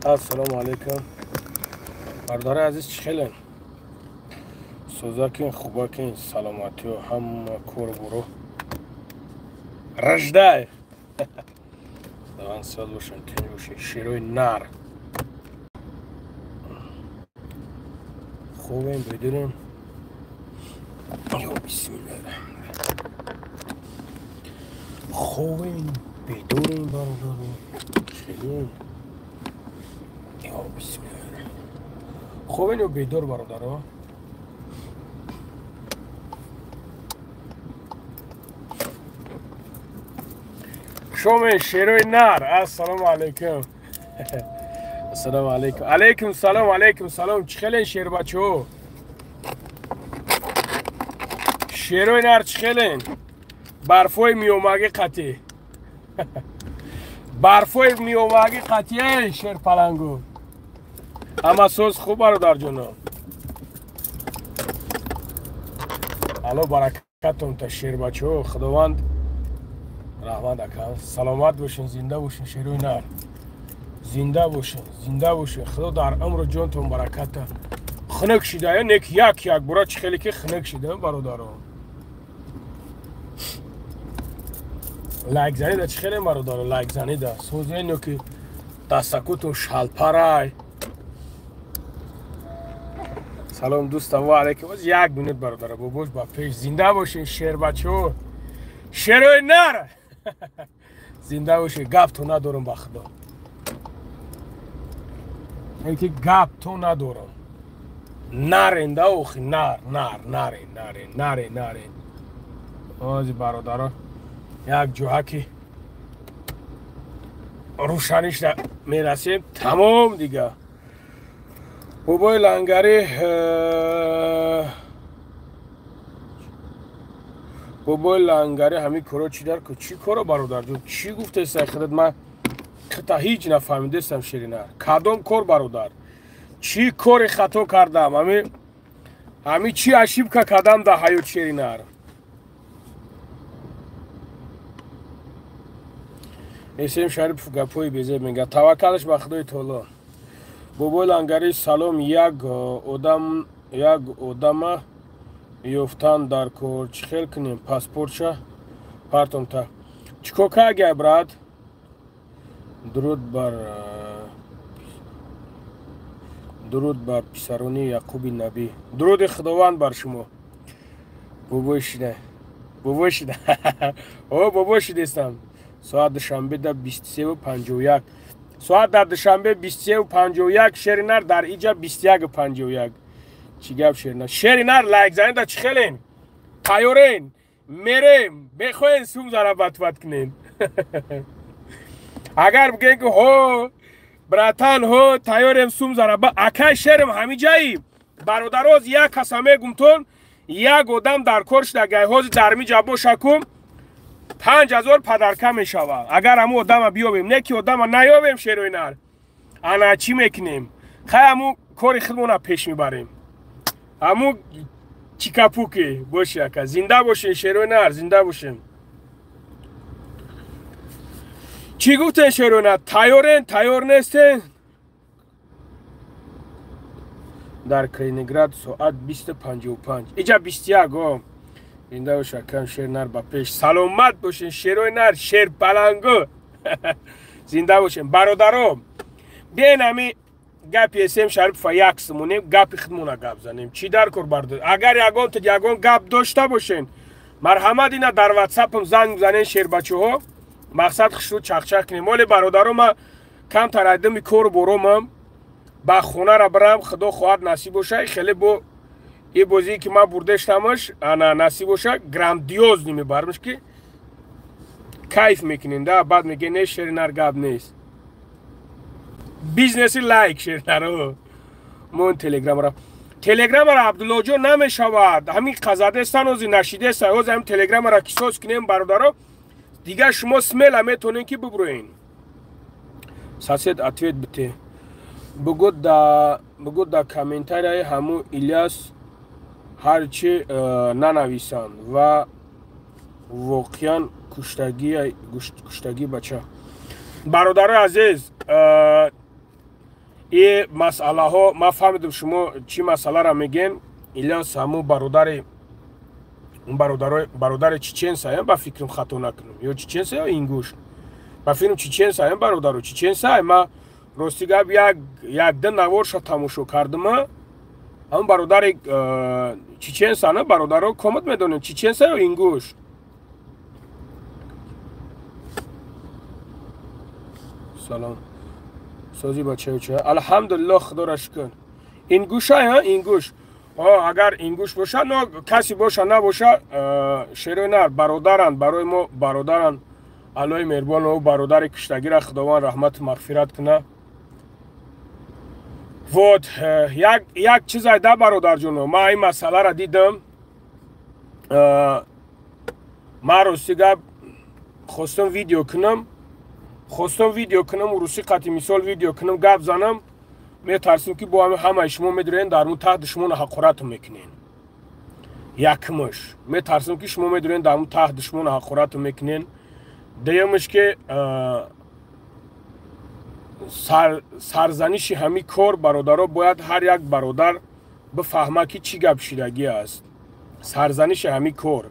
السلام علیکم بردار عزیز چی خیلین سوزاکین خوباکین سلامتی و هم کور برو رجده دوان سال باشن تینی باشن شیروی نر خوبین بدونیم یا بسم الله خوبین بدونیم برداریم خیلین یا بسم الله خوبین یا بدور بردارم شومن شیروی نر السلام علیکم السلام علیکم علیکم سلام علیکم سلام چی خیلین شیر بچه ها شیروی نر چی خیلین برفوی میومگی قطی برفوی میومگی قطیه شیر پلنگو اما سوز خوب برادر جونم الو برکتون تا شیر بچه ها خداوند رحمت اکن سلامت باشین زنده باشین شیروی نر زنده باشین خدا در عمر جونتون برکت خنک شده یا نیک یک برا چی خیلی که خنک شده برادرم لایک زنیده چی خیلی برادرم لایک زنیده سوزه اینو که دستکوتون شلپرای سلام دوستم و علیکم از یک مینوت برادرم بابوش با پیش زنده باشین شیر بچه ها شیروی نر زنده باشین گپ تو ندارم با خدا اینکه گپ تو ندارم نرنده اوخی نرین آزی برادران یک جوهکی روشنیش میرسیم تمام دیگه بابای لنگری همین کارا چی در که چی کارا برادر جون چی گفته سخدت من خطا هیچ نفهمیده سم شیرینه کدام کار برادر چی کار خطا کردم همین چی اشیب که کدام در حیات شیرینه اسم شریف گپوی بیزه میگه توکلش به خدای تعالی بابای لنگری سلام یک آدم یافتن در کار چی خیل کنیم پاسپورتش پرتم تا چیکو که براد درود بر پسرانی یعقوب نبی درود خداوند بر شما بابای شده او بابای شده استم ساعت دوشنبه در 23:51 ساعت در دوشنبه 23:51 شیرینر در اینجا 21:51 چی گپ شیرینر لایک زنید چی خیلین تایورین میریم بخواین سوم زره بطبط کنین اگر بگین که هو براتان هو تایوریم سوم زره اکای شیرم همی جایی برادراز یک کسامه گمتون یک آدم در کارش در گیهاز درمی جبو شکم 5000 پدرکه می شود اگر همو آدم بیابیم نه که آدم نیابیم شیروی نر انا چی میکنیم خیلی همو کاری خودمون پیش میبریم همو چیکاپوکی باشه که زنده باشین شیروی نر زنده باشین چی گفتن شیروی نر تایور نیستین در کلینینگراد ساعت 20:55 اینجا 21 زنده باشه کم شیر نر با پیش سلامت باشین شیروی نر شیر پلنگو زنده باشین برادرم بیاین همی گپی اسم شریف یک سمونیم گپی خودمون گپ زنیم چی در کار بردار اگر یگان گپ داشته باشین مرحمت اینا در واتساپم زنگ بزنین شیر بچه ها مقصد خشو چخ کنیم مال برادرم کم تردم کار بروم با خونه را برم خدا خواهد نصیب باشه خیلی با این بازی که ما بردشتمش انا نصیب باشه گراندیوز نمیبرمش که کیف میکنین ده بعد میگه نه شیرینر گپ نیست بیزنسی لایک شیرینر من تلگرام را عبدالله جان نمیشود همین قزاده استان و نشیده است از هم تلگرام را کیساس کنیم برادرها دیگه شما سمیل هم میتونین که ببروین ساسید اتویت بته بگود دا کامنتاری همو الیاس هرچی ننویسند و واقعا کشتگی بچه برادر عزیز این مسئله ها ما فهمیدم شما چی مسئله را میگین. الیاس همون برادر چچنس هایم با فکرم خطا نکنم یا چچنس یا اینگوش با فکرم چچنس هایم برادر چچنس هایم ما راستی گپ یک دن نوارش تماشا کردم همون برادر چچنس نه برادر رو کامت میدونن چچنس یا اینگوش سلام سازی بچه چه الحمدلله خدا را شکر این گوش ها این گوش اگر این گوش باشه نه کسی باشه نباشه شیرای نر برادران برای ما برادران الله مهربان و برادر کشتگی را خداوند رحمت مغفرت کنه вот یک چیز ایده برادر جون ما این مسئله را دیدم ما راستی گپ خواستم ویدیو کنم و روسی قطعی مثال ویدیو کنم گپ زنم میترسیم که با همه شما میدونین در مون تحت شما حقارت میکنین یکمش میترسیم که شما میدونین در مون تحت شما حقارت میکنین دیمش که سرزنش همین کار برادرها باید هر یک برادر بفهمه که چی گپ شیدگی است سرزنش همین کار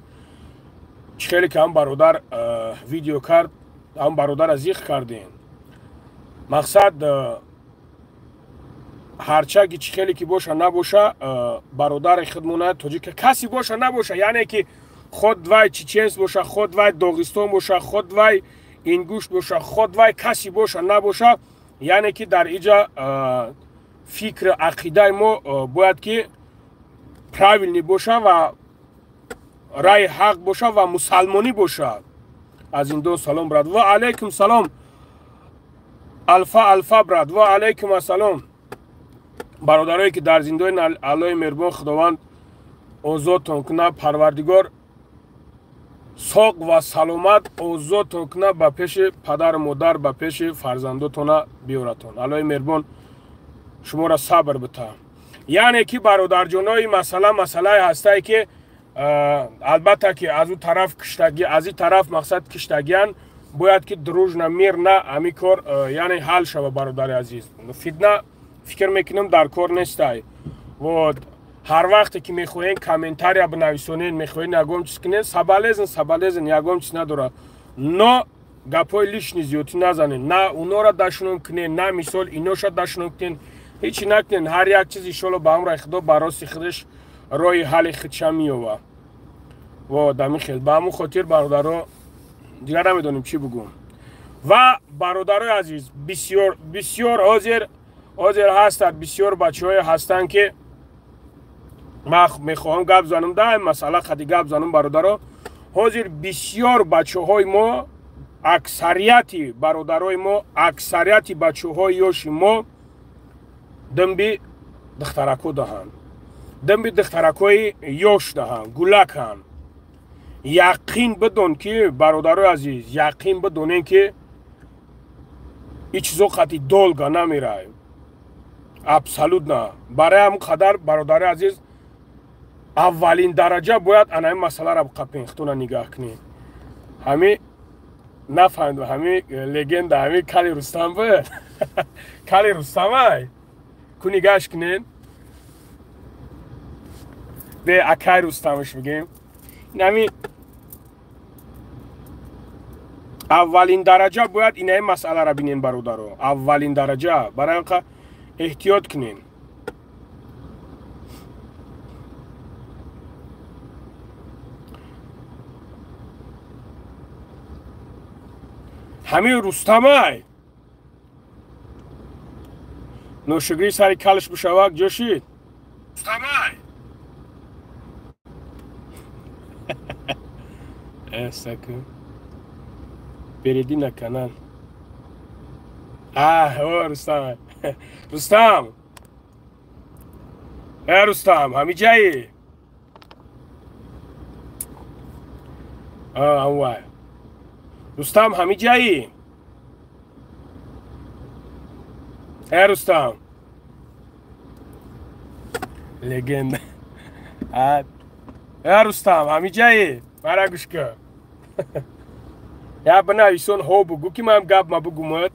خیلی که هم برادر ویدیو کرد هم برادر از یخ کردین مقصد هرچه که خیلی که باشه نباشه برادر خودمونه توجه که کسی باشه نباشه یعنی که خود وای چچنس باشه خود وای داغستان باشه خود وای اینگوش باشه خود وای کسی باشه نباشه یعنی که در اینجا فکر عقیده ما باید که پراویلنی باشه و رای حق باشه و مسلمانی باشه از این دو سلام براد و علیکم سلام الفا براد و علیکم السلام برادرایی که در زندان الله مهربان خداوند آزادتون کنه پروردگار ساق و سلامت آزادتون کنه به پیش پدر مادر به پیش فرزنداتون بیارتون الله مهربان شما را صبر بده یعنی که برادر جانای مسئله هسته که البته که از اون طرف کشتگی از این طرف مقصد کشتگیان باید که دروژ نمیر نه امی کار یعنی حل شوه برادر عزیز فتنه فکر میکنم در کار نیسته و هر وقت که میخواین کامنتاری بنویسونین میخواین یگام چیز کنین سبالیزن یگام چیز نداره نه گپای لیشنی زیادی نزنین نه اونا را دشنون کنین نه مثال ایناشا دشنون کنین هیچی نکنین هر یک چیز ایشالا به امر خدا براسی خودش رای حل خودش میوه و دمی خیلی به همون خاطر برادرها دیگر نمیدونیم چی بگم و برادرای عزیز بسیار حاضر هستند بسیار بچه های هستند که ما میخواهم گپ زنم ده مسئله خدی گپ زنم برادرها حاضر بسیار بچه های ما اکثریتی برادرای ما اکثریتی بچه های یوش ما دنبی دخترکو دهند دنبی دخترکوی یوش دهند گلک هن یقین بدون که برادرای عزیز یقین بدونین که هیچ چیزو خطی دولگا نمیره ابسولوت نه برای هم قدر برادر عزیز اولین درجه باید این مسئله را بقپینختون نگاه کنین همین نفهمید همین لگند همین کلی رستم بود کلی رستم های کو نگاهش کنین به اکای رستمش بگیم همین اولین درجه باید این مسئله را بینین برادرو اولین درجه برای اینکه احتیاط کنین همین رستم های نوشگری سری کلش بشوک جوشید رستم های سکن بریدی نکنن رستم رستم رستم همی جایی هموای رستم همی جایی رستم لگند رستم همی جایی مرا گوش کن یا بنویسون ها بگو که من گپ ما بگومد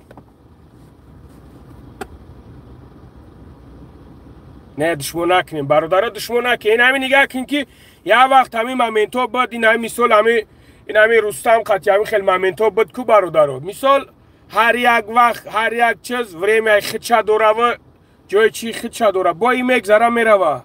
نه دشمن نکنیم برادرها، دشمن نکنیم. این همین نگاه کن که یا وقت همین مومنتو بود، این همین مثال همین رستم قطعی خیلی مومنتو بود کو برادرها. مثال هر یک وقت هر یک چیز وریم خدشه دوره و جای چی خدشه دوره با این میگذره میره و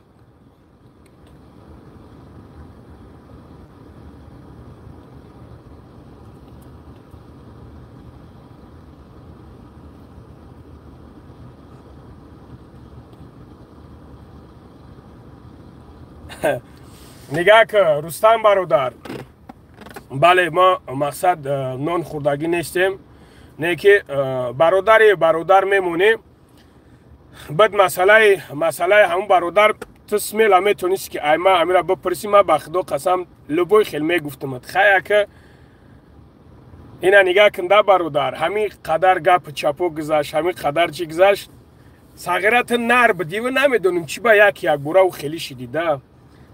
نگاه که رستم برادر، بله ما مقصد نان خوردگی نیستیم، نه که برادر میمونه. بعد مسئله همون برادر تسمیل همه تونست که ایما امیره بپرسی. ما به خدا قسم لبوی خیلی میگفتم خیلی که اینا نگاه کنده برادر، همین قدر گپ چپو گذاشت، همین قدر چی گذاشت، صغیرت نر بدی و نمیدونیم چی با یک بوره و خیلی شدیده.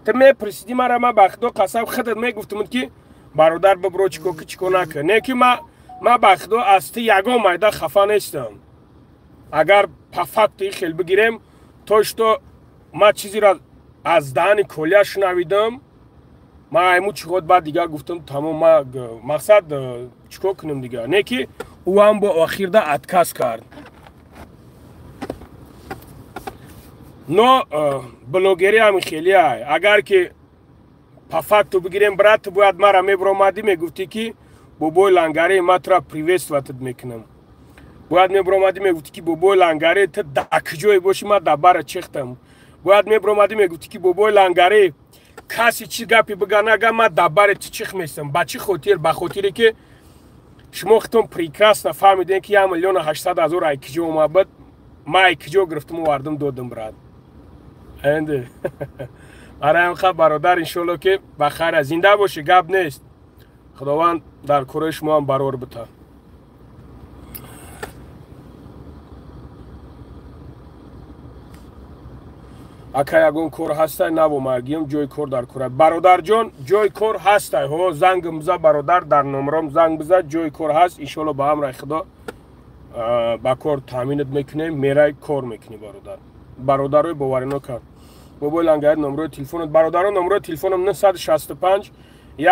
تو میپرسیدی مرا، ما به خدا قسم خودت میگفتم که برادر ببرو چیکو نکن. نه که ما به خدا از تو یگان مایده خفه نیستم. اگر پفکت خیلی بگیریم توش تو ما چیزی را از دهن کلیه شنویدم، ما ایمو چیکود بعد دیگه گفتم تمام. ما مقصد چیکو کنیم دیگه، نه که او هم با آخیر ده اتکاس کرد. نو بلوگری هم خیلی های. اگر که پفکتو بگیریم برات باید مرا میبرومدی میگفتی که بابای لنگری ما ترا پریویست واتد میکنم. باید میبرومدی میگفتی که بابای لنگری تا دکجوی باشی ما دبر چختم. باید میبرومدی میگفتی که بابای لنگری کسی چی گپی بگه نگه ما دبر چخ میستم. با چی خاطر؟ به خاطری که شما خودتون پریکراس نفهمیدین که 1,800,000 ایکجو اومد. ما ایکجو گرفتم و واردم دادم برات. انده برای هم برادر انشالله که بخیر زنده باشه، گپ نیست. خداوند در کار شما هم برار بته. اکا یگون کار هسته نبو مرگیم جای کار در کار. برادر جان جای کار هسته ها، زنگ بزن برادر، در نمرم زنگ بزن، جای کار هست. انشالله با هم رای خدا با کار تامینت میکنه، میره کار میکنی برادر باوری نکن. بابای لنگری نمره تلفنت برادران، نمره تلفنم 965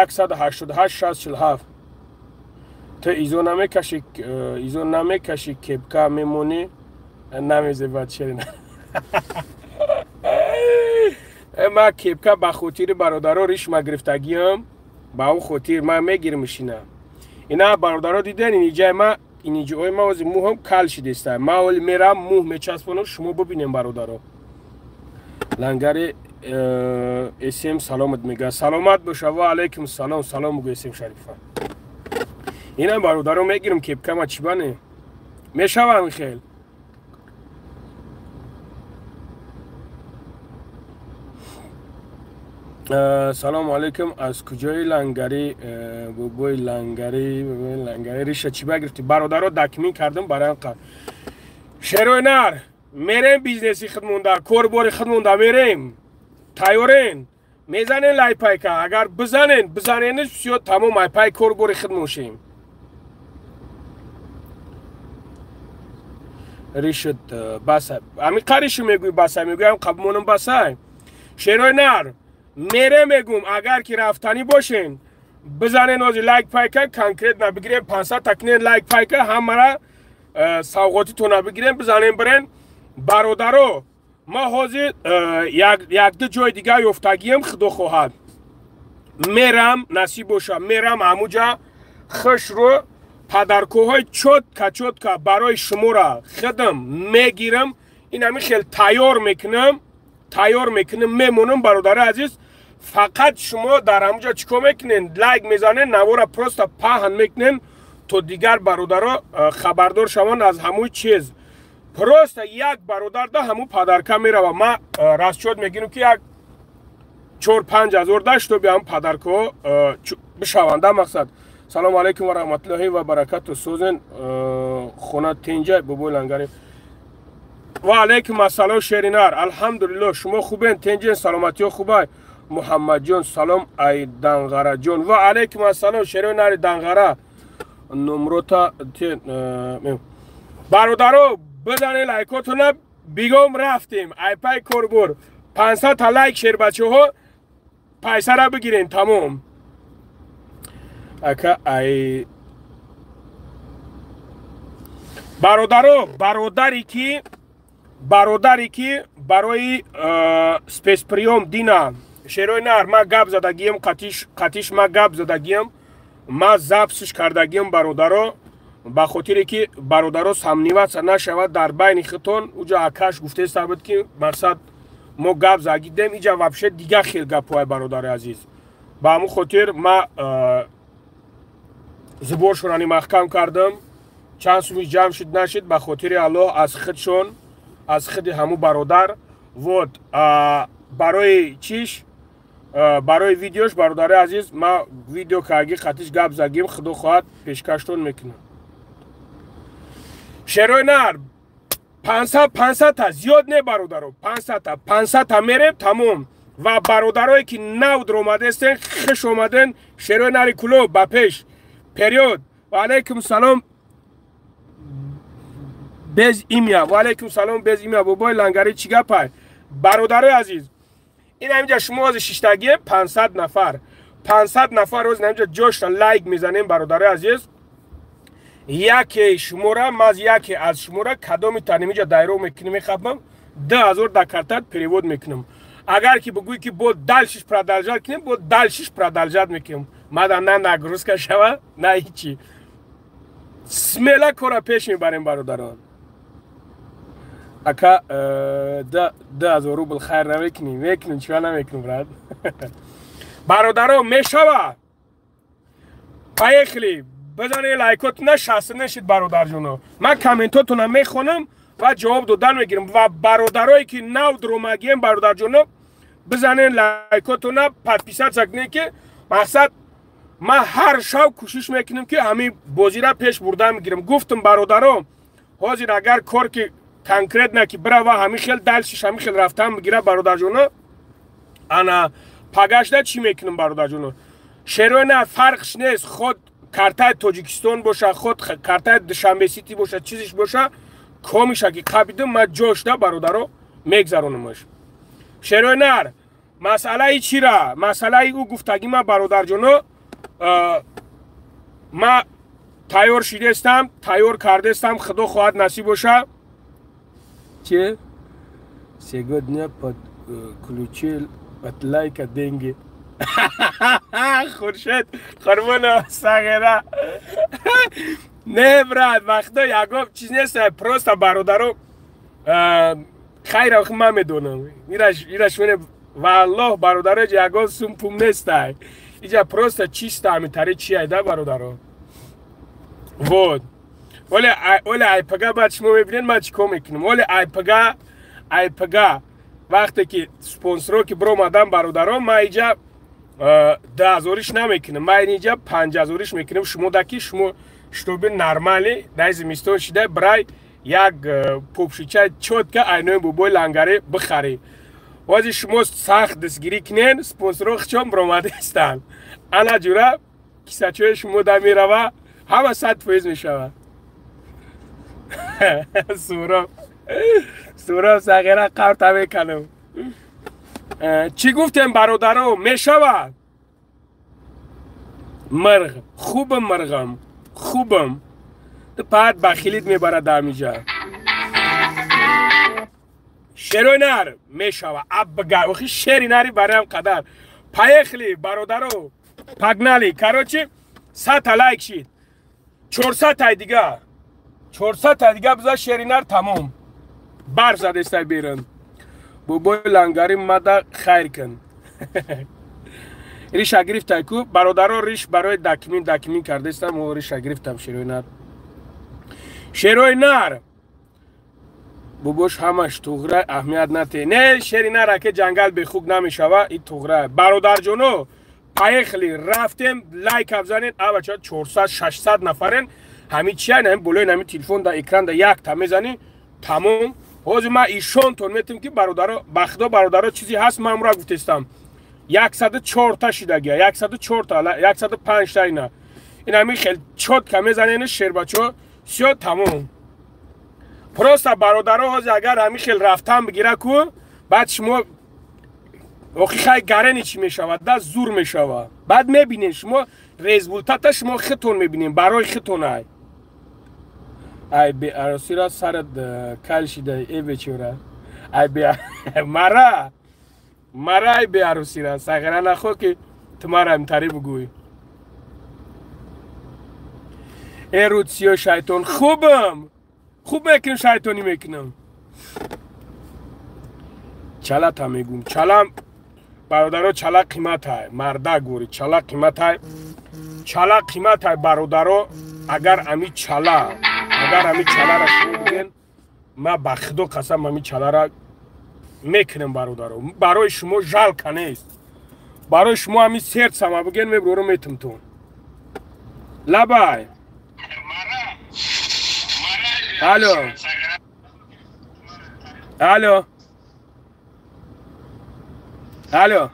188 647. تو ایزو نمیکشی کپکا میمونی نمیزه بچه نه. ما کپکا با خاطر برادرها ریش ما گرفتگیم، با او خاطر ما میگیرمشینه. اینا برادرها دیدن این جای ما واسه موهم کل شده. ما اول میرم موه میچسبونم. شما ببینیم برادرها. لنگری اسم سلامت میگه. سلامت باشه و علیکم السلام. سلام میگه اسم شریفه. اینا برادرها میگیرم کپکا ما چی بانه میشوم خیلی. سلام علیکم. از کجای لنگری؟ بابای لنگری ریشه چی بگرفتی؟ برادرها دکمین کردم برای انقدر شروع نر میریم بیزنسی خودمونده، کورباری خودمونده میریم تایورین میزنین لای پایکا. اگر بزنینش بسیار تمام ای پای کورباری خودمونشیم. ریشت بسه امی قریشو میگوی بسه میگویم قبمونم بسه. شروع نر میره میگم اگر که رفتنی باشین بزنین از لایک پایکا کانکریت نبگیرین 500 تکنین لایک پایکا هم مرا سوغاتی تو نبگیرین بزنین برین. برادرو ما حاضر یک دو جای دیگه یفتگیم خدا خواهد میرم نصیب باشم میرم هموجا خوش رو پدرکوهای چوت که برای شما را خدم میگیرم. این همی خیلی تیار میکنم میمونم. برادر عزیز فقط شما در همونجا چیکار میکنین؟ لایک میزنین، نوارا پروستا پهن میکنین تو دیگر برادرها خبردار شوند از همون چیز. پروستا یک برادر ده همون پدرکه میره و ما راست شد میگیم که یک 4-5 هزار داشت و بیام پدرکه بشونده. مقصد سلام علیکم و رحمت الله و برکت و سوزن خونه تنجه بابای لنگری. و علیکم السلام شیرینار. الحمدلله شما خوبین؟ تنجین سلامتی ها خوبه؟ محمد جان سلام ای دنغره جان. و علیکم السلام شیرینار دنغره. نمروتا برادرو بزنین لایکاتون بیگم رفتیم ای پای کربور 500 تا لایک شیر بچه ها پیسه را بگیرین تمام اکا ای برادری که برای سپیس پریوم دینا شیروی نار ما گاب زدگیم قطیش ما گاب زدگیم ما زبسش کردگیم برادرو با خاطری که برادرو سمنیوت نشود در بین خطون اوجا اکاش گفته ثابت که مقصد ما گاب زدگیم اینجا وابشه دیگه خیل گپ های برادر عزیز با همون خاطر ما زبور شورانی محکم کردم چند سومی جمع شد نشد به خاطر الله از خودشون از خود همو برادر ود برای چیش برای ویدیوش برادر عزیز ما ویدیو که اگه خطیش گپ زدیم خدا خواهد پیشکشتون میکنم شیروی نر 500 تا زیاد نه برادرو 500 تا میره تمام و برادرایی که نو در اومده استن خوش اومدن شیروی نری کلو با پیش پریود و علیکم سلام bez imya و علیکم سلام bez imya بابای لنگری چیگه پای برادرای عزیز این همینجا شما از ششتگی 500 نفر روز همینجا جوش لایک میزنیم برادرای عزیز یکی شماره ماز یکی از شماره کدام تنمیجا دایره میکنیم میخوام 10,000 دکارتات پریود میکنم اگر که بگویی که بود دلشش پردالجات کنیم بود دلشش پردالجات میکنم مادر نه نگروز که شوه نه هیچی سمیلا کورا پیش میبریم برادران اکا 10,000 روبل خیر نمیکنیم چرا نمیکنیم براد برادران میشوه پایخلی بزنید لایکاتون شخص نشید برادر جونو من کامنتاتون میخونم و جواب دادن میگیرم و برادرایی که نو درومگیم برادر جونو بزنید لایکاتون پادپیسات زکنید که مقصد ما هر شب کوشش میکنیم که همین بازی را پیش بردن میگیرم گفتم برادرام حاضر اگر کار که کانکریت نکی برا و همین خیل دلشش همین خیل رفتن میگیره برادر جونو انا پگشته چی میکنم برادر جونو شیروی نه فرقش نیست خود کارتای تاجیکستان باشه خود کارتای دوشنبه سیتی باشه چیزیش باشه کمیشه که قبیدم ما جوشته برادرو میگذرونمش شیروی نر مسئله ای چی را مسئله ای او گفتگی ما برادر جونو ما تایور شیده استم تایور کرده استم خدا خواهد نصیب باشه چه؟ سیگودنیا پد کلوچیل پتلایک دنگی خورشید خرمون ساغره نه براد وقتا یکم چیز نیست پروستا برادرو خیر آخه من میدونم ایرش منه والله برادرو یکم سوم پوم نیست اینجا پروستا چیست همیتاری چیه ده برادرو بود ولی ایپگا باید شما میبینین ما چی کم میکنم ولی ایپگا وقتی که سپونسرو که برو مادم برادرو ما اینجا 10,000ش نمیکنم ما اینجا 5,000ش میکنم شما دکی شما شتوبه نرمالی دایز میستو شده برای یک پوپشیچه چود که اینوی بوبای لنگری بخری وازی شما سخت دستگیری کنین سپونسرو خچون برامده استن انا جورا کساچوی شما دا میروه همه 100% میشوه سورا ساغره قرطه میکنم چی گفتیم برادرو میشوه مرغ خوبم مرغم خوبم تو پاید بخیلیت میبره دامیجا شیروی نر میشوه اب بگه وخی شیری نری بریم قدر پایخلی برادرو پگنالی کاروچی 100 لایک شید 400 تای دیگه 400 تای دیگه بذار شیری نر تمام بر زده استای بیرن بوبای لنگاری مده خیر کن ریش گرفتم کو برادرها ریش برای دکمین کرده استم و ریش گرفتم شیروی نر بوبوش همش توغره اهمیت نته نه شیری نر که جنگل به خوب نمیشوه این توغره برادر جونو پایخلی رفتیم لایک بزنید بچا 400 600 نفرن همین چیه نه بلوی نمی تلفن دا اکران دا یک تا میزنی تمام حاضر ما ایشون تون میتونم که برادرها بخدا برادرها چیزی هست من را گفتستم 104 تا شیدگی 104 تا 105 تا این همین خیلی چود که میزنین شیر بچو سیاد تمام پروستا برادرها هاز اگر همین خیل رفتن بگیره کو بعد شما وقتی خیلی گرنی چی میشود دست زور میشود بعد میبینین شما رزبولتات شما خطون میبینین برای خطون ای به عروسی را سرت کلشیده ای بیچاره ای به مرا ای به عروسی را سگره نخوا که تمارا امتاری بگوی ای روتسی و شیطان خوب میکنم شیطانی میکنم چلا تا میگم چلا برادرها چلا قیمت های مرده گوری چلا قیمت های برادرها اگر امی چلا را شما بگین ما بخدو قسم امی چلا را میکنم برادرها برای شما جل کنیست برای شما امی سرد سما بگین میبرو میتم تون لبای الو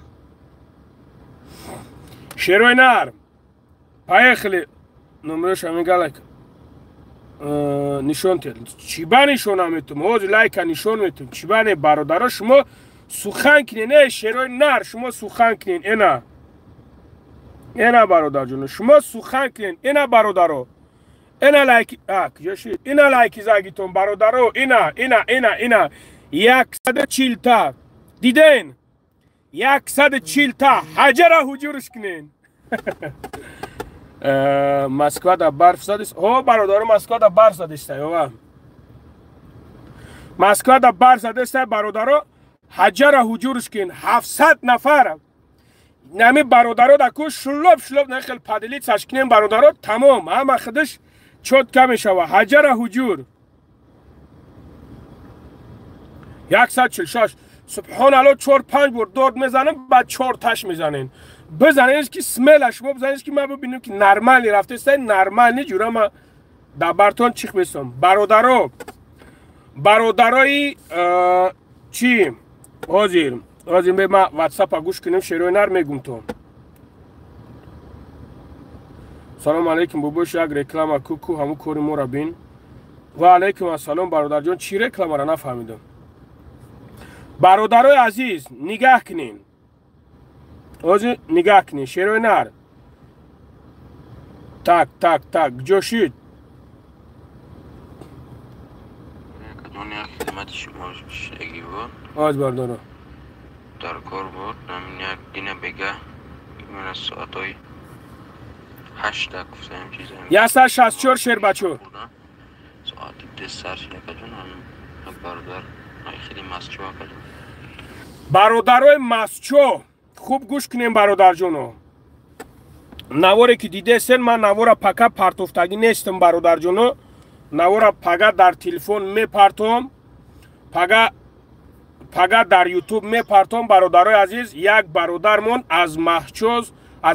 شیروی نرم پایخلی نمرش همین گلک نشون تید چی با نشون هم میتونم اوز لایک نشون میتونم چی با نه برادرها شما سخن کنین نه شیروی نر شما سخن کنین اینا برادر جون شما سخن کنین اینا برادرها اینا لایک اینا لایکی زاگیتون برادرها اینا 140 تا دیدین 140 تا حجر حجورش کنین مسکو دا برف زدست او برادرو مسکو دا برف زدسته مسکو دا برف زدسته برادرو حجر حجورش کن 700 نفر نمی برادرو دا کو شلوب نخل پدلیت سشکنین برادرو تمام همه خودش چوت کمی شوه حجر حجور 146 سبحان الله 4-5 بار داد میزنم بعد 4 تاش میزنین بزنینش که سمیلش ما بزنینش که ما ببینیم که نرمالی رفته است نرمال نی جورا ما در برتون چیخ بستم برادرای چی حاضر به ما واتساپ گوش کنیم شروع نر میگم تو سلام علیکم بابوش یک رکلام کوکو همو کوری مورا بین و علیکم السلام برادر جان چی رکلام را نفهمیدم برادرای عزیز نگاه کنین نگاه کنین شیروی نر تک جوشید دنیا خدمت شما شگی بود آج بردارو در کار بود نمین یک دینه بگه من از ساعتای 8 گفتم چیزم 164 شیر بچو ساعتی 10 سر شده کجون هم برادر خیلی مسچو کجون برادرای مسچو خوب گوش کنیم برادر جونو نواره که دیده سن من نواره پکا پرتوفتگی نیستم برادر جونو نواره پگا در تلفن میپرتم پگا در یوتیوب میپرتم برادرای عزیز یک برادرمون از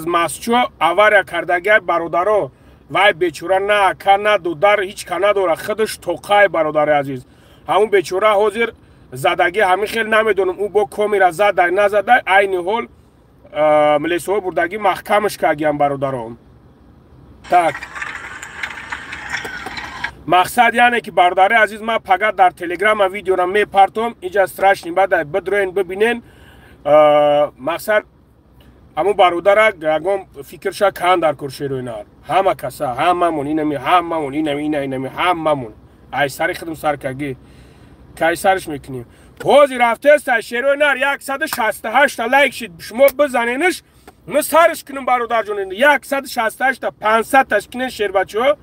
مسچو آواره کردگی برادرو وای بیچوره نه اکا نه دودر هیچ کنه دوره خودش توقع برادر عزیز همون بیچوره حاضر زدگی همین خیلی نمیدونم او با کمی را زد نزده عین حال ملیسو بردگی محکمش کردیم برادرم تک مقصد یعنی که برادر عزیز ما فقط در تلگرام ویدیو را میپرتم اینجا استراشنی بعد بدروین ببینین مقصد همون برادر گم فکرشا کان در کرشی روی نار همه کسا هممون هممون ای سری خودم سر کگی که سرش میکنیم پوزی رفته است شیروی نار 168 لایک شید شما بزنینش من سرش کنم برادر جون 168 500 تاش کنین شیر بچو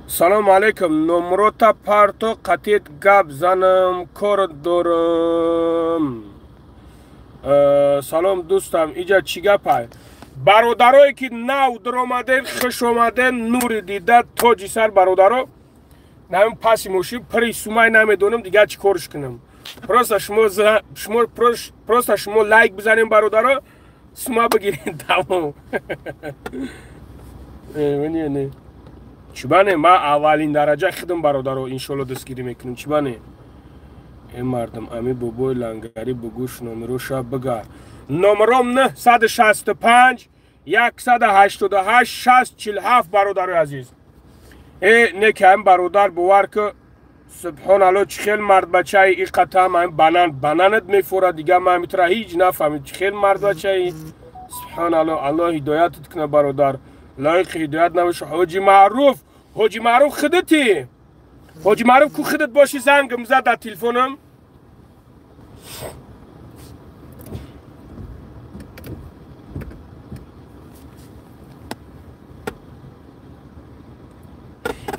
سلام علیکم نمرو تا پارتو قطیت گاب زنم کار دارم سلام دوستم اینجا چی گپه برادرایی که نو در آمدن خوش آمدن نور دیده تاجی سر برادرها نمیم پسی موشی پری سومای نمیدونم دیگه چی کارش کنم پروستا شما لایک بزنیم برادرها سوما بگیرین تمام نه چی بانه ما اولین درجه خودم برادرها انشالله دستگیری میکنم چی بانه این مردم امی بابای لنگری بگوش نمروشا بگه نمروم نه 165 188 6047 برادر عزیز نه که هم برادر بوار که سبحان الله چه خیلی مرد بچه ای این قطعه من بنانت میفوره دیگه من میتره هیچ نفهمید چه خیلی مرد بچه ای سبحان الله. الله هدایتت کنه برادر لایق هدایت نمیشه. حاجی معروف خودتی حاجی معروف کو خودت باشی زنگم زد در تلفنم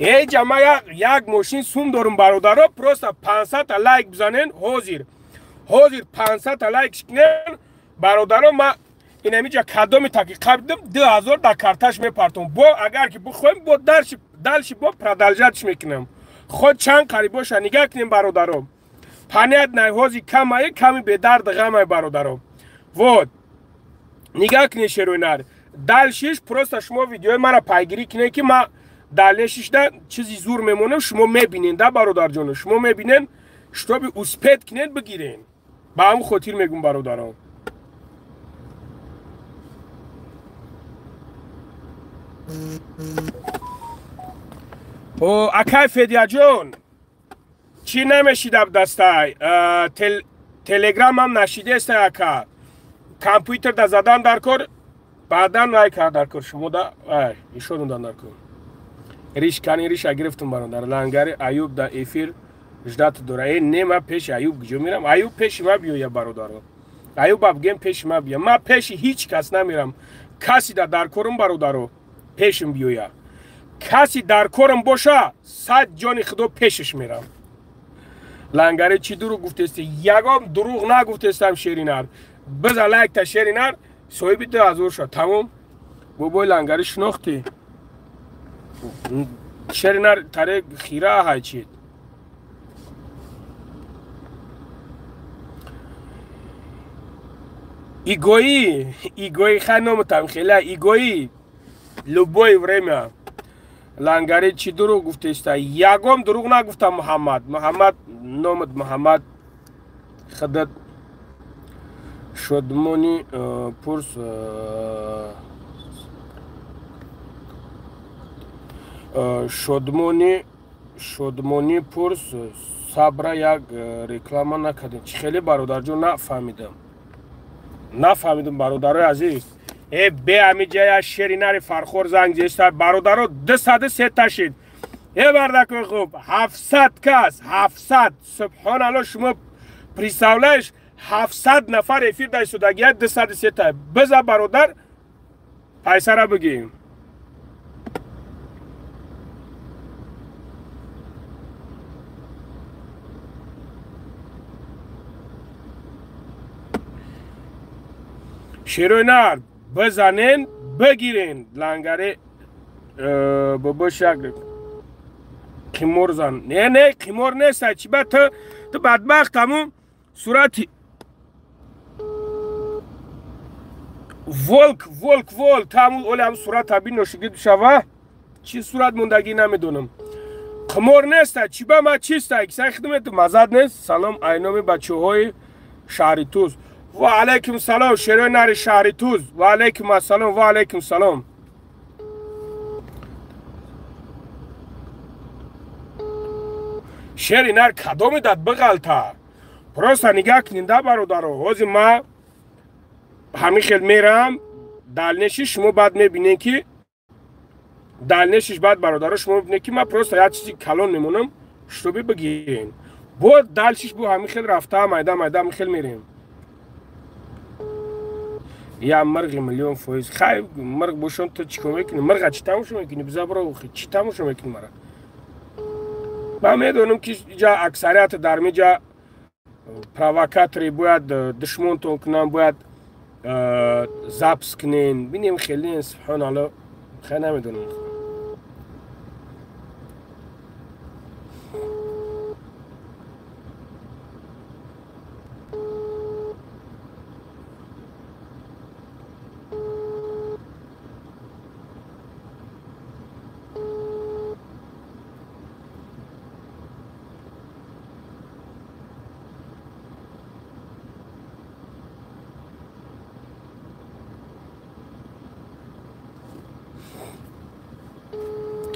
ای جمعه یک ماشین سوم دارم برادرها پروستا 500 لایک بزنین حاضر 500 لایک کنین برادرها ما اینمی جا کدومی تاکی قبدم 2000 در کارتش میپرتم با اگر که بخوایم با دلش با پردلجتش میکنم خود چند قریباش نگاه کنیم برادرها پنیت نه حاضر کمی به درد غمه برادرها ود نگاه کنین شروینر دلشش پروستا شما ویدیو مرا پیگیری کنین که ما دلشش ده چیزی زور میمونه شما میبینین ده برادر جانو شما میبینین شتابی اسپید کنین بگیرین با هم خاطر میگم برادران او اکای فدیا جون چی نمیشید اب دسته تلگرام هم نشیده است اکا کامپیوتر ده زدن در کار بعدا نای کار در کار شما ده ایشون در کار ریش کنی ریش گرفتم برادر لنگر ایوب در افیر جدت دوره این نیمه پیش ایوب جو میرم ایوب پیش ما بیو یا برادر ایوب اب گیم پیش ما بیا ما پیش هیچ کس نمیرم کسی در کارم برادر پیشم بیو یا کسی در کارم باشه 100 جان خدا پیشش میرم لنگر چی دروغ گفته یگام دروغ نگفتم شیرینر بذار لایک تا شیرینر صاحب 2000 شد تمام بابای لنگر شناختی شیرینر طریق خیره های چید ایگویی خیلی نامتم خیلی ایگویی لبوی ورمه لنگری چی دروغ گفته است یگام دروغ نگفتم محمد نامت محمد خدت شدمونی پرس شدمونی پرس صبر یک رکلام نکردین چی خیلی برادر جون نفهمیدم برادر عزیز ای به همی جای شیرینر فرخور زنگ زیسته برادر 203 تشید ای بردک خوب 700 کس 700 سبحان الله شما پریساولش 700 نفر افیر دای سودگیه 203 تا بزا برادر پیسه را بگیم شیرینر بزنین بگیرین لنگره بابا شکل قیمور زن نه قیمور نیست چی با تو بدبخت همون صورتی ولک همون اولی هم صورت تبین نوشگی شوه چی صورت موندگی نمیدونم قیمور نیست چی با ما چیست اکسای خدمت مزد نیست سلام اینامی بچه های شهری توز و علیکم سلام شیرینر شهری توز و علیکم السلام و علیکم سلام شیرینر کدومی داد بغلطه پروستا نگاه کننده برادرو حوزی ما همین خیلی میرم دلنشی شما بعد میبینین که دلنشیش بعد برادرو شما میبینین که ما پروستا یه چیزی کلان میمونم شروبی بگیرین بود دلشیش بو همین خیلی رفته میده همین خیلی میریم یا مرغ میلیون فویز خیلی مرغ باشون تو چی کنی میکنی مرغ چی تماشا میکنی بذار برو چی تماشا میکنی مرا من میدونم که جا اکثریت در میجا پرووکاتوری باید دشمنتون کنن باید زبس کنین بینیم خیلی سبحان الله خیلی نمیدونم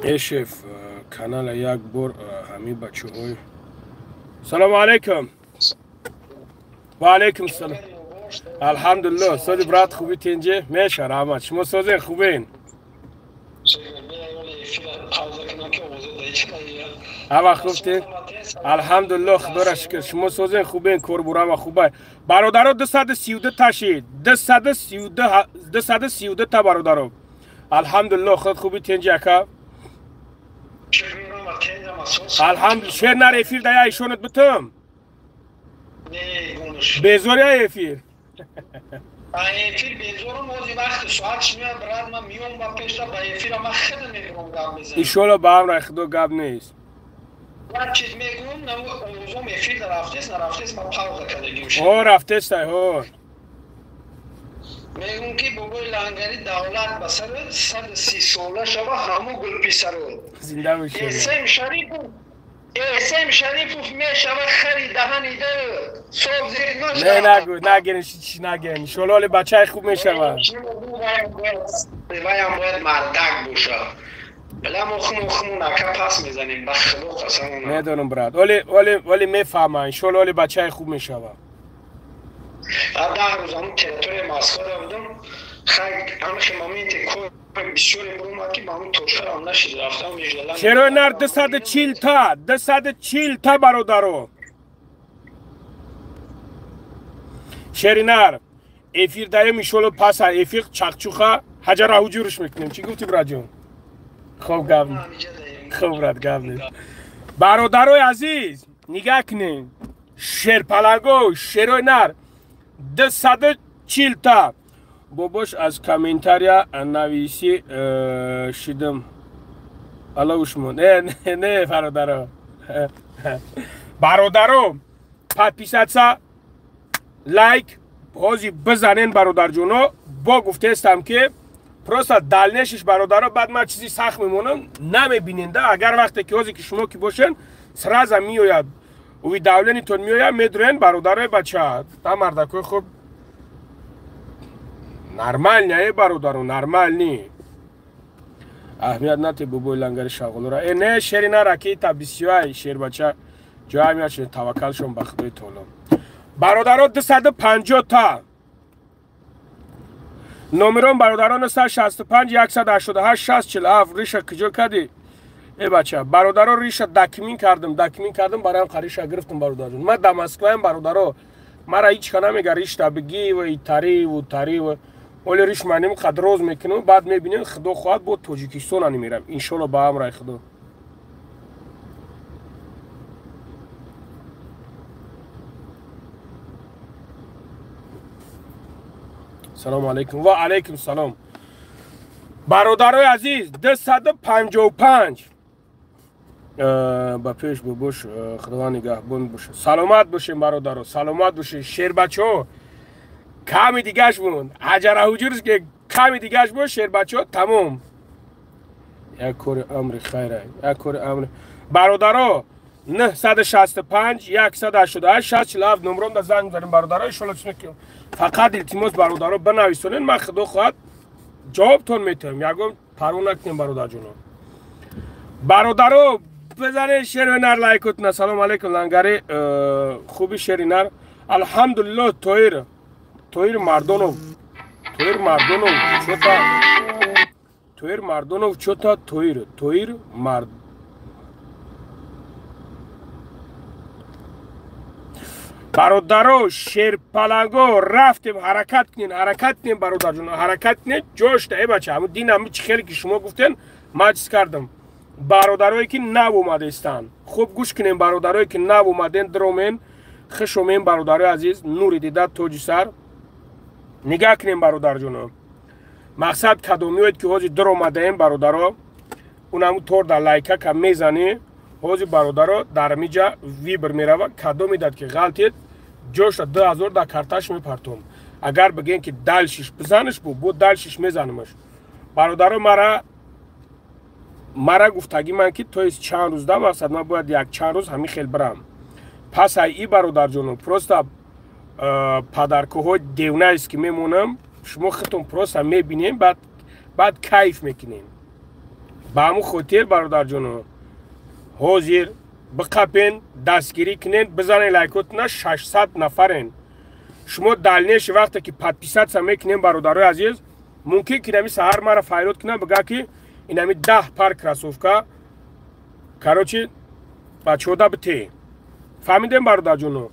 ای شیف کانال یک بار همه بچه های سلام علیکم و علیکم السلام الحمدلله سوزی برات خوبی تینجه میشه رحمت شما سوزی خوبین اما خوبتین الحمدلله خدا را شکر شما سوزین خوبین کور برام خوبه برادرو 232 تاشید 232 تا برادرو الحمدلله خود خوبی تینجه اکا الحمدلله شیر نر افیر دیا ایشونت بتم بزوری های افیر افیر بزورم موزی وقت ساعت شمیه براد من میوم با پیشتا با افیر ما خیلی میگم گم بزنیم ایشالا با هم را خدا گب نیست یک چیز میگم نموزم افیر رفتیست نرفتیست ما پاوزه کدگیم شد رفتیست ها میگم که بابای لنگری دولت بسر 130 ساله شبه همو گل پیسر رو زنده بشه اسم شریف میشه خری دهنی ده صبح زیر نه نگو نگیرین چی نگیرین شلال بچه خوب میشه وایم باید مردک باشه بلا مخمو نکه پس میزنیم بخلو قسمونه میدونم براد ولی میفهمن شلال بچه خوب میشه 10 روز همون تریتوری مسکو بودم خیلی همه مومنتی که بسیاری برومد که با همون توشکر هم نشید رفتم میجدلن چرا نر 240 تا برادرو شری نر افیر دایم ایشولو پس افیر چخچوخه حجر هجورش میکنیم چی گفتی براد جون خوب گفت خوب رد گفت برادرای عزیز نگاه کنین شیر پلنگو شیروی نر 240 تا باباش از کامنتاریا نویسی شدم الله شما نه برادرو پادپیساتسا لایک بازی بزنین برادر جونو با گفته استم که پروستا دلنشش برادرو بعد من چیزی سخت میمونم نمیبیننده اگر وقتی که اوزی که شما کی باشن سرازا میوید وی دولنی تون میوید میدرن برادرای بچه تا مردکوی خوب نرمال نه برادرو نرمال نی اهمیت نتی بابای لنگر شغل را نه شری نرا کی تا بسیار شیر بچه جای میاد شد توکل شون به خدای تعالی برادرو 250 تا نمرون برادران 165 188 60 ریشه کجا کردی ای بچه برادرو ریشه دکمین کردم برایم خریشه گرفتم برادرون من دمسکویم برادرو مرا هیچ کنه میگه ریش تا بگی و ایتاری و ولی ریش منیم قد روز میکنم بعد میبینیم خدا خواهد بود توجیکستان هنی میرم انشالله با هم رای خدا سلام علیکم و علیکم سلام برادرای عزیز 255 با پیش ببوش خدا نگهبان باشه سلامت باشین برادرو سلامت باشین شیر بچه ها کمی دیگهش بون حجر حجورش که کمی دیگهش بود شیر بچه ها تمام یک کور امر خیره یک کور امر برادرو 965 188 647 نمرم دا زنگ داریم برادرو ایشالا چونه که فقط التماس برادرو بنویسونین من خدا خواهد جوابتون میتونم یکم پرون نکنیم برادر جونو برادرو بزنین شیر و نر لایکوتنا سلام علیکم لنگری خوبی شیر نر الحمدلله تویر مردونو چوتا تویر مرد برادرو شیر پلنگو رفتیم حرکت کنین برادر جون حرکت کنین جوش ده بچه همون دین همون چی خیلی که شما گفتین ما چیز کردم برادرایی که نو اومده استن خوب گوش کنین برادرایی که نو اومدن درومین خشومین برادرای عزیز نوری دیده توجی سر نگاه کنین برادر جون مقصد کدومی هاید که حاجی در اومده این برادرها اون همون طور در لایکه که میزنی حاجی برادرها در میجا ویبر میروه کدومی داد که غلطید جوش 2000 در کارتاش میپرتون اگر بگین که دلشش بزنش بود دلشش میزنمش برادرها مرا گفتگی من که تو از چند روز ده مقصد من باید یک چند روز همین خیل برم پس ای برادر جونم پروستا پدرکه های دیونه است که میمونم شما خودتون پروستا میبینین بعد کیف میکنین با همون خاطر برادر جونم حاضر بقپین دستگیری کنین بزنین لایکوتنا 600 نفرین شما دلنش وقتی که پادپیسات سمی کنین برادرای عزیز ممکن که نمی سهر مرا فایلوت کنن بگه که اینمی 10 پار کراسوفکا کاروچی بچودا بته فهمیدین برادر جونو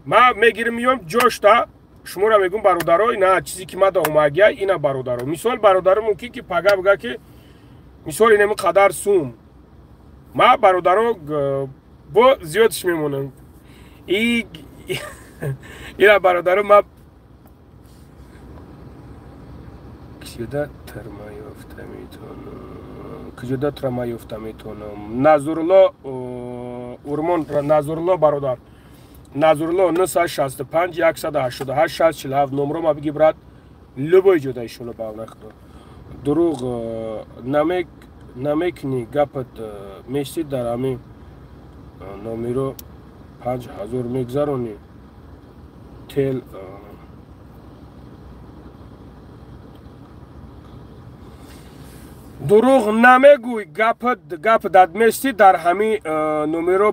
ما میگیرم میام جوش تا شما را میگم برادرو اینا چیزی که ما دا اومگیا اینا برادرو مثال برادرو ممکن که پگا بگه که مثال اینمی قدر سوم ما برادرو با زیادش میمونم اینا برادرو ما کجا ترمایفته میتونم کجا ترمایفته میتونم نظرالله ارمان نظرالله برادر نظرالله 965 188 647 نمره ما بگی برات لبای جدایشونو باو نخدا دروغ نمیکنی گپت میشتی در همین نمیرو 5000 میگذرونی تل دروغ نمیگوی گپ داد میستی در همین نمره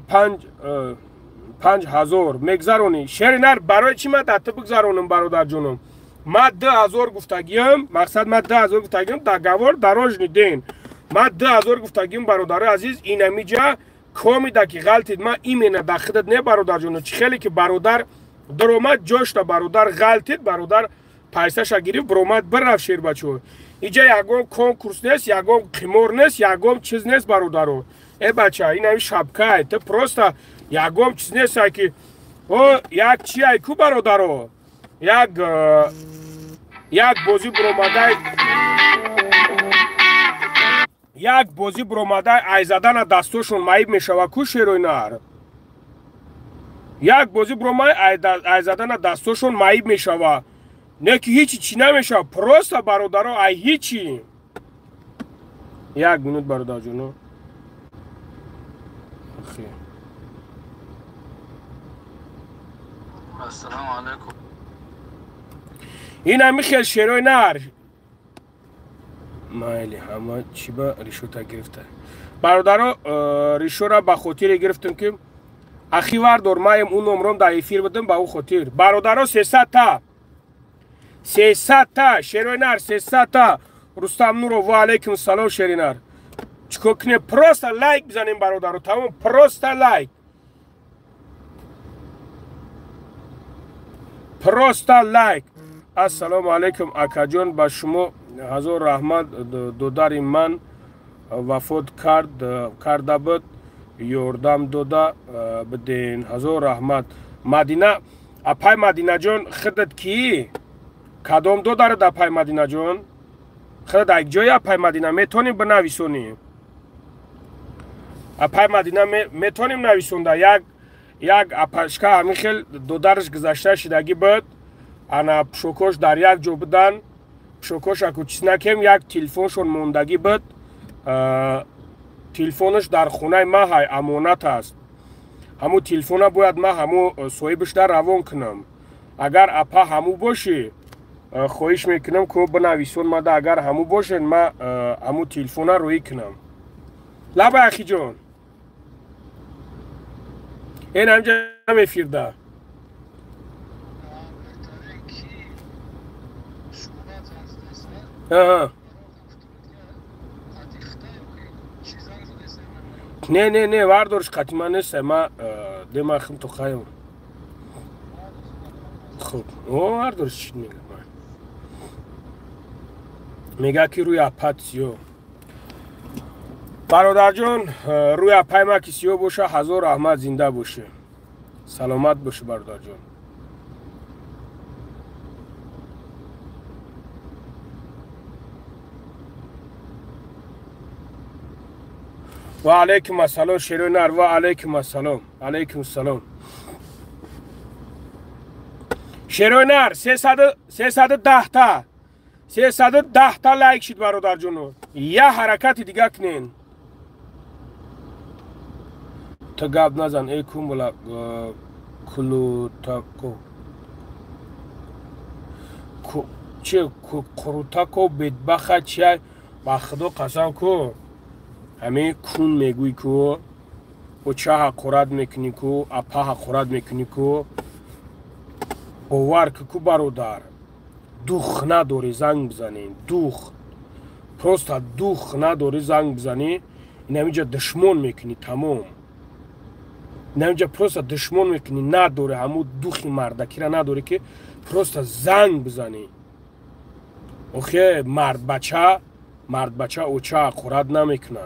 5000 میگذرونی شرینر برای چی ما داده بگذرونم برادر جونم ما 10000 گفتگیم مقصد ما 10000 گفتگیم در گوار دراج ندین ما 10000 گفتگیم برادر عزیز اینمی جا کامی دا که غلطید ما ایمینه دا خودت نه برادر جونم چی خیلی که برادر درومد جوش تا برادر غلطید برادر پیسه شگیری برومد برف شیر بچو اینجا یکم کنکورس نیست یکم قمار نیست یکم چیز نیست برادرو ای بچه این همین شبکه تو پروستا یکم چیز نیست که او یک چی ای کو برادرو یک بازی برومده یک بازی برومده ای زدن دستوشون معیب میشوه کو شیروینار یک بازی برومده ای زدن دستوشون معیب میشوه نه که هیچی چی نمیشه پروستا برادرها ای هیچی یک منوت برادر جونو خیلی السلام علیکم این همی خیلی شیروی نر مایلی همه چی با ریشو تا گرفته برادرها ریشو را با خاطر گرفتم که اخیوار دورمایم اون نمرم در ایفیر بدم با او خاطر برادرها 300 تا 300 تا شیرینار 300 تا رستم نورو و علیکم سلام شیرینار چیکار کنیم پروستا لایک بزنیم برادرو تمام پروستا لایک السلام علیکم اکا جان با شما حضور رحمت دودار من وفات کرده بود یوردم دودا بدین حضور رحمت مدینه اپای مدینه جان خودت کی کدام دو داره در پای مدینه جون خود یک جای پای مدینه میتونیم بنویسونیم پای مدینه میتونیم نویسونده یک اپشکه همین خیل دو درش گذشته شدگی بود انا پشوکوش در یک جو بدن پشوکوش اکو چیز نکیم یک تلفونشون موندگی بود تلفونش در خونه ما های امانت است همو تلفونه باید ما همو صاحبش در روان کنم اگر اپا همو باشه خواهش میکنم که بنویسون ما ده اگر همو باشن ما همو تلفون روی کنم لبا اخی جون این همجا میفیرده نه واردارش قطیما نیست ما دیما خم تو خواهیم خب واردارش چی میگه میگه که روی اپت سیو برادر جان روی اپای ما که سیو باشه حضور احمد زنده باشه سلامت باشه برادر جان و علیکم السلام شیرینار و علیکم السلام علیکم السلام شیرینار 310 تا 310 تا لایک شد برادر جونو یه حرکت دیگه کنین تا گاب نزن ای کومولا کلو تاکو چه کروتاکو بدبخت چه با خدا قسم کو همه کون میگوی کو اوچه حقورت میکنی کو اپا حقورت میکنی کو باور که برادر دوخ نداری زنگ بزنی دوخ پروستا دوخ نداری زنگ بزنی این همینجا دشمن میکنی تمام این همینجا پروستا دشمن میکنی نداری همون دوخی مردکی را نداری که پروستا زنگ بزنی اوخی مرد بچه اوچه حقورت نمیکنه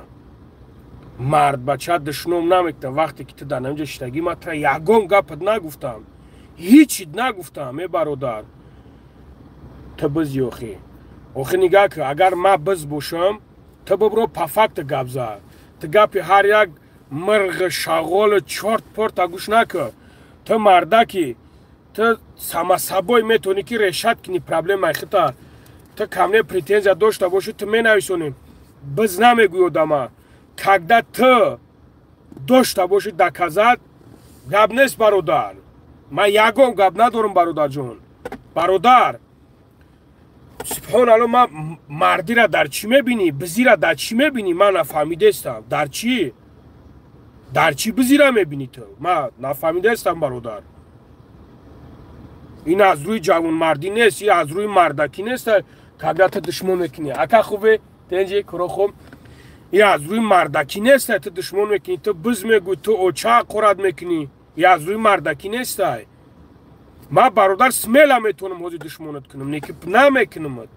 مرد بچه دشنوم نمیکنه وقتی که تو در همینجا شتگی مطرح یگون گپت نگفتم هیچی نگفتم ای برادر تو بزی اوخی نگاه که اگر ما بز باشم تو برو پفکت گپ زد تو گپی هر یک مرغ شغال چرت پرت گوش نکن تو مردکی تو سبای میتونی که رشد کنی پرابلم ایختا تو کمنه پریتنزیا داشته باشی تو می نویسونی بز نمیگوی دما کگده تو داشته باشی دکزد گپ نیست برادر من یگم گپ ندارم برادر جون برادر سبحان الله ما مردی را در چی میبینی بزی را در چی میبینی من نفهمیده استم در چی بزی را میبینی تو من نفهمیده استم برادر این از روی جوان مردی نیست این از روی مردکی نیست که اگر تو دشمن میکنی اکا خوبه تنجی کرو خوب این از روی مردکی نیست تو دشمن میکنی تو بز میگوی تو اوچه قرد میکنی این از روی مردکی نیست ما برادر سمیل میتونم حوزی دشمنت کنم نیکی نمیکنم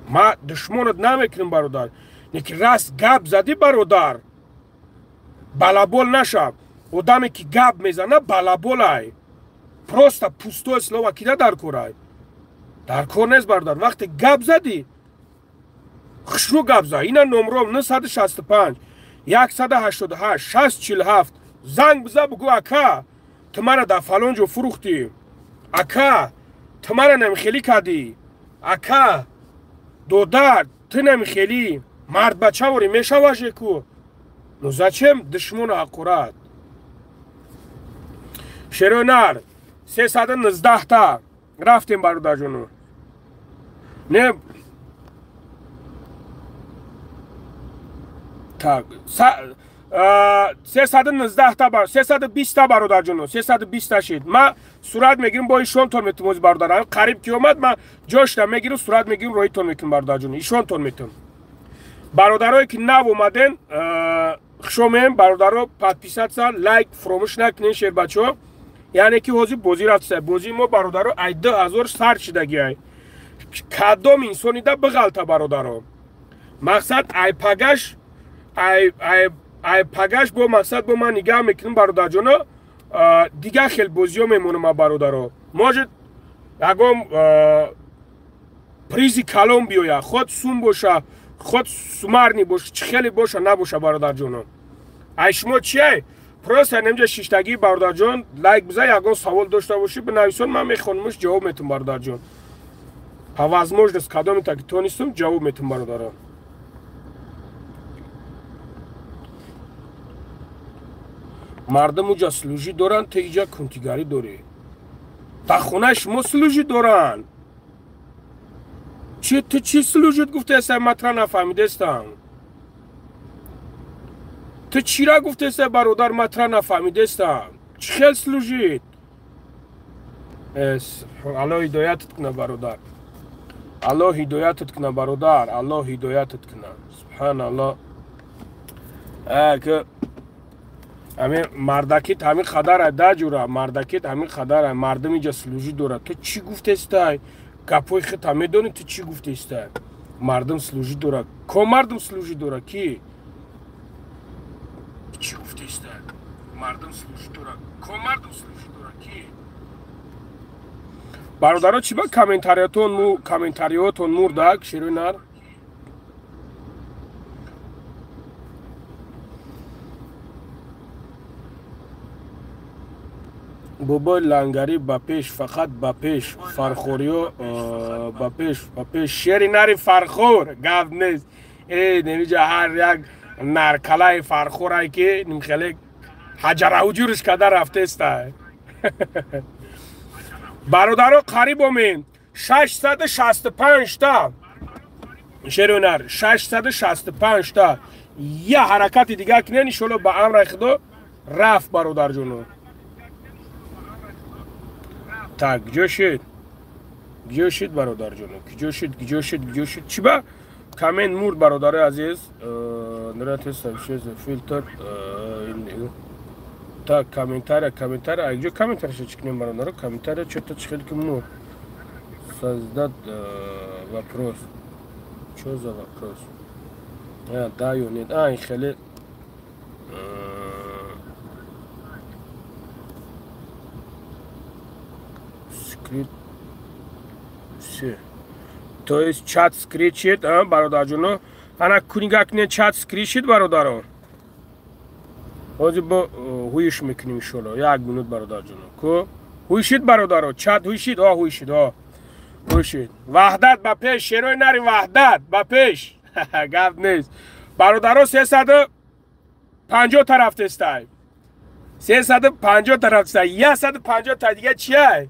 ما دشمنت نمیکنم برادر نیکی راست گپ زدی برادر بلابول نشم آدمی که گپ میزنه بلابول ای پروستا پوستو اسلو وکیده در کورای در کور نیست برادر وقتی گپ زدی خشنو گپ زد اینا نمروم 965 188 647 زنگ بزن بگو اکا تو مرا در فلانجو فروختی اکا تو مرا نمیخیلی کردی اکا دودر تو نمیخیلی مرد بچه وری میشه واجه کو نو زچم دشمن حقورت شیرونر 319 تا رفتیم برادر جونو نه tak 319 تا 320 تا برادر جونو 320 تا شید ما صورت میگیریم با ایشون تون میتونم برادر قریب که اومد ما جاش میگیریم صورت میگیریم روی تون میکنیم برادر جونو ایشون تون میتونم برادرایی که نو اومدن خوشومم برادرو پادپیسات سال لایک فراموش نکنین شیر بچه‌ها یعنی که حوزی بازی رفته بازی ما برادرو 2000 سر شدگی ای کدام انسانی دا بغلطه برادرو مقصد ای پگش با مقصد با من نگاه میکنم برادر جانا دیگه خیلی بازی ها میمونم ما برادرو ما جد یکم پریزی کلام بیایا خود سوم باشه خود سومرنی باشه چه خیلی باشه نباشه برادر جانا ای شما چیه؟ پروسه نمیجا شیشتگی برادر جان لایک بزن یکم سوال داشته باشی بنویسون من میخونمش جواب میتونم برادر جان по возможности کدام تا که تونستم جواب میتونم برادرم مردم اونجا سلوژی دارن تا اینجا کنتیگاری داری تا خونه شما سلوژی دارن تو چی سلوژیت گفته است مطرح نفهمیده استم تو چی را گفته است برادر مطرح نفهمیده استم چی خیل سلوژیت الله هدایتت کنه برادر الله هدایتت کنه برادر الله هدایتت کنه سبحان الله که همین مردکیت همین خداره ده جوره مردکیت همین خداره مردم اینجا سلوژی داره تو چی گفته استه گپوی خیت همه دانی تو چی گفته استه مردم سلوژی داره که مردم سلوژی داره کی چی گفته استه مردم سلوژی داره که مردم سلوژی داره کی برادرها چی با کامنتاریاتون مردک شیرینر بابا لنگری با پیش فقط با پیش فرخوریو با پیش شیری نری فرخور گفت نیست نمیجا هر یک نرکلای فرخورایی که نمیخیلی حجر حجورش کده رفته است برادرها قریب همین 665 تا شیرونر 665 تا یه حرکت دیگه کنین انشالله با امر خدا رفت برادر جونو. tak گجوشید برادر جونو گجوشید چی با کامنت مورد برادر عزیز نرات سرچیز فیلتر tak komentar اگه komentarش چکنیم برادر komentar что-то чхел к мур создать вопрос что за вопрос да ё нет خیلی скрит то есть чат скричит برادر جونو انا کونیگاک نه چات скричит برادر حاضر با هویش میکنیم شلو یک منوت برادر جونو کو هویشید برادر چات هویشید هویشید وحدت با پیش شیروی نری وحدت با پیش گفت نیست برادر 350 طرف تستای 350 طرف تستای 150 تا دیگه چیه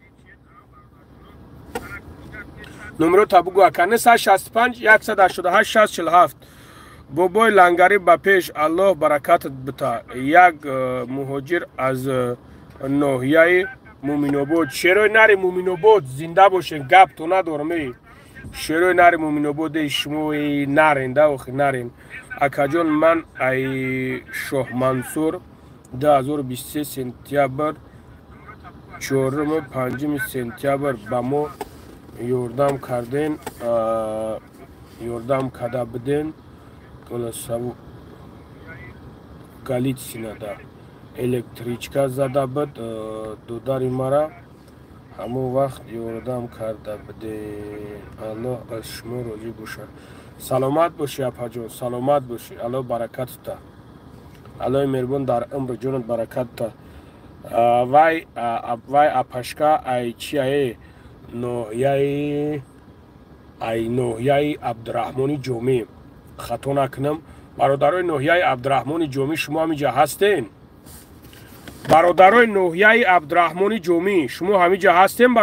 نمرو تا بگو اکنه 165 188 647 بابای لنگری با پیش الله برکت بتا یک مهاجر از ناحیه مومینوبود شیروی نری مومینوبود زنده باشین گپ تو ندارمی شیروی نری مومینوبود شموی نرین دوخی نرین اکجان من ای شاه منصور 2023 سنتیابر 4 5 سنتیابر با ما یوردام کردین یوردام کدا بدین کلا سبو کلیت سینادا الکتریچکا زده بود دوداری مرا همون وقت یوردام کرده بدین الله از شما راضی باشه سلامت باشی اپا جون سلامت باشی الله برکت تا الله مهربان در عمر جونت برکت تا وای اپاشکا ای چیه نوحیه عبدالرحمانی جومی خطا نکنم برادرای نوحیه عبدالرحمانی جومی شما همینجا هستین برادرای نوحیه عبدالرحمانی جومی شما همینجا هستین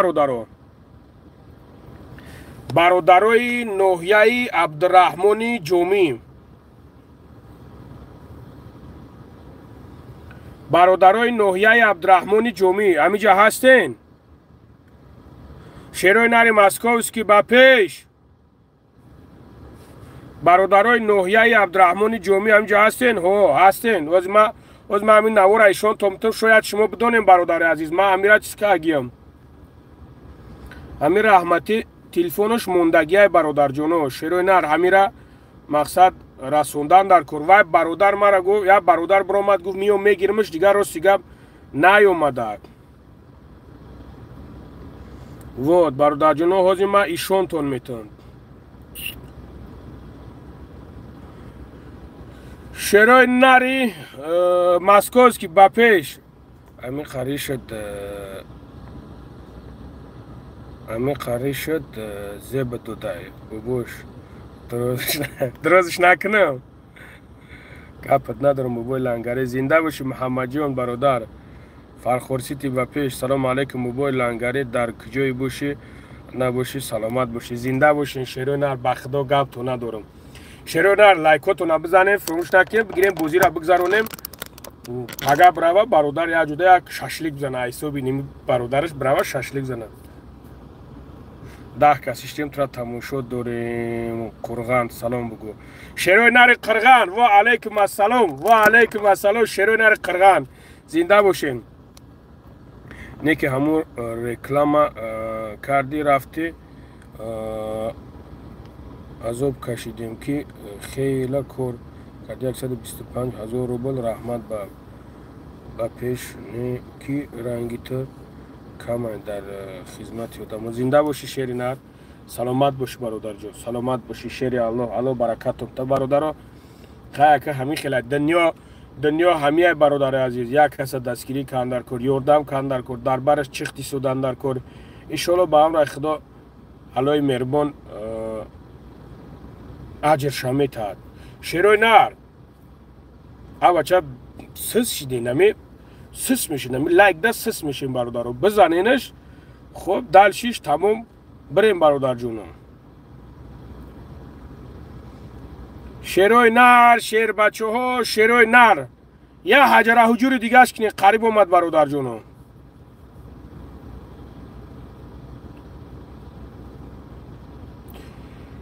برادرای نوحیه عبدالرحمانی جومی برادرای نوحیه عبدالرحمانی جومی همینجا هستین شیروی نری مسکووسکی با پیش برادرای نوحیه عبدالرحمانی جومی همینجا هستین هستین وز ما همین نوار ایشان تومتم شاید شما بدونیم برادر عزیز ما امیره چیز که اگیم امیر رحمتی تلفونش موندگی برادر جونو شیروی نر امیره مقصد رسوندن در کور وای برادر مرا گفت یا برادر برآمد گفت میام میگیرمش دیگر رو سیگم نیومده вот برادر جونو حاضر ما ایشان تون میتون شیروی نری مسکووسکی با پیش امی قری شد زیب دودای ببوش درازش نکنم گپت ندارم بابای لنگری زنده باشی محمد جان برادر فرخورسیتی با پیش سلام علیکم بابای لنگری در کجای باشی نباشی سلامت باشی زنده باشین شیروی نر بخدا گپ تو ندارم شیروی نر لایکاتو بزنین فراموش نکنین بگیریم بازی را بگذرونیم اگه برای برادر یا جوده یک ششلیک بزنه ایسو بینیم برادرش برای ششلیک زنه 10 کسیشتیم ترا تماشا داریم قرغان سلام بگو شیروی نر قرغان و علیکم السلام شیروی نر قرغان زنده باشین نه که همون رکلام کردی رفتی عذاب کشیدیم که خیلی کار کردی 125,000 روبل رحمت با پیش نه که رنگی تو کم در خدمت یادم زنده باشی شیری نر سلامت باشی برادر جان سلامت باشی شیری الله برکتم تا برادر که همین خیلی دنیا همیه برادر عزیز یک کس دستگیری کندر کرد یوردم کندر کرد در برش چختی سودن در کرد انشالله با امر خدا الله مهربان اجر شامه تاد شیروی نر او بچه سس شدی نمی سس میشه نمی لایک ده سس میشیم برادر رو بزنینش خب دلشیش تمام بریم برادر جونم شیروی نر، شیر بچه ها، شیروی نر. یا حجر حجور دیگه اش کنی قریب اومد برادر جونو.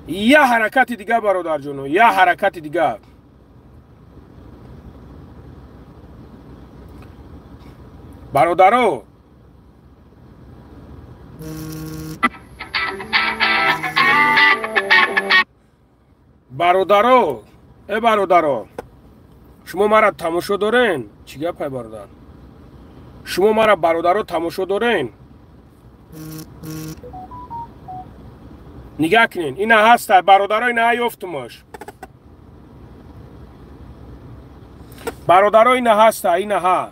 یا حرکت دیگه برادر جونو، یا حرکت دیگه. برادرو برادرو ای برادرو، شما مرا تماشا دارین؟ چی گپ برادر؟ شما مرا برادرو تماشا دارین؟ نگاه کنین، اینا هست برادرو، اینا یفتمش. برادرو اینا هست، اینا ها.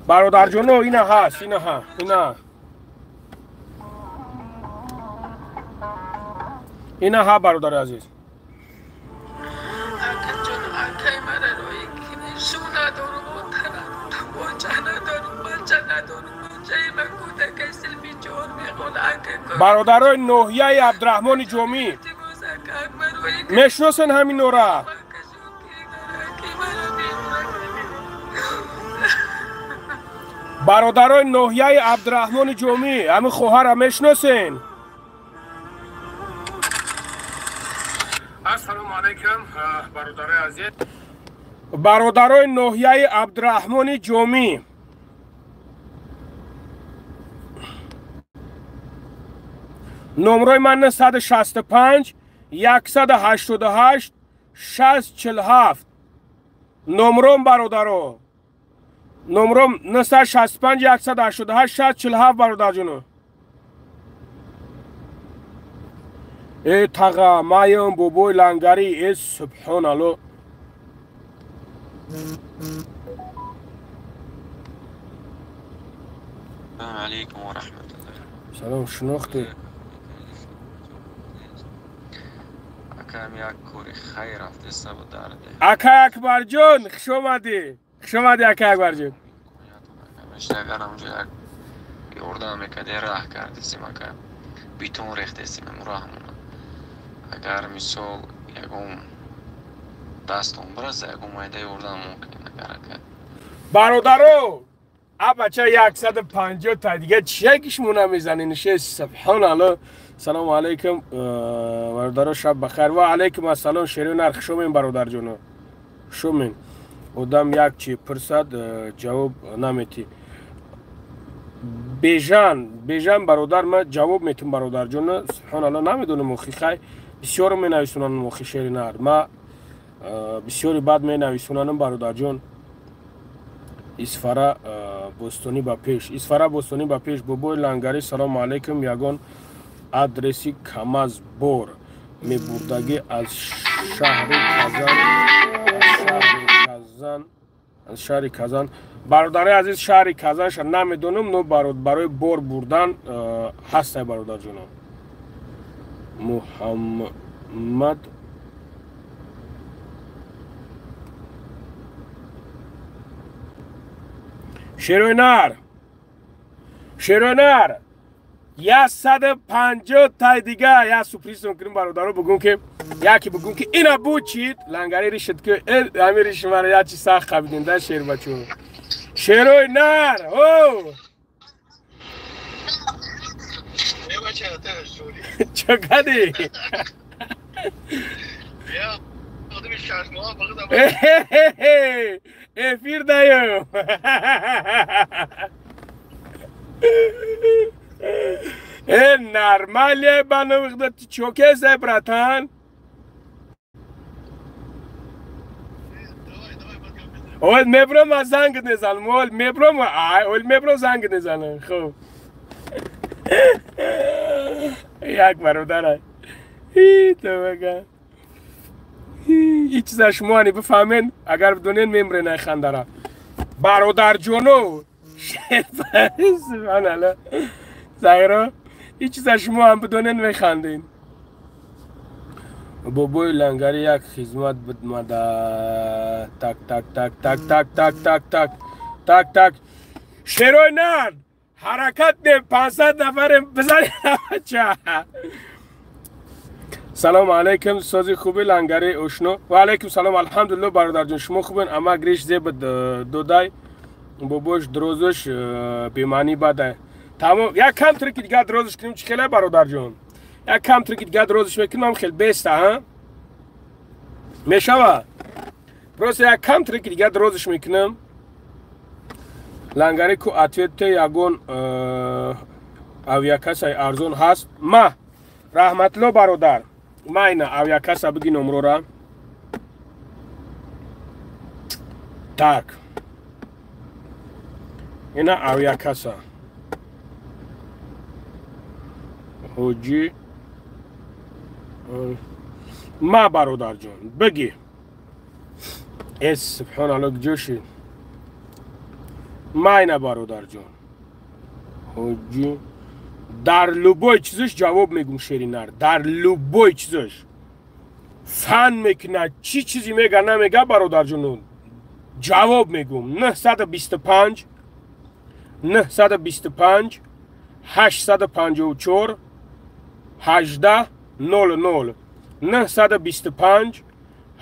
برادر جونو اینا هست، اینا ها، اینا. اینا ها برادر عزیز. برادرای نوحیه عبدالرحمن جومی میشناسن همین نورا؟ برادرای نوحیه عبدالرحمن جومی همین خواهر میشناسن؟ السلام علیکم برادرای عزیز. برادرای نوحیه عبدالرحمن جومی، نمره من 165 188 647. نمرم برادرو، نمرم 965 188 647 برادر جونو. ای تاغا مایم بوبوی لنگری، ای سبحان الله. السلام علیکم و رحمت الله. سلام شناخته اکرم یک کوری خیر هفته سب درده. اکا اکبر جون خوش اومدی، خوش اومدی اکا اکبر جون. مشت اگر همونجا یک یوردم میکده راه کرده سیم اکا بیتون ریخته سیم راهمون. اگر مثال یکم دستم برسه یکم مایده یوردم ممکن اگر اکا برادرو اب بچه 150 تا دیگه چیه کشمونه میزنین شه سبحان الله. سلام علیکم برادرو، شب بخیر. و علیکم السلام شیرین نرخ شومین برادر جونو شومین. ادم یک چی پرسد جواب نمیتی. بیژن برادر من جواب میتونم برادر جون. سبحان الله نمیدونم مخی خی بسیار می نویسونن مخی شیرین نر، ما بسیاری بعد می نویسونن برادر جون. اسفره بوستونی با پیش، اسفره بوستونی با پیش. بابای لنگری سلام علیکم. یگان آدرسی کماز بور می بردگی از شهر کازان. برادر عزیز شهر کازان شهر نمیدونم، نو برای بور بردن هست برادر جونم. محمد شیرونر 150 تا دیگه یا سپریس کنیم برادرو. بگم که یکی بگم که اینا بود چید لنگری ریشت که همین ریش من یا چی سخت خبیدین در شیر بچون شیروی نر. او چقدی افیر دایم نرمالیه بانو وقتی چوکه زبراتان اول میبرم از زنگ نزنم. اول میبرم زنگ نزنم. خوب یک برادر تو بگم هیچ چیز شما بفهمین اگر بدونین میمره نه خندره برادر جونو سبحان الله زهرا هیچ چیز شما هم بدونین میخندین. بابای لنگری یک خدمت بدمده تک تک تک تک تک تک تک تک تک تک شیروی نرد حرکت نه 500 نفر بزنی. سلام علیکم سازی خوبی لنگری اشنو و علیکم سلام الحمدلله برادر جان شما خوبین اما گریش زیب دودای بابوش دروزش بیمانی بده تمام یک کم ترکی دیگه دروزش کنیم چی خیلی برادر جان یک کم ترکی دیگه دروزش میکنم خیلی بیسته ها میشوه پروسه یک کم ترکی دیگه دروزش میکنم لنگری کو اتویت یگون авиакасаи арзон ҳаст ма раҳматлло бародар ма ина авиакаса биги номрора так ина авиакаса ҳоҷӣ ма бародарҷон биги субҳаналло ҷӯши ма ина бародарҷон ҳоҷӣ дар любой чизаш ҷавоб мегум шеринар дар любой чизаш фан мекунад чӣ чизи мега намега бародарҷонон ҷавоб мегум 925 925 854 18 00 925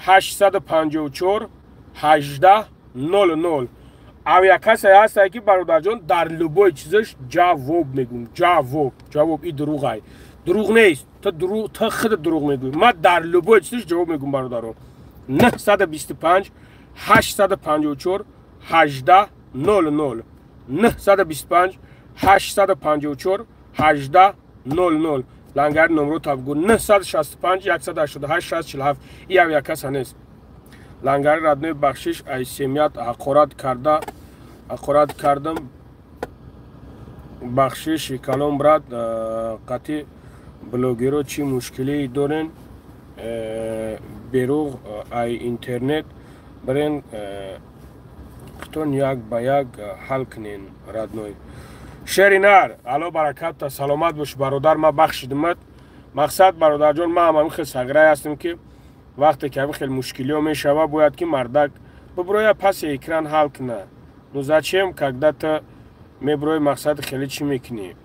854 18 00 авиакаса ҳастае ки бародарҷон дар любой чизаш ҷавоб мегӯм ҷавоб и дуруғай дуруғ нест то худ дуруғ мегӯй ман дар любой чизаш ҷавоб мегӯм бародарон 925 854 18 00 925 854 18 00 лангари номро табгӯ 965 188 647 и авиакаса нест лангари раднои бахшиш айсемият ҳақорат кардам бахшиши калом брат қати блогеро чӣ мушкилие дорен берӯғ ай интернет барен хутон як ба як ҳал кунен радной шеринар алло баракатта саломат бош бародар ма бахшидимат мақсад бародарҷон ма ҳамин хел саграй ҳастем ки вақте ки ҳамин хел мушкилиҳо мешава бояд ки мардак биброя паси экран ҳал куна ну зачем когда то меброи мақсади хеле чӣ мекунӣ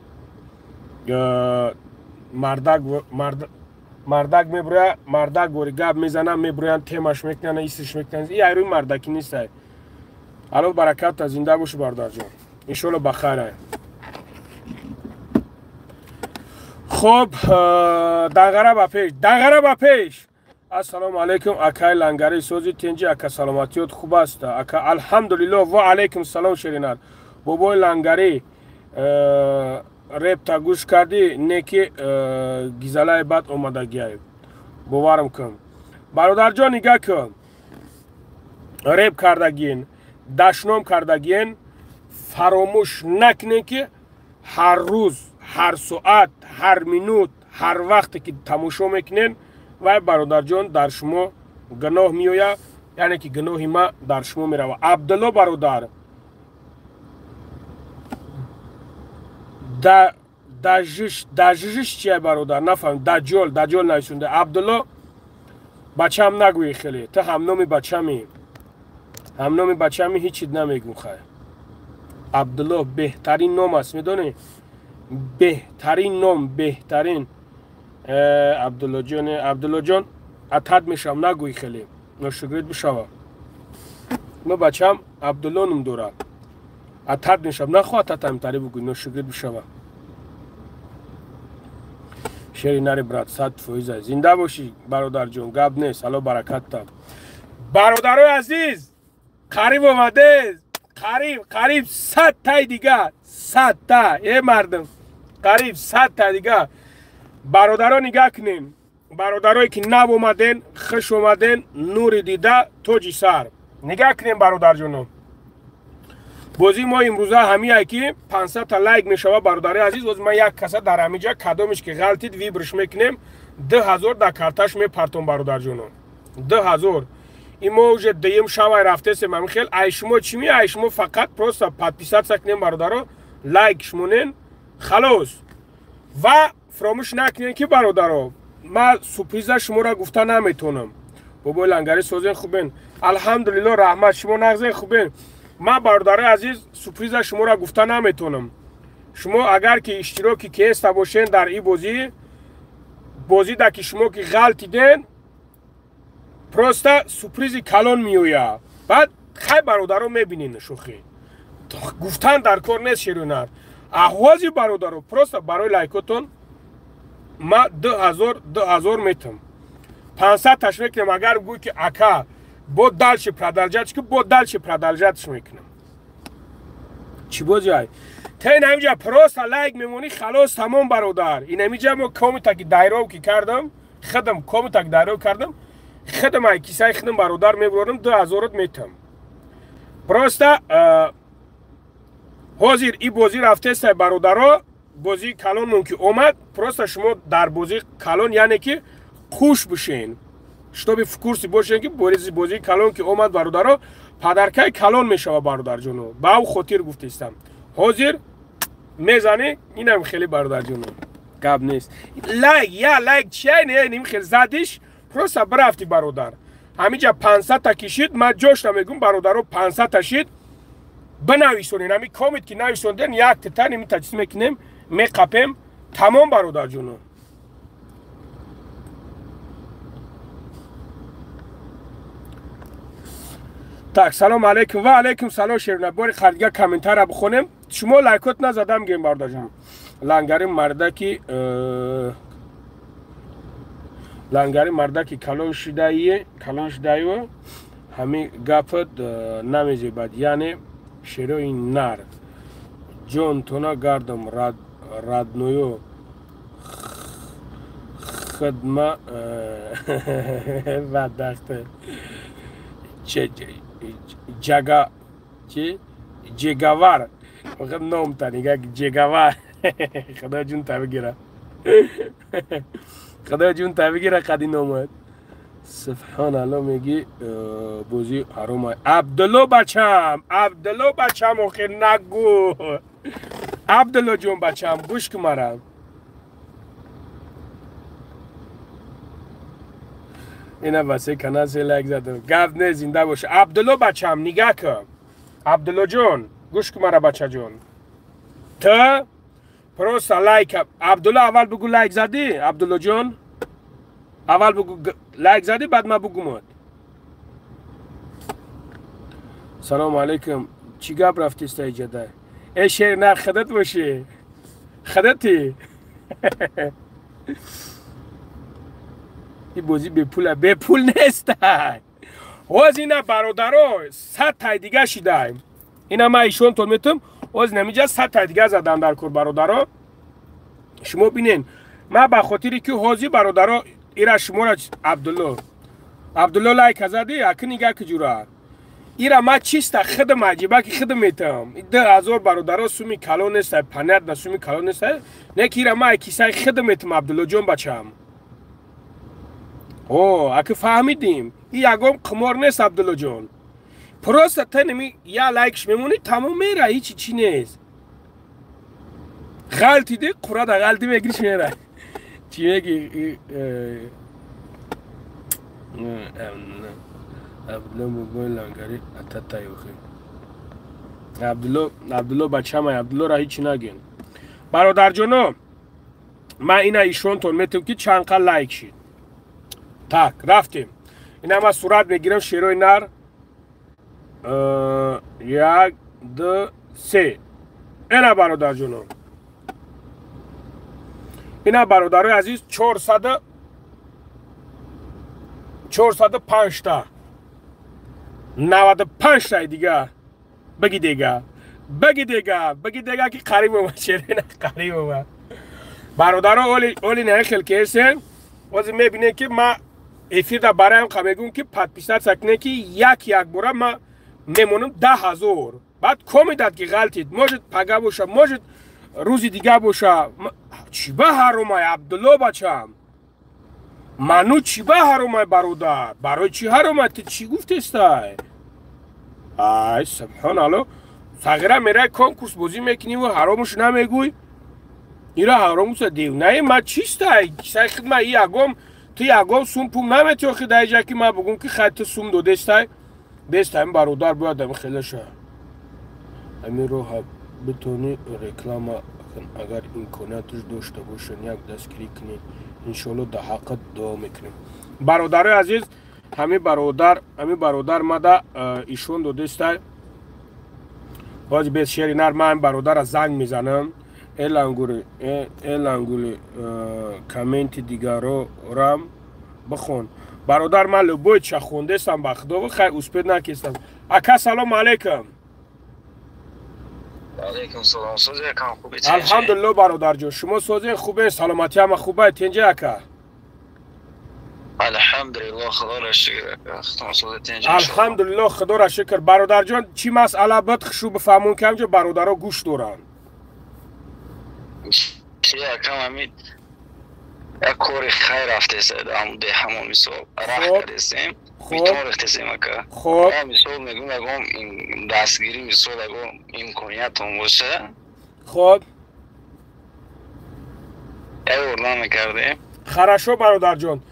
мардак меброя мардак бори гап мезанам меброянд темаш мекунанд истиш мекунанд и айрӯи мардакӣ нестай алло баракатта зинда боши бародарҷон иншоалло бахайр хуб дағара ба пеш ассалому алайкум акай лангари сози тенҷи ака саломатиёт хуб аст ака алҳамдулилло ва алайкум салом шеринар бобои лангари репта гӯш кардӣ не ки гизалаи бад омадагиай боварам кун бародарҷон нигаҳ кун реп кардагиен дашном кардагиен фаромӯш накунен ки ҳар рӯз ҳар соат ҳар минут ҳар вақте ки тамошо мекунен вай бародарҷон дар шумо гуноҳ меояд яъне ки гуноҳи ма дар шумо мерава абдулло бародар дажиш чия бародар нафаҳм даҷол нависунда абдулло бачам нагӯӣ хеле ту ҳамноми бачами ҳичит намегӯм хай абдулло беҳтарин ном аст медонӣ беҳтарин ном беҳтарин абдуллоҷон атад мешавам нагӯӣ хеле ношукрит бишава мо бачам абдулло ном дорад атад мешавам нахоҳ ататам тари бигӯй ношукрит бишава шеринари брат 100% зинда бошӣ бародарҷон гап нест алло баракатта бародарои азиз қариб омадез қариб 100 тай дига 100 та мардум қариб 100 та дига бародаро нигаҳ кунем бародарое ки нав омаден хуш омаден нури дида тоҷи сар нигаҳ кунем бародарҷоно бозии мо имрӯза ҳамие ки 500 та лайк мешава бародари азиз оз ман як каса дар ҳамиҷа кадомиш ки ғалтид вибрш мекунем 2000 дар карташ мепартон бародарҷоно 2000 ин мо уже дуюм шавай рафтесем ҳамин хел ай шумо чӣ ме ай шумо фақат просто подписатсия кунем бародаро лайк шумонен халос ва фаромӯш накунем ки бародаро ман сюрприза шуморо гуфта наметонам бобои лангари созен хубен алҳамдулилло раҳмат шумо нағзен хубен ман бародари азиз сюрприза шуморо гуфта наметонам шумо агар ки иштироки кеста бошен дар ин бозӣ بازی دا که شما که غلطیدین پروستا سورپرایز کلان میویا. بعد خیلی برادرها میبینین شوخی گفتن در کار نیست شیرونر احوازی برادرها پروستا برای لایکاتون ما 2000 میتم 500 تشویق کنم اگر بگوی که اکا بود دلش پردلجتش که بود دلش پردلجتش میکنم چی بازی های تا این همینجا پروستا لایک میمونی خلاص تمام برادر این همینجا ما کامنت که دایره که کردم خدم کامنت که دایره کردم خدم های کیسای خدم برادر میبرم 2000 میتم پروستا حاضر ای بازی رفته است برادرها بازی کلان ممکن اومد پروستا شما در بازی کلان یعنی که خوش بشین شتابی فکرسی باشین که بازی کلان که اومد برادرها پدرکای کلان میشه برادر جونو با او خاطر گفته استم حاضر میزنه اینم خیلی برادر جونو گپ نیست لایک یا لایک چیه نه نیم خیلی زدیش پروستا برفتی برادر همینجا 500 تا کشید من جوش نمیگم برادرها 500 تا شید بنویسونین همی کامنت که نویسوندن یک تتا نمی تجسیم میکنیم میقپیم تمام برادر جونو tak سلام علیکم و علیکم سلام شیرونه باری خردگاه کامنتر را بخونیم شما لایکات نزدم گیم برادر جون لنگری مردکی کلان شدهیه و همین گفت نمیزی بد یعنی شیروی نر جون تونا گردم رادنویو خدمه بدبخته جگاور وقت نام تانیگه جگاور خدا جون تبگیره خدا جون تبگیره قدی نامد سبحان الله میگی بوزی حرام های عبدالله بچم آخه نگو عبدالله جون بچم گوش که مرم اینا واسه کنال سه لایک زدم گفت نه زنده باشه عبدالله بچم نگاه که عبدالله جون گوش که مرا بچه جون تا پروستا لایک عبدالله اول بگو لایک زدی عبدالله جون اول بگو لایک زدی بعد ما بگو مد سلام علیکم چی گپ رفتی است ایجاده ای شیر نه خدت باشه خدتی این بازی به پول نیست واز اینا برادرها 100 تای دیگه شده اینا ما ایشون تون میتونم واز نمیجا 100 تای دیگه زدم در کور برادرها شما بینین ما به خاطری که حاضی برادرها ایرا شما را عبدالله لایک زدی اکی نگاه که جورا ایرا ما چیست خدم عجیبه که خدم میتم 2000 برادرها سومی کلان نیست پنر نه سومی کلان نیست نه که ایرا ما کیسای خدم میتم عبدالله جون بچم اوه اکی فهمیدیم این یکم قمار نیست عبدالله جون پروستا تنمی یا لایکش میمونی تمام میره هیچی چی نیست غلطی ده قرآن غلطی میگیش میره چی میگی عبدالله موبایل لنگری اتتایی بخیر عبدالله بچه همه عبدالله را هیچی نگین برادر جونو من اینا ایشون تون میتونم که چند قل لایک شید tak رفتیم این همه صورت میگیرم شیروی نر 1 2 3 اینا برادر جونو اینا برادر عزیز 405 تا 95 تا دیگه بگی دیگه که قریب اومد شیروی نر قریب اومد برادر اولی نه خیلی هستن واسه میبینه که ما افیر دا برایم خمیگون که پادپیسات سکنه که یک باره ما میمونم 10,000 بعد کمی داد که غلطید موجود پگه باشه موجود روزی دیگه باشه چی به حرومای عبدالله بچم منو چی به حرومای برادر برای چی حرومای تو چی گفته استای ای سبحان الله صغیره میره کنکورس بازی میکنی و حرامش نمیگوی ایرا حراموس دیو نه ما چیستای سای خدمه یکم تو یکم سوم پوم نمیتونی خیلی دیجا که ما بگم که خیلی سوم دو دستای این برادر باید هم خیلی شه همین رو بتونی رکلام اگر امکاناتش داشته باشن یک دست کلیک کنی انشالله در حقت دعا میکنیم. برادر عزیز همین برادر ما دا ایشون دو دسته باز به شعر نر من برادر از زنگ میزنم الانگولی کامنت دیگر رو رم بخون. برادر من لبوی چه خونده استم بخدا و خیلی اسپید نکستم. اکا سلام علیکم. علیکم سلام. سوزه کام خوبه؟ الحمدلله برادر جون. شما سوزه خوبه؟ سلامتی هم خوبه؟ تنجه اکا؟ الحمدلله خدا را شکر. الحمدلله خدا را شکر. برادر جان چی مسئله بود خشو بفهمون که همجا برادرها گوش دارن؟ چی اکم همین یک کار خیر رفته سید عموده همون مثال راه کردستیم میتون رختستیم اکا. خب مثال میگم این دستگیری مثال امکانیت هم باشه. خب ای ورنه میکردیم. خراشو برادر جان.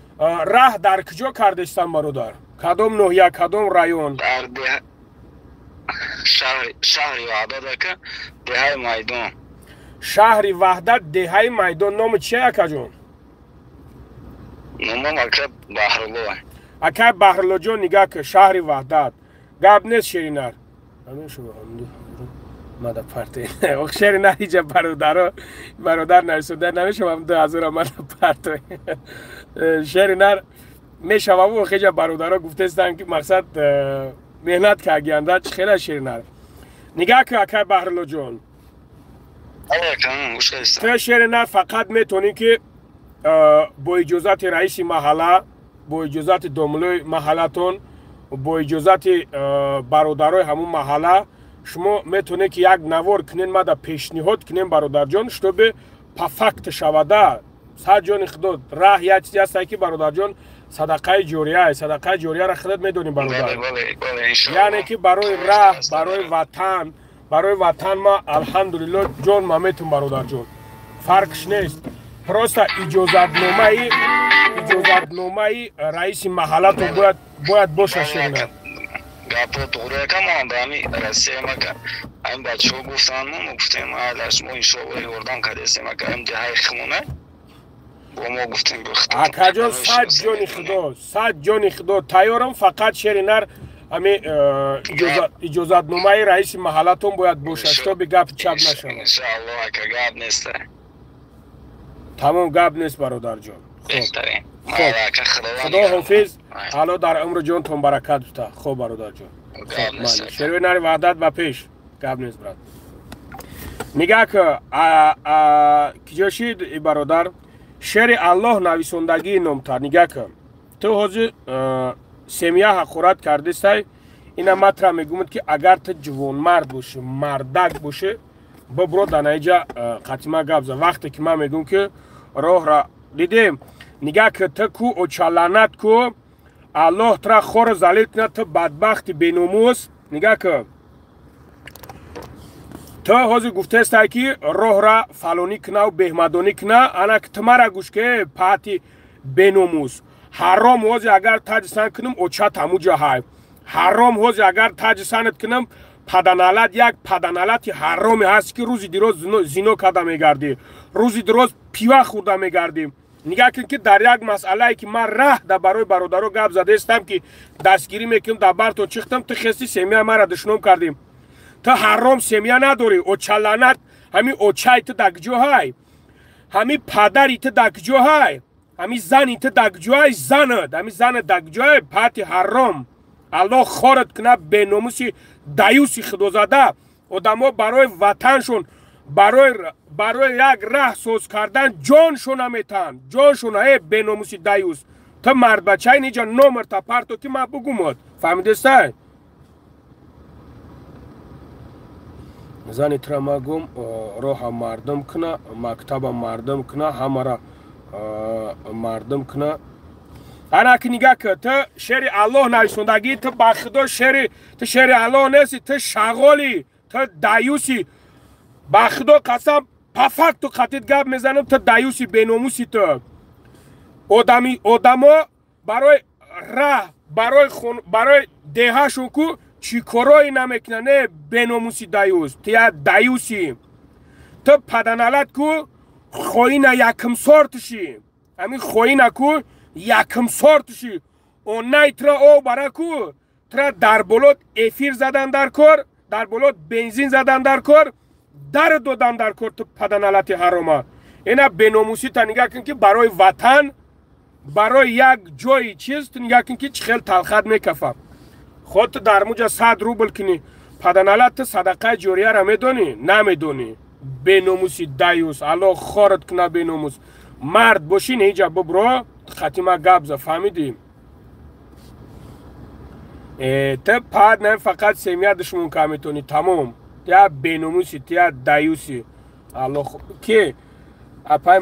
راه در کجا کردستم برادر؟ کدام نوحیه کدام رایون؟ در شهر وحدت که دهه میدان. شهر وحدت دهه میدان. نام چیه اکا جان؟ نامم اکا بحرالله. اکا بحرالله جان نگاه که شهر وحدت گب نیست شیرینر. همین شما ماده پرته وقت شیرینر ایجا برادر نرسونده نمیشه هم 2000 ماده پرته شیرینر میشه و وقت ایجا برادر گفته استن که مقصد مهنت که اگیانده چه خیلی شیرینر. نگاه که اکا بحرالله جان تو شیرینر فقط میتونی که با اجازت رئیس محله، با اجازت داملوی محلتون، با اجازت برادرای همون محله شما میتونه که یک نوار کنین ما دا پیشنهاد کنین برادر جان شتوبه پافکت شوده. صد جان خدا راه یک چیزی هست که برادر جان صدقه جاریه. صدقه جاریه را خودت میدونیم برادر. یعنی که برای راه، برای وطن ما الحمدلله جان ما میتون برادر جان فرقش نیست. پروست اجازتنامه رئیس محلتون باید باشه شیرینر. گپا دوره کم هم دامی رسیه مکن این بچه ها گفتن ما گفتیم ما اینشالله یوردان کردستیم اکا این دهی خمونه با ما گفتیم بختیم اکا جان صد جانی خدا تیارم. فقط شیرینر همین اجازتنامه رئیس محلتون باید باشه تا به گپ چپ نشد. انشاءالله اکا گپ نیسته. تمام گپ نیست برادر جان. بهترین. خدا حافظ. حالا در عمر جان تون برکت بده. خب برادر جان. شروع نری وحدت و پیش گپ نیست برادر. نگاه که کجا شید برادر شعر الله نویسندگی نامتر. نگاه که تو حاضر سمیه حقارت کرده سای اینا مطرح میگومد که اگر تو جوان مرد باشه مردک باشه برو در اینجا قطیمه گپ زن. وقتی که من میگم که راه را دیدیم نگاه که تو کو اوچالانت کو الله ترا خور زلیل کنه تو بدبخت بیناموس. نگاه که تو حاضر گفته است که راه را فلانی کنه و بهمدانی کنه انا که تو مرا گوش که پاتی بیناموس حرام حاضر اگر تاج سن کنم اوچا تمو جا های حرام حاضر اگر تاج سنت کنم پدنالت یک پدنالتی حرامی هست که روزی دیروز زینو کرده میگردی روزی دیروز پیوه خورده میگردیم. نگاه کن که در یک مسئله که من راه در برای برادرو گپ زده استم که دستگیری میکنم در بر تو چختم تو خستی سمیه مرا دشنام کردیم. تو حرام سمیه نداری اوچلانت همین اوچای تو دکجو های همین پدری تو دکجو های همین زنی تو دکجو های زند همین زن دکجو های پاتی حرام الله خورد کنه به ناموسی دایوسی خدا زده آدما برای وطنشون برای یک راه سوز کردن جانشون میتن جانشون های به ناموسی دایوس. تو مرد بچه اینجا نمر تا پرتو که من بگومد فهمیده سای زنی ترا مگم راه مردم کنه مکتب مردم کنه همه را مردم کنه. انا که نگاه که تو شعر الله نویسندگی تو بخدا تو شعر الله نیستی تو شغالی تو دایوسی بخدا قسم پفک تو خطیت گپ میزنم تو دایوسی بیناموسی تو آدما برای راه برای دهشون کو چی کارایی نمیکنه نه بیناموسی دایوس تو یا دایوسی تو پدنالت کو خوین یکم سارتشی امی خوی نکو یکم سارتشی اون نیترا او برکو ترا در بلود افیر زدن در کار در بلود بنزین زدن در کار در دادن در کار تو پدنالت حراما اینا بناموسی تا نگاه کن که برای وطن برای یک جای چیز تو نگاه کن که چه خیلی تلخت میکفم خود در موجه 100 روبل کنی پدنالت صدقه جوریه را میدونی نمیدونی بناموسی دیوس الله خارت کنه بناموس مرد باشین اینجا ببرو خاتمه گبزه فهمیدیم تو پاد نه فقط سمیت دشمون که میتونی تمام تیا بینوموسی تیا دیوسی الله که اپای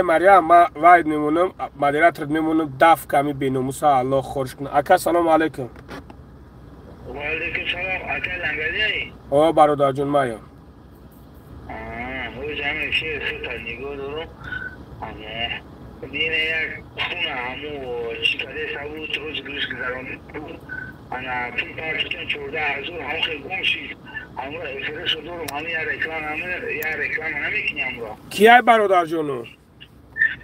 مریم ما واید میمونم مدیرت رد میمونم دف کمی بینوموسا الله خورش کنه اکا سلام علیکم و علیکم سلام اکا لنگلی او برادر جون مایم او جمعه شیر ستا نگاه دارم دینه یک خونه همو چیکاره سبود روز گریش گذارم انا پول پاکستان 14,000 هم خیلی گم شید همو را افرش رو دارم همه یا رکلام نمیکنی همو را کیای برادر جونو؟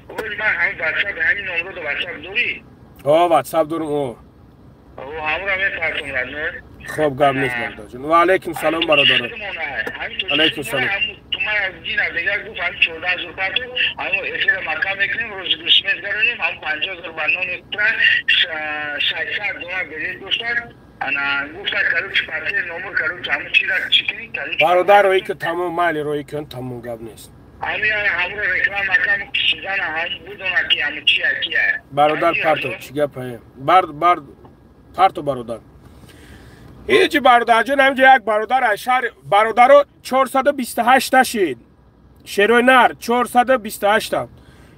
اول من همه واتساپ همین نمرو دو واتساپ داری؟ واتساپ دارم او همو را میپرسم رنو خوب گم نیست برادر جون و علیکم سلام برادر علیکم سلام تو من از دین دیگر گفت همین 14,000 پاتو همو افیر مکان میکنیم روز گریشمیز گرونیم همو 50,000 برنامه میکنن 600 دلار بلیط دوستان انا گفتن کارو چپاته نمبر کارو همو چی را چیکنی برادر روی که تمام مالی روی که تمام گم نیست همو رکلام مکان چیزان همو بودونا که همو چیه برادر پرتو چیگه پایه پرتو برادر هیچی برادر جون همینجا یک برادر از شهر برادر رو 428 شید شیروی نر 428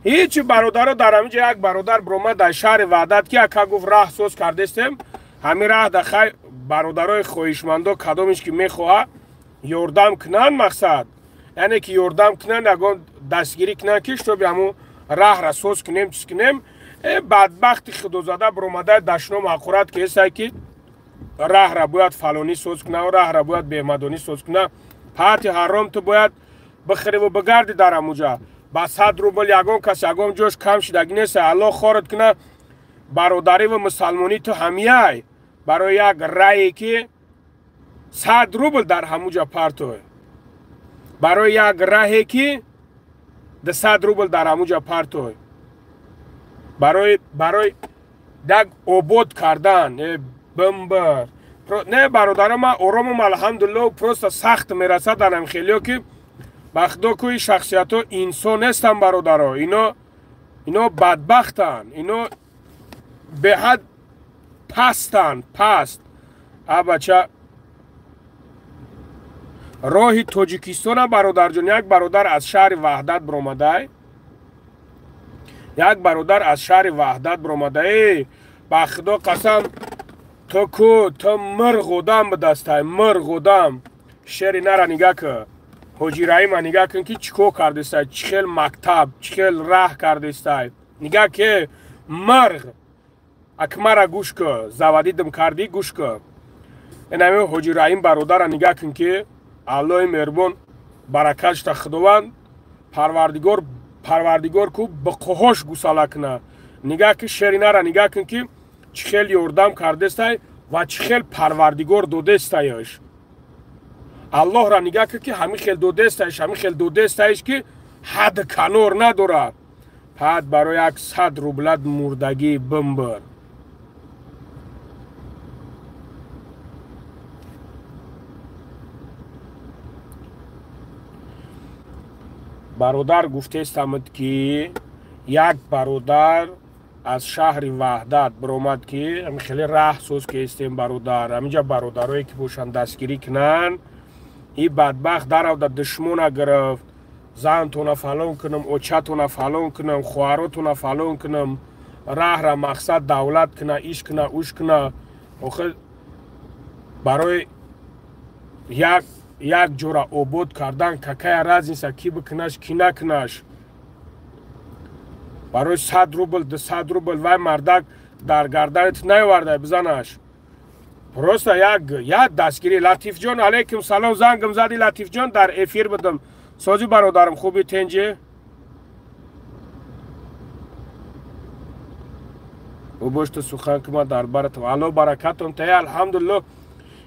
هیچی برادر رو در همینجا یک برادر برومه در شهر وحدت که اکا گفت راه سوز کرده استیم همین راه در خیلی برادرای خویشمندو کدامش که میخواه یوردم کنن مقصد یعنی که یوردم کنن اگه دستگیری کنن کش تو بیامو راه را سوز کنیم چیز کنیم بدبخت خدوزاده برومده دشنو مقورت که ایسای که راه را باید فلانی سوز کنه و راه را باید بیمدانی سوز کنه پاتی حرام تو باید بخری و بگردی در اموجا با 100 روبل یگون کس یگون جوش کم شدگی نیست الله خورد کنه برادری و مسلمانی تو همیه برای یک رایی که 100 روبل در هموجا پرتوه برای یک راهی که 100 روبل در هموجا پرتوه برای یک عبود کردن بمبر نه برادر ما آرامم الحمدلله پروست سخت میرسه دنم خیلیو که بخدا کوی شخصیت ها انسان نیستن برادر ها اینا بدبختن اینا به حد پستن پست بچه راهی تاجیکستان برادر جون یک برادر از شهر وحدت برآمده یک برادر از شهر وحدت برآمده به خدا قسم تو کو تو مرغودم به دسته مرغودم شعر نره نگاه که حاجی رحیم نگاه کن که چیکو کرده است چخیل مکتب چخیل راه کرده است نگاه که مرغ اکمره گوش که زوادی دم کردی گوش که این همه حاجی رحیم برادر نگاه کن که الله مهربان برکتش تا خداوند پروردگار کو به قهاش گساله کنه نگاه که شعر نره نگاه کن که چخیل یوردم کرده است و چخیل پروردگار دوده استایش الله را نگاه که همین خیل دوده استایش همین خیل دوده استایش که حد کنور نداره پد برای 100 روبلت مردگی بمبر برادر گفته استمد که یک برادر از شهر وحدت برآمد که همین خیلی راه سوز که استیم برادر همینجا برادرایی که باشن دستگیری کنن این بدبخت در او دشمون گرفت زن تونه فلان کنم اوچه تونه فلان کنم خوارو تونه فلان کنم راه را مقصد دولت کنه ایش کنه اوش کنه برای یک جور عبود کردن که که راز نیست کی بکنش کی نکنش برای 100 روبل 200 روبل وای مردک در گردنت نیورده بزنش پروست یک دستگیری لطیف جان علیکم سلام زنگم زدی لطیف جان در افیر بدم سازی برادرم خوبی تنجه باباشت سخن که ما در براتم الله برکتم تای الحمدلله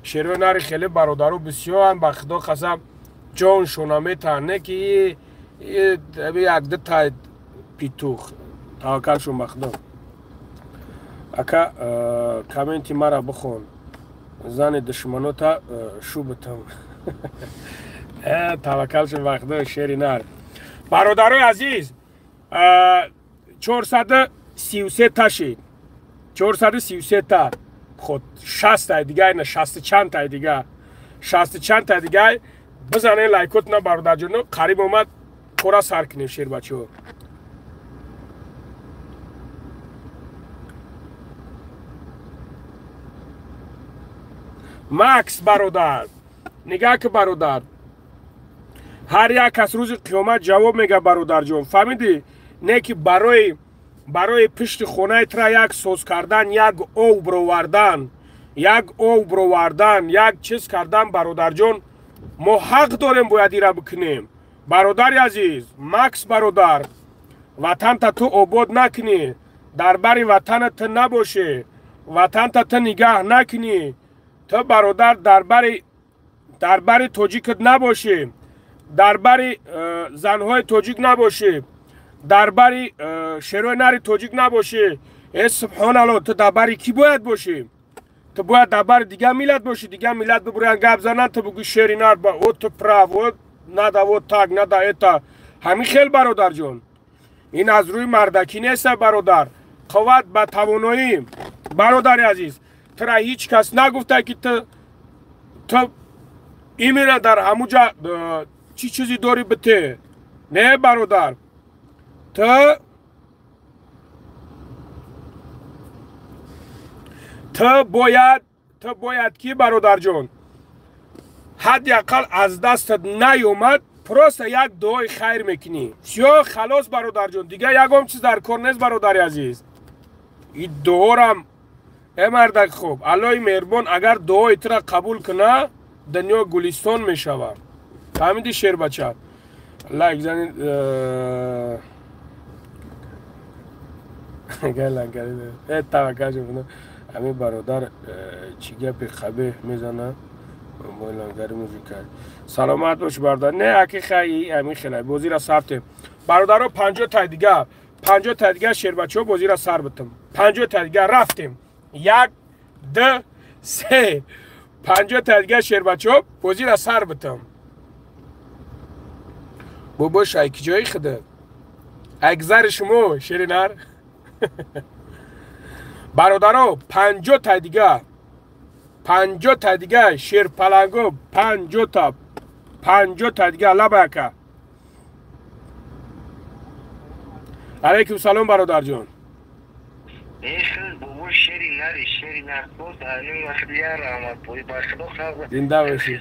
شیروی ناری خیلی برادرو بسیار هم به خدا قسم جان شونامه تانه که یک دو تا پیتوخ توکل شون به خدا اکا کامنتی مرا بخون زن دشمنو تا شو بتم توکل شون به خدا شیری نار برادرو عزیز 433 تا شید 433 تا خود 60 تا دیگه نه 60 چند تا دیگه 60 چند تا دیگه بزنه لایکوت نه برادر جون قریب اومد پورا سر کنیم شیر بچه‌ها ماکس برادر نگاه که برادر هر یک از روز قیامت جواب میگه برادر جون فهمیدی نه که برای پشت خونه ترا یک سوز کردن یک او برووردن یک چیز کردن برادر جون ما حق داریم باید ایره بکنیم برادر عزیز ماکس برادر وطن تا تو آباد نکنی در بری وطن تا نباشه وطن تا تو نگاه نکنی تو برادر در بری توجیک نباشه در بری زنهای توجیک نباشه در بری شیروی نری توجیک نباشه سبحان الله تو در بری کی باید باشه تو باید در بری دیگه میلت باشه دیگه میلت ببرن گپ زنن تو بگو شیری نر با او تو پراو او ندا او تاگ ندا ایتا همین خیل برادر جون این از روی مردکی نیست برادر قوت به توانایی برادر عزیز ترا هیچ کس نگفته که تو ایمیره در هموجا چی چیزی داری بته نه برادر تو باید کی برادر جون حداقل از دستت نیومد پروست یک دعای خیر میکنی سیاه خلاص برادر جون دیگه یکم چیز در کار نیست برادر عزیز این دعارم مردک خوب الله مهربان اگر دعای ترا قبول کنه دنیا گلستان میشود فهمیدی شیر بچه لایک زنید گلن کرده توکل شد همین برادر چی گپ خبه میزنه موبایل موزیک کرد سلامت باش برادر نه اکی خیلی همین خیلی بازی را سرتیم برادر 50 تا دیگه شیر بچه بازی را سر بتم 50 تا دیگه رفتیم 1 2 3 50 تا دیگه شیر بچه بازی را سر بتم بابا شایکی جایی خده اگذر شما شیرینر برادرو 50 تا دیگه شیر پلنگو 50 تا دیگه لبکه علیکم سلام برادر جان شیری نخوز هنیم اختیار آمد پوی باشدو خواهد زنده باشی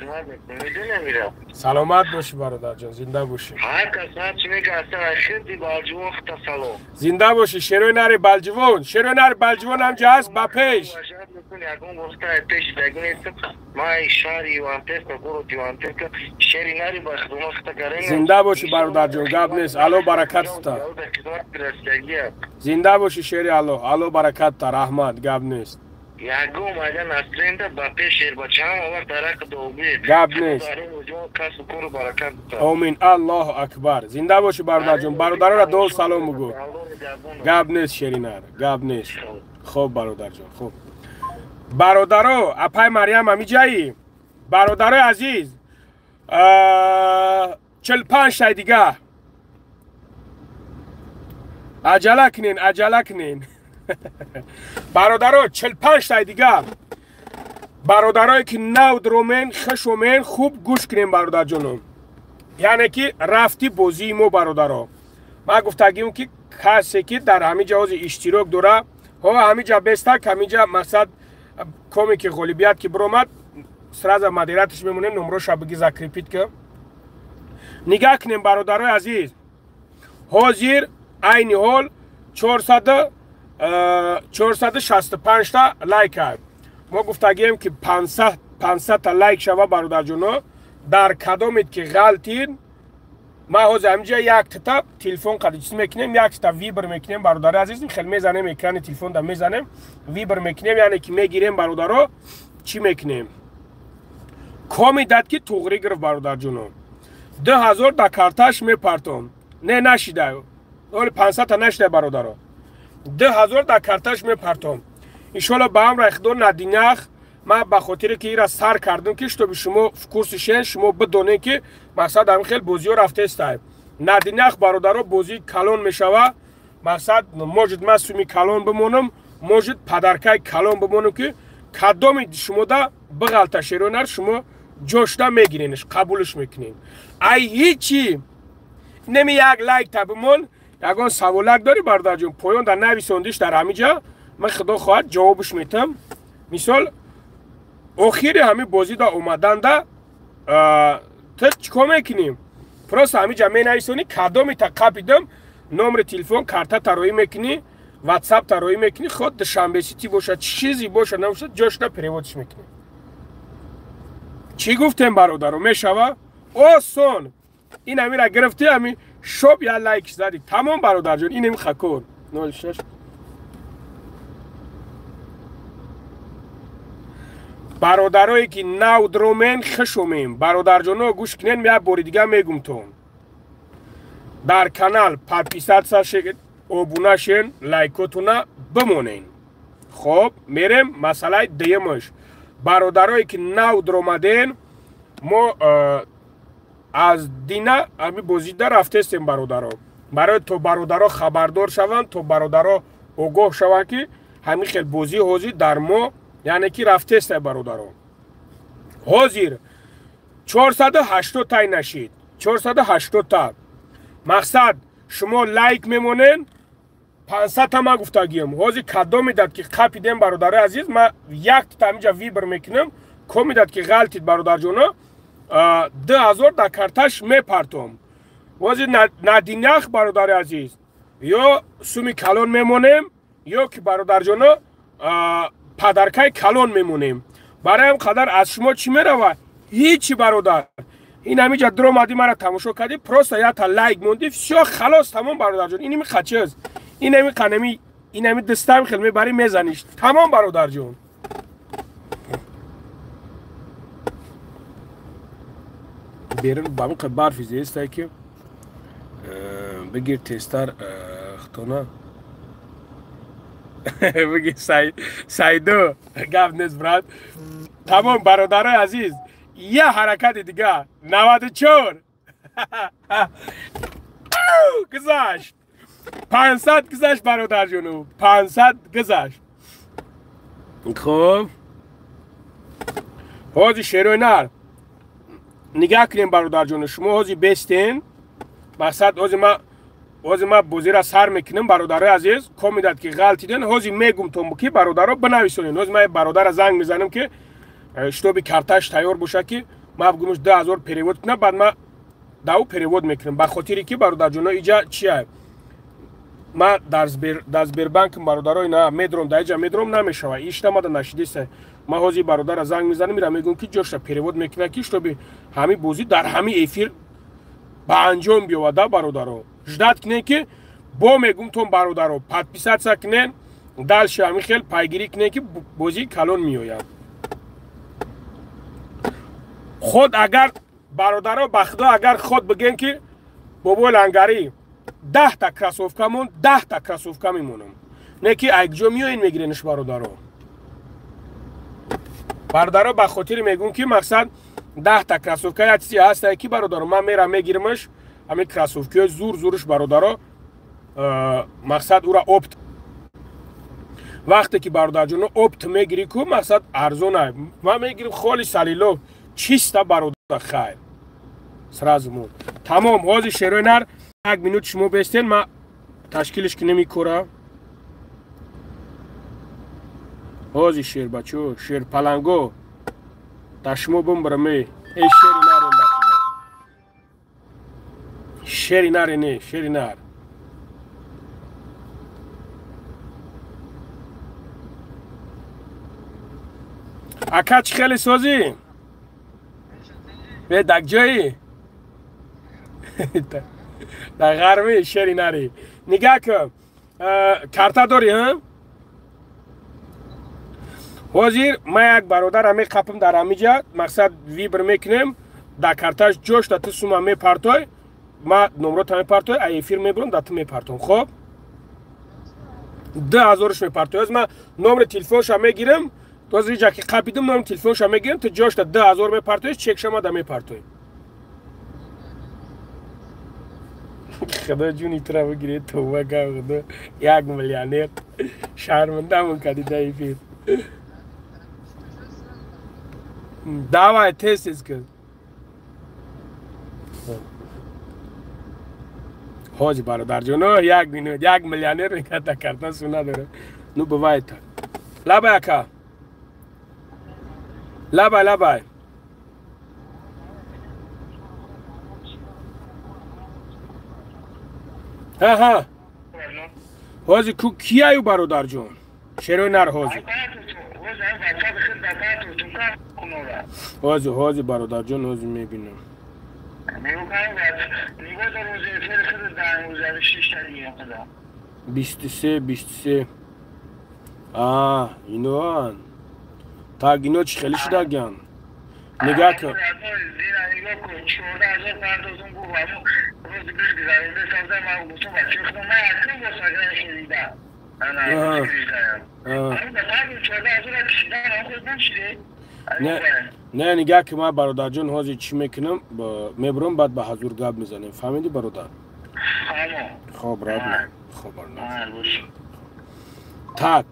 سلامت باشی برادر جان زنده باشی هر کسات میگه اصلا خیلی بالجوان خطا سلام زنده باشی شیروی نری بالجوان هم جهاز با پیش زنده باشی برادر جان گاب نیست الله برکت تا زنده باشی شیری الله برکت تا رحمت گاب نیست یاگو ماجا نسرینده با پیش شیر بچه هم آور درک دوبید گاب نیست آمین الله اکبر زنده باشی برادر جان برادر را دو سلام بگو گاب نیست شیری نر گاب نیست خوب برادر جان خوب برادرو اپای مریم همی جایی برادرو عزیز 45 تا دیگه عجله کنین برادرو 45 تا دیگه برادرایی که نو درومین خشومین خوب گوش کنین برادر جانم یعنی که رفتی بازی مو برادرو ما گفتگیم که کسی که در همین جواز اشتراک داره همین جا بستک همین جا مقصد کمی که غالبیت که برومد سراز مدیرتش میمونه نمروش بگی زکریپید که نگاه کنیم برادرای عزیز حاضر عین حال 465 تا لایک کرد ما گفتگیم که 500 تا لایک شوه برادر جانو در کدامید که غلطین ما هوز همینجا یک تا تلفن قدیس میکنیم، یک تا ویبر میکنیم برادر عزیزم. خیلی میزنیم اکران تلفن دا میزنیم، ویبر میکنیم، یعنی که میگیریم برادرها چی میکنیم. کمی داد که توغری گرفت برادر جونو 2000 دا کارتاش میپرتم. نه نشیده، ولی 500 تا نشیده برادرها. 2000 دا کارتاش میپرتم. انشالله با هم رخدون ندینخ. ما به خاطر که ایرا سر کردم که شما شما کورسشین شما بدونه که مقصد همین خیلی بازی رفته است. ندینخ برادرها بازی کلان میشوه. مقصد موجود من سومی کلان بمونم، موجود پدرکای کلان بمونم که کدام شما دا بغلط شیرونر شما جوشتا میگیرینش، قبولش میکنین. ای هیچی نمی یک لایک تا بمون یکان سوالک داری برادر جون پایان در نویساندیش در همینجا من خدا خواهد جوابش میتم. مثال آخری همین بازی دا اومدن دا تو چیکار میکنیم؟ پروس همینجا می نویسانی کدامی تا قبیدم نمره تلفن کارت ترویی میکنی، واتساپ ترویی میکنی، خود دوشنبه سیتی باشه چیزی باشه نباشه جاشتا پریواتش میکنی. چی گفتیم برادرو میشوه؟ آسان این همین را گرفتی همین شب یا لایک زدی تمام برادر جون. این همین خکور 06 برادرایی که نو درومین خشومیم برادر جونو گوش کنین. میاد باری دیگه میگم تون در کانال پادپیسات ساشید ابونه شین لایکاتونا بمونین. خب میریم مسئله دیمش. برادرایی که نو درومدین ما از دینا امی بازی در رفته استیم برادرها. برای تو برادرها خبردار شوند، تو برادرها آگاه شوند که همین خیلی بازی حاضر در ما یعنی که رفته است برادرها. حاضر 480 تای نشید، 480 تا. مقصد شما لایک میمونین 500 تا ما گفتگیم. حاضر کدام میداد که قپیدیم برادر عزیز. ما یک تا همینجا ویبر میکنم کم میداد که غلطید برادر جونا 2000 دا کارتاش میپرتم. واسه ندینخ برادر عزیز یا سومی کلان میمونیم یا که برادر جانا پدرکای کلان میمونیم. برای هم قدر از شما چی میروه؟ هیچی برادر. این همینجا درو مادی مرا تماشا کردی پروستا یا تا لایک موندی شو خلاص تمام برادر جان. این همی خچز این همی قنمی این همی دستم خیلی برای میزنیش تمام برادر جان. بیرون با من قبار فیزی است که بگیر تستر اختونا بگیر سایدو گفت نیست براد. تمام برادرای عزیز یه حرکت دیگه 94 گذاشت 500 گذاشت برادر جونو 500 گذاشت. خب حاضی شیروی نر نگاه کنیم برادر جون. شما حاضی بستین مقصد حاضی ما بازی را سر میکنیم برادر عزیز. کم میداد که غلطی دین حاضی میگم تو که برادر را بنویسونین. حاضی ما برادر را زنگ میزنم که شتابی کارتاش تیار باشه که ما بگمش 2000 پریود کنه. بعد ما داو پریود میکنیم به خاطری که برادر جون اینجا چیه ما در بانک برادرای نه میدرم در اینجا میدرم نمیشه ایش ما در نشیدیسته. ما حاضی برادر را زنگ میزنم میرم میگم که جوش پریود میکنه که شتابی همین بازی در همین افیر با انجام بیاوده برادرها. جدت کنین که با میگم تو برادرها پادپیسات کنین دالش همین خیلی پایگیری کنین که بازی کلان میآید. خود اگر برادرها بخدا اگر خود بگن که بابا لنگری 10 تا کراسوفکا مون 10 تا کراسوفکا میمونم نه که اگجو میاین میگیرینش برادرها. برادرها به خاطر میگم که مقصد 10 تا کراسوفکا یا چیزی هست که برادرها من میرم میگیرمش همین کراسوفکا زورش برادرها مقصد او را اپت وقتی که برادر جون اپت میگیری که مقصد ارزونه ما میگیریم خالی سلیلو چیستا برادر خیر سرازمون تمام. حاضر شیروی نر 1 مینوت شما بستین ما تشکیلش که نمیکوره. حاضر شیر بچو شیر پلنگو تشمو بمبرمی ای شیری نر شیری نر نه شیری نر اکاچ خیلی سازی به دک جایی در غرمه شری نری نگاه کن کارتا داری ها حاضر ما یک برادر همه قپم در همینجا مقصد ویبر میکنیم در کارتاش جوش در تو سوما میپرتوی ما نمرات همه پرتوی ایفیر میبرم در تو میپرتوم خب 10,000 میپرتوی از ما نمر تلفنش هم میگیرم تو از اینجا که قپیدم نمر تلفنش هم میگیرم تو جوش در 10,000 میپرتوی چک شما در میپرتوی خدا جونی تو را بگیره تو بگم خدا 1 میلیونر شرمنده من کردی در ایفیر دعوای تست کن حاجی برادر جونو 1 میلیونر میکرد کردن سونا داره نو بوای تا لبای اکا لبای ها حاجی کو کیایو برادر جون شروع نر حاجی حاجی برادر جون حاجی میبینم بیست اینو هن تاگ اینو چی خیلی شده گن نگاه کن نه نگاه که ما برادر جان حاضر چی میکنم میبرم بعد به حضور گپ میزنیم فهمیدی برادر خب رابنا خب تاک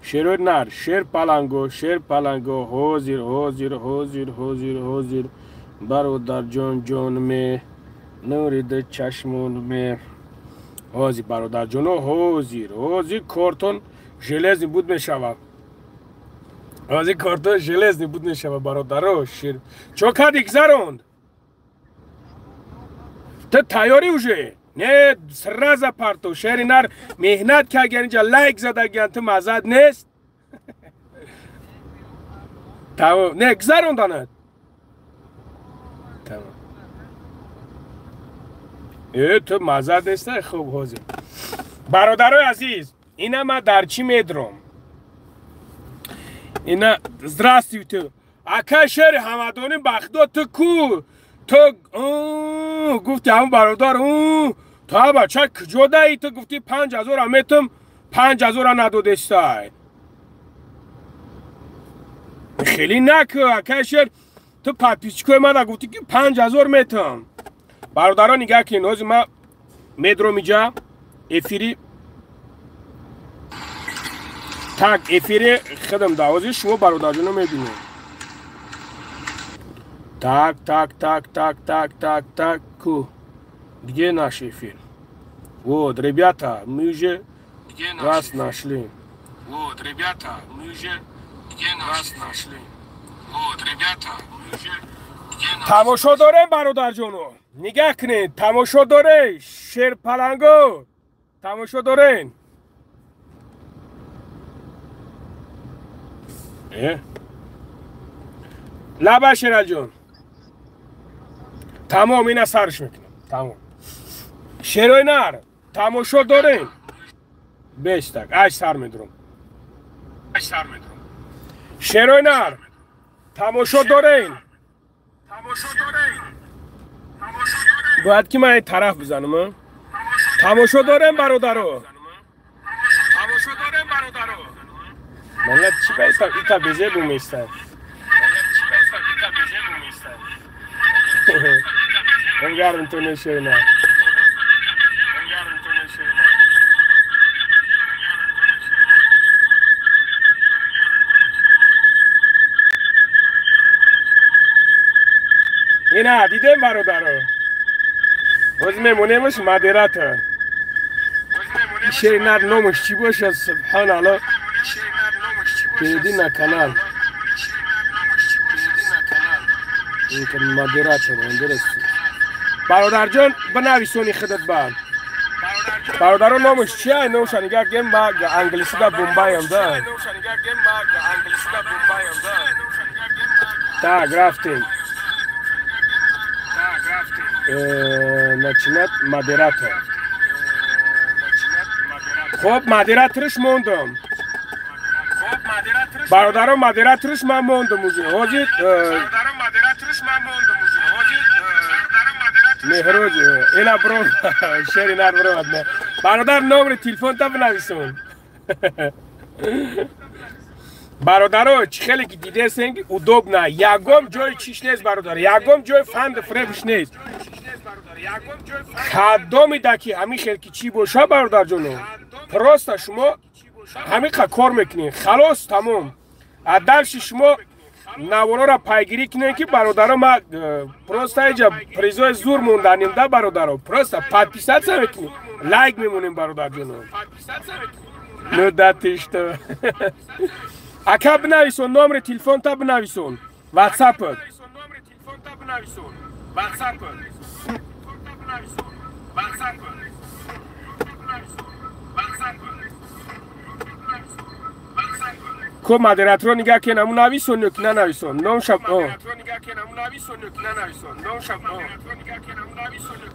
شیر نر شیر پلنگو حاضر برادر جان می نورید چشمون می حاضر برادر جانو حاضر کارتون ژلزی بود میشود حاضر کارتون ژلزی بود میشود برادر شیر چوکا دیگذروند تو تیاری اوشه نه سرز پرتو شهری نر مهنت که اگر اینجا لایک زده گیان تو مزد نیست تمام نه گذرونداند تمام تو مزد نیست خوب حاضر برادرای عزیز اینا ما در چی میدرم اینا здравствуйте اکا شهر همدانی بخدا تو کو تو گفتی همون برادر تا بچه کجا دایی تو گفتی 5,000 همیتم 5,000 ندادستای خیلی نکو اکشر تو پاپیچکوی ما دا گفتی که 5,000 میتم برادران نگاه که نوزی ما میدرو میجا افیری تک افیری خدم داوزی شما برادر جونو میبینیم Так, ку. Где наш эфир? Вот, ребята, мы уже вас нашли. Вот, ребята, мы уже вас нашли. Вот, ребята, мы уже тамошо дорем бародар ҷоно. Нигоҳ кунед, тамошо доре, шер паланго. Тамошо дорен. لبا شیرال جون تمام اینا سرش میکنم تمام شیروی نر تماشا دارین بیشتک اش سر میدرم شیروی نر تماشا دارین باید که من این طرف بزنم تماشا دارین برادرو ملت چی بایستا ایتا بیزه بومیستن انگارم تو نشه نه اینا دیدم برادرو باز میمونیمش مدیرت شیر نر نومش چی باشه سبحان الله پیدی نکنال این که مدیرت شده درست برادر جان بنویسونی خدت بعد برادر نامش چیه نوش نگاه گیم با انگلیسی دا بومبای هم ده تا گرفتیم начинать модератор. خب مدیراترش موندم. برادرم مدیراترش من موندم حاجی مهروج اینا برو شری نار برو برادر نمره تلفن تا بنویسون برادرو چی خیلی که دیده سنگ удобно یگم جای چیش نیست برادر یگم جای فند فریبش نیست خدا میده که همین خیلی که چی باشه برادر جونو پروستا شما همین کار میکنین خلاص تمام ادالش شما نوارا را پیگیری کنین که برادر ما پروستا اینجا پریزوی زور موندنیم ده برادر پروستا پادپیسات سا میکنین لایک میمونیم برادر جونو مدتش تو اکا بنویسون نمره تلفن تا بنویسون واتساپ کو مدیراتور نگاه که نمو نویسون یا که ننویسون نام شب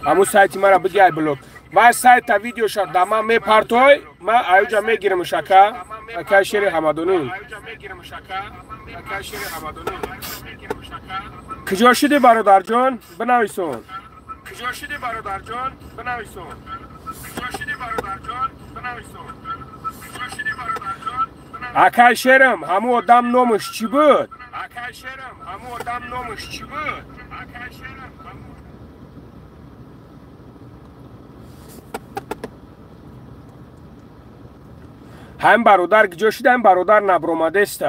همون سایتی مرا بگیای بلوک و سایت تا ویدیو شد داما می پارتوی ما ایوجا می گیرم شکا اکای شیر حمدونی کجا شده برادر جان بنویسون اکای شیرم همو آدم نامش چی بود؟ هم برادر کجا شده هم برادر نبرومده است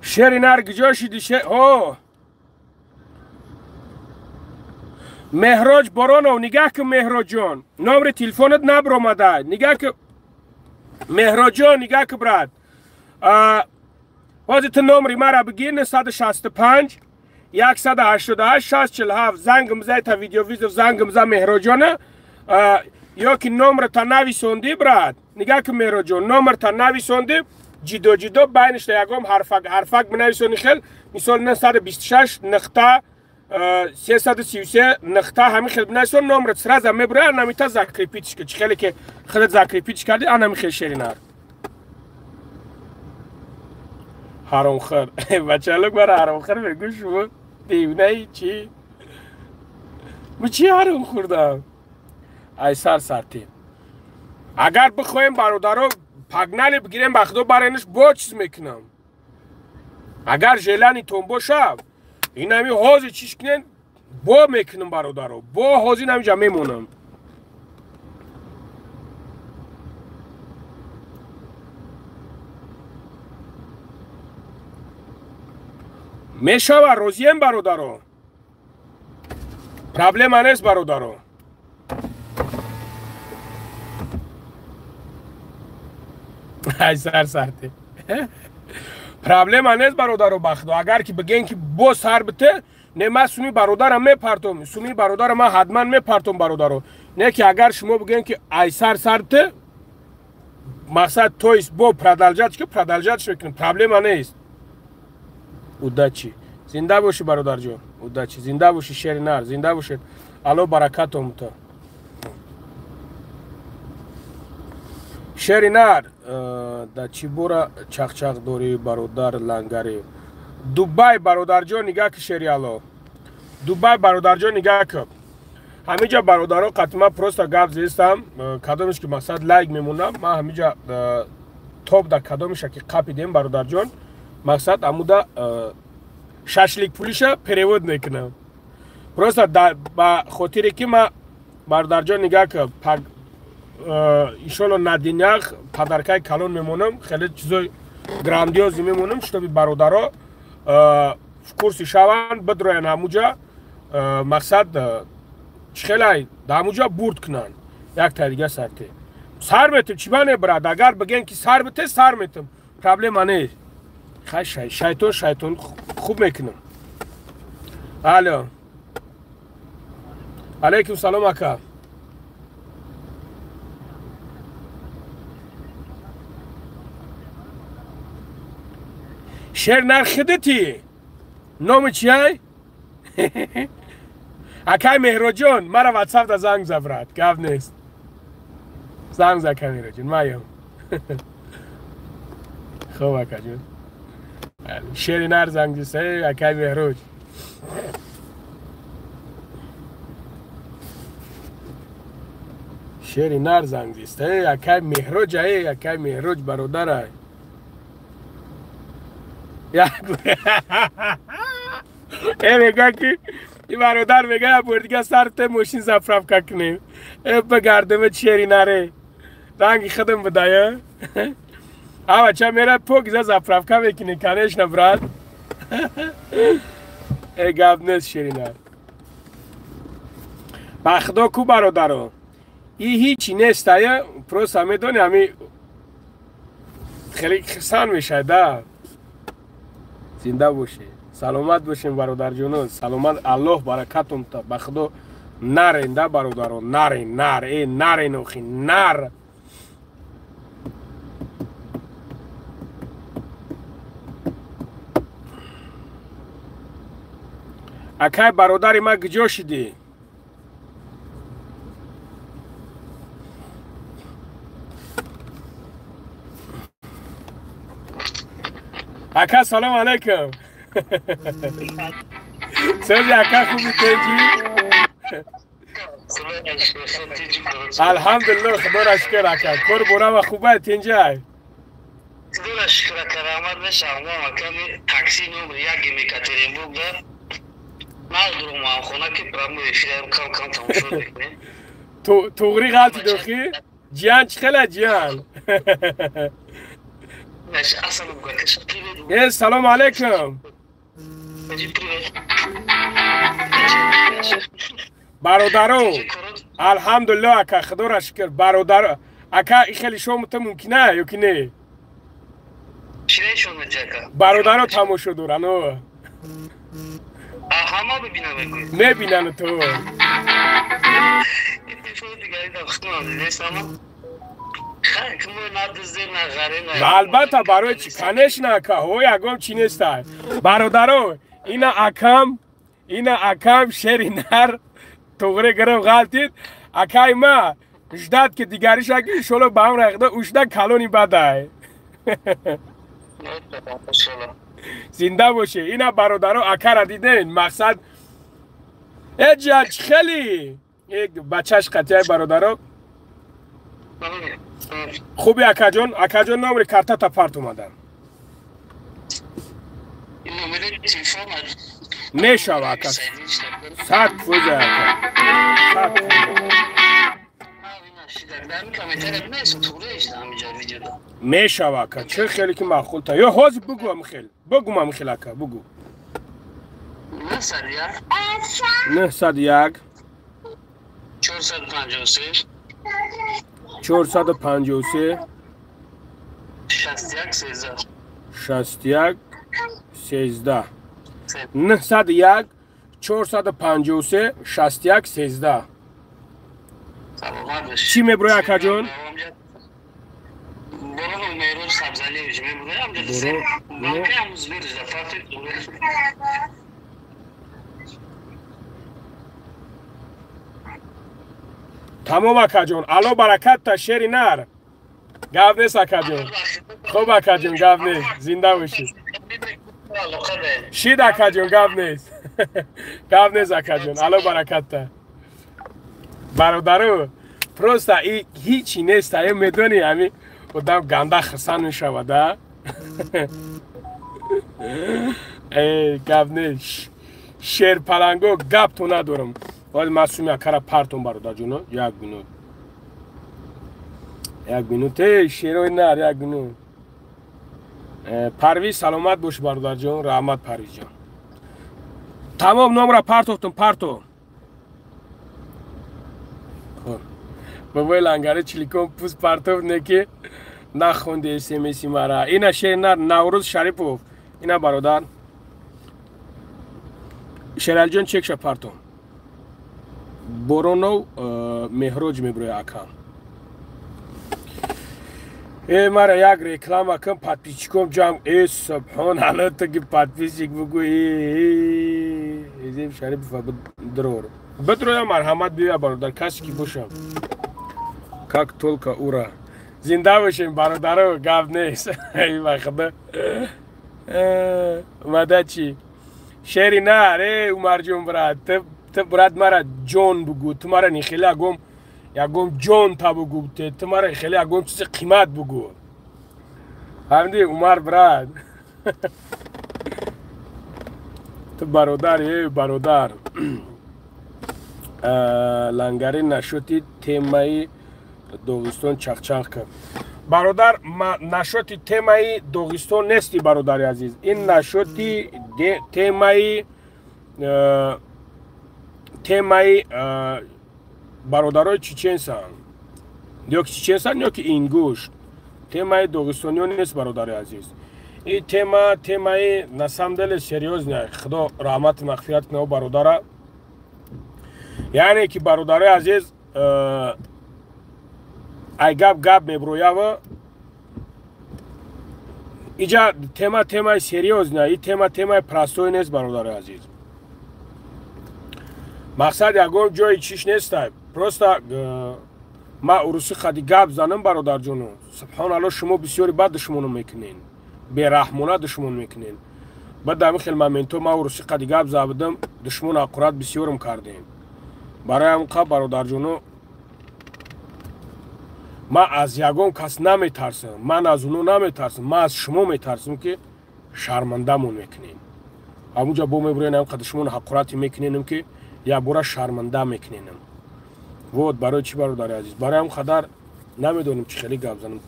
شیرینار کجا شدی مهراج برانو نگاه که مهراج جان نمره تلفنت نبرومده نگاه که مهراج جان نگاه که براد واسه نمره مرا بگیر 165 188 647 زنگم زای تا ویدیو ویزو زنگم زای مهراج جان یا که نمره تا نویسوندی براد نگاه که مهراج جان نمره تا نویسوندی جدو جدو بینش یکم حرفک بنویسونی خیل مثال 926 نقطه 333 نقطه همین خیلی بنویسون نمره سراز هم میبره نمیتا ذکری پیچ که خیلی که خیلی ذکری پیچ کردی آنمی خیلی شیرینار حرام خور بچه لوگ برای حرام خور بگو شما دیونه ای چی؟ من چی حرام خوردم؟ ای سرتی اگر بخوایم برادرو پاگنالی بگیریم بخدو برایش با چیز میکنم اگر جلانی تنبو شب این همی حوزی چیش کنین با میکنم برادرو با حوزی نمیجا میمونم میشوه روزیم برادرو پرابلم نیست برادرو ای سرتی پرابلم نیست برادرو بخدو اگر که بگین که با سر بته نه من سومی برادرم میپرتم سومی برادر من حتما میپرتم برادرو نه که اگر شما بگین که ای سر بته مقصد تویست با پردلجات که پردلجاتش بکنم پرابلم نیست удачи زنده باشی برادر جان удачи زنده باشی شیرینار زنده باشید الله برکاتم تو شیرینار دا چی بورا چاق دوری برادر لنگری دوبای برادر جان نگاه که شیریالو دوبای برادر جان نگاه که همینجا برادرها قطعا پروستا گپ زیستم کدامش که مقصد لایک میمونم ما همینجا توپ در کدامش که قپیدیم برادر جان مقصد امودا شاشلیک پولیشا перевод میکنم پروستا با خاطری که ما برادر جان نگاه که ایشالا ندینیخ پدرکای کلون میمونم خیلی چیزای گراندیوزی میمونم شتابی برادرها کورسی شوان بدروین هموجا مقصد خیلی هموجا بورد کنن یک تا دیگه سرته سر میتم چی بانه براد اگر بگن که سر بته سر میتم پرابلم نیست خیلی شیطان خوب میکنم الو علیکم سلام اکا شیر نر خدتی نام چیه؟ اکای مهرو جون مرا واتساپ دا زنگ زبرد گفت نیست زنگ زد که مهرو جون مایم خوب اکا جون شیر نر زنگ دیسته اکای مهرو شیر نر زنگ دیسته اکای مهرو جایی اکای مهرو برادره میگه که این برادر میگه بردگاه سرت ماشین زفرف کنیم بگردم چیری نره رنگی خدم بدایه اما چه میره پوک زفرف که میکنی کنش نبرد ای گفت نیست شیری نره بخدا کو برادرو این هیچی نیست ایه پروس همه دونی همی خیلی خسان میشه ده زنده باشه سلامت باشین برادر جونو سلامت الله برکتون تا بخدا نرین ده برادرو نرین نر ای نرین اوخی نر اکای برادری ما گجا شدی اکا سلام علیکم سوزی اکا خوبی تیجی الحمدلله خدا را شکر اکا کور برا و خوبه تینجای خدا را شکر کرامت بشه اما کمی تاکسی نمبر یکی میکترینبورگ ده نال درم خونه که پرامو اشیاء کم تماشا بکنه توغری غلطی دوخی جیان چخلا جیان سلام علیکم برادرو الحمدلله اکا خدا را شکر برادرو اکا خیلی شما ممکنه یا که نه برادرو تماشا دورنو همه ببینم نبینن تو البته برای چی کنش نکه هوی اگم چی نیسته برادرو اینا اکم شری نر توغره گرم غلطید اکای ما اجداد که دیگری شکلی شلو با هم رخده اجداد کلونی بده زنده باشه اینا برادرو اکا را دیدین مقصد اجاج خیلی یک بچهش قطعه برادرو خوبی اکا جون نمره کارتا تا پارت اومدن نشو اکا ساعت فوزه اکا ساعت میشه اکا چه خیلی که معقول تا یا حاضر بگو هم خیل اکا بگو 901 453 61 13 901 453 61 13 چی میبروی اکا جون؟ تمام اکا جون الو برکت تا شیری نر گفت نیست اکا جون خوب اکا جون گفت نیست زنده باشید شید اکا جون گفت نیست گفت نیست اکا جون الو برکت تا برادرو پروستا هیچی نیست ای میدونی همی بودم گنده خسن میشوده ای گفت نیست شیر پلنگو گپ تو ندارم ولی معصومی اکرا پرتون برادر جونو یک بینوت شیروی نر یک بینوت پرویز سلامت باش برادر جون رحمت پرویز جان تمام نام را پرتو بابای لنگره چلیکم پوز پرتو نکی نخونده اسمسی مرا اینا شیر نر نوروز شریفوف اینا برادر شیرال جون چک شا پرتو برونو مهروج میبروی اکا ای مرا یک ریکلام کن پادپیچیکم جام ای سبحان الله تو که پادپیچیک بگو ای شریف بدرور بدرو مرحمت بیا برادر کسی که باشم как только ура زنده باشیم برادر گپ نیست ای وقت مدد چی شعری نه ره عمر جون برات تو برات مرا جون بگو تو مرا نیخیلی یگم جون تا بگو تو مرا خیلی یگم چیز قیمت بگو همدی عمر برات تو برادر برادر لنگری نشوتی تیمایی دوغستان چخچخ کرد برادر نشوتی تیمایی دوغستان نیستی برادر عزیز این نشوتی تیمایی برادرای چچنسن یا که چچنسن یا که اینگوش تیمای دوغستانی نیست برادر عزیز این تیمای نسامدل سریوز نه خدا رحمت مغفرت کنه برادر یعنی که برادر عزیز ای گپ میبرویا و اینجا تیمای سریوز نه این تیمای پراستوی نیست برادر عزیز مقصد یکم جای چیش نیست پروستا ما اروسی خدی گپ زنم برادر جونو سبحان الله شما بسیاری بد دشمنو میکنین بیرحمانه دشمن میکنین بعد در خیلی مومنتو ما اروسی خدی گپ زدم دشمن اقرات بسیارم کردیم برای همون برادر جونو ما از یگم کس نمیترسم من از اونو نمیترسم ما از شما میترسم که شرمنده مون میکنین همونجا با میبرین هم دشمن حقراتی میکنینم که یا برا شرمنده میکنینم وود برای چی برادر عزیز برای هم خدر نمیدونم چی خیلی گپ زنم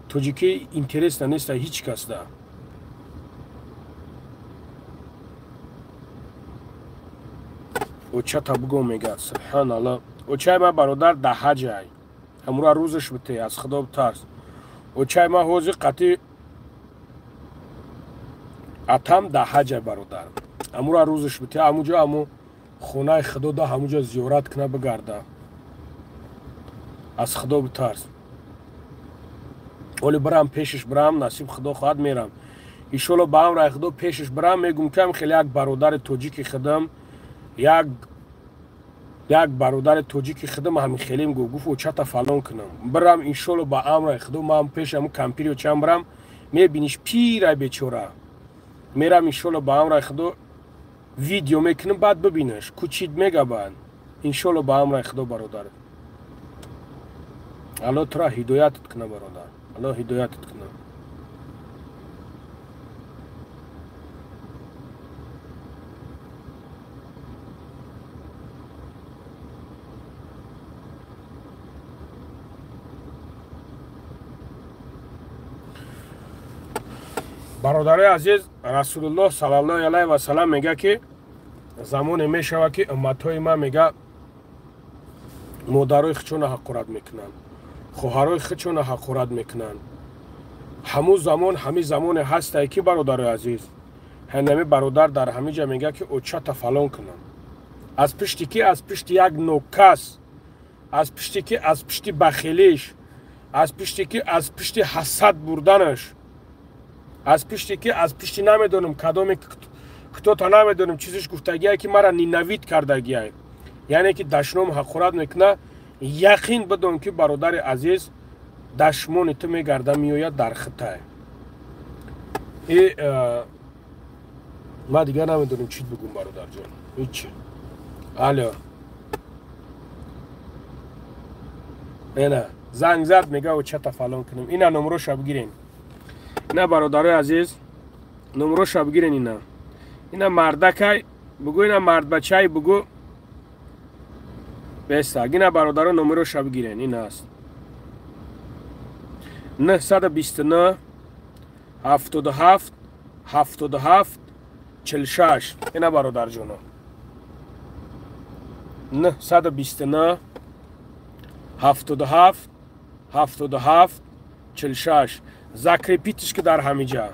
توجیکی اینترست نیست هیچ کس ده او چه تا بگو میگه سبحان الله او چای ما برادر ده حجای همون روزش بته از خدا بترس او چای ما حوزی قطعی اتم ده حجای برادر همون روزش بته همونجا همون خونه خدا ده همونجا زیارت کنه بگرده از خدا بترس ولی برام پیشش برام نصیب خدا خواهد میرم ایشالا با هم رای خدا پیشش برام میگم که خیلی یک برادر توجیکی خدم یک برادر توجیکی خدم همین خیلی میگو گفت و چه تا فلان کنم برام ایشالا با هم رای خدا ما هم پیش همون کمپیری و چم برام میبینیش پیره بیچوره میرم ایشالا با هم رای خدا ویدیو میکنم بعد ببینش کوچید میگه بعد انشالله با هم رای خدا برادر الله تو را هدایتت کنه برادر الله هدایتت کنه برادر عزیز رسول الله صلی الله علیه و سلم میگه که زمان میشوه که امتهای ما میگه مادرای خودشون حقارت میکنن خواهرای خودشون حقارت میکنن همین زمان هسته که برادر عزیز هنمی برادر در همه جا میگه که او چه تا فلان کنن از پشتی که از پشتی یک نوکس از پشتی که از پشتی بخیلیش از پشتی که از پشتی حسد بردنش از پشتی که از پشتی نمیدونم کدومی کتو تا نمیدونم چیزش گفتگیه که مرا نینوید کردگیه یعنی که دشمنم حقارت میکنه یقین بدون که برادر عزیز دشمن تو میگرده میوید در خطه ما دیگه نمیدونم چی بگم برادر جان هیچی الو اینا زنگ زد میگه و چه تا فلان کنیم اینا نمرو شب گیرین اینا برادر عزیز نمرو شب گیرین اینا مردکای بگو اینا مرد بچه‌ای بگو بسته اینا برادر نمرو شب گیرین این است 929 77 77 46 اینا برادر جونو 929 77 77 46 ذکر پیتش که در همه جا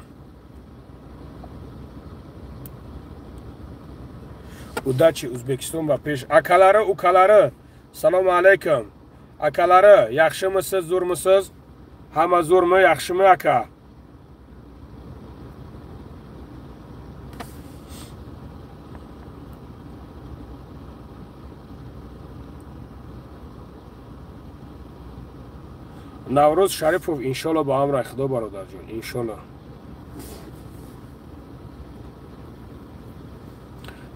удачи O'zbekiston va pesh akalari ukalari assalomu alaykum akalari yaxshimisiz zo'rmisiz Hamma zo'rmi, yaxshimi aka? Наврӯз Шарифов иншалло ба амри Худо бародарҷон, иншалло.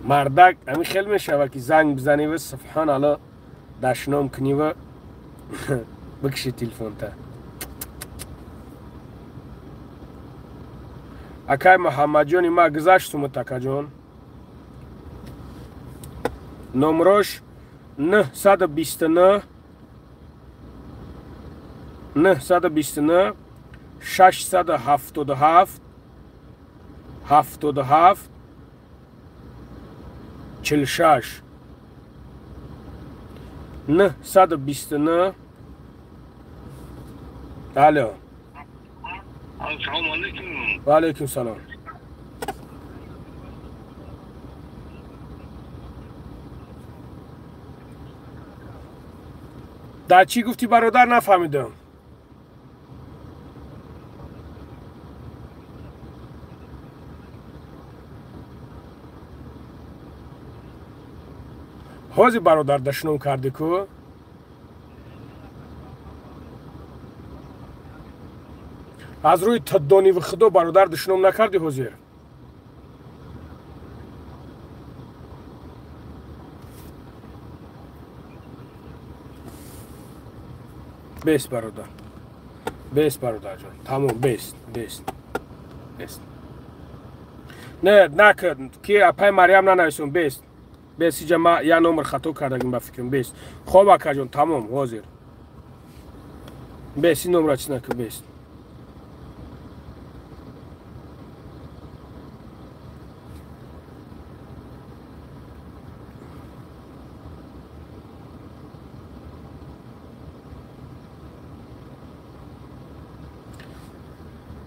Мардак ами хел мешава ки занг бизанӣ ва субҳаналло дашном кунӣ ва бикши телефонта. Акай Муҳаммадҷони ма гузаштум такаҷон. Номрош 929 929 677 77 46 929 Alo. Assalomu alaykum. Va alaykum salom. Da چی گفتی برادر نفهمیدم. حاضی برادر دشنم کردی کو؟ از روی تدانی و خدا برادر دشنم نکردی حاضر؟ بیست برادر. بیست برادر جان. تمام بیست. نه نکرد که اپای مریم ننویسون بیست. بیست جمع یا نمبر خطا کردگیم با فکرم بیست. خواب اکا جان تمام حاضر. بیست این نمبر چیز نکرد بیست.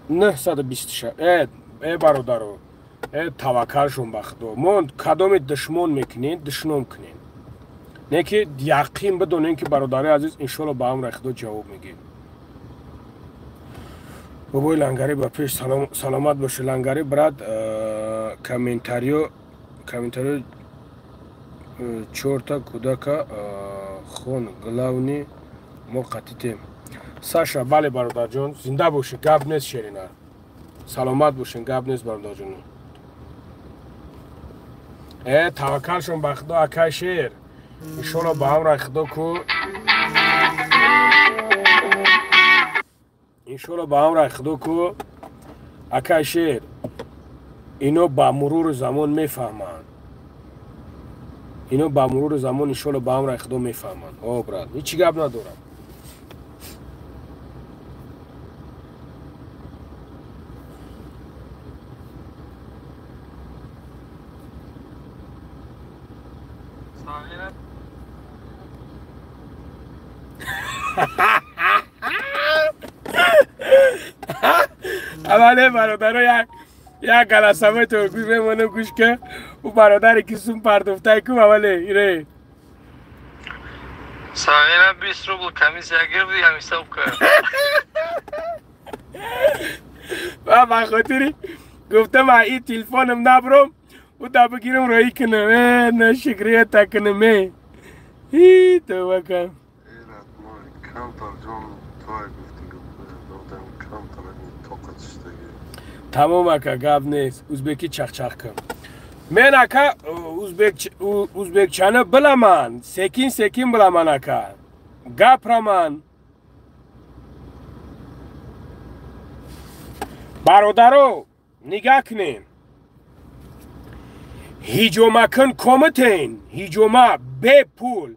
نه 126 ای برادرو ای توکل شون بخدو من کدام دشمن میکنین دشنم کنین نه که یقین بدونین که برادر عزیز انشالله با هم خدا جواب میگه بابای لنگری با پیش سلامت باشه لنگری برات کامنتاریو چورتا کودکا خون گلاونی ما قطیتیم Саша, бали бародарҷон, зинда бошед, гап нест шерина. Саломат бошед, гап нест бародарҷон. Таваккалшон ба Худо акай шер. Иншалло ба амри Худо ку. Иншалло ба амри Худо ку акай шер. Ино ба мурури замон мефаҳманд. Ино ба мурури замон иншалло ба амри Худо мефаҳманд. О брат, ҳеҷ гап надорам. اوله برادر یک گلسمه تو گوش بمانه گوش که او برادر کسون پردفته کم اوله ایره ساقینا 20 روبل کمیز یگیر بودی همی حساب کرد و من خاطری گفتم این تلفنم نبرم او تا بگیرم رایی کنم نه شکریه تا کنم تو بکن تمام اکا گاب نیست ازبکی چخ کن من اکا ازبکچانه بلمان سکین بلمان اکا گپ رمان برادرو نگاه کنین هیجوما کن کمتین هیجوما به پول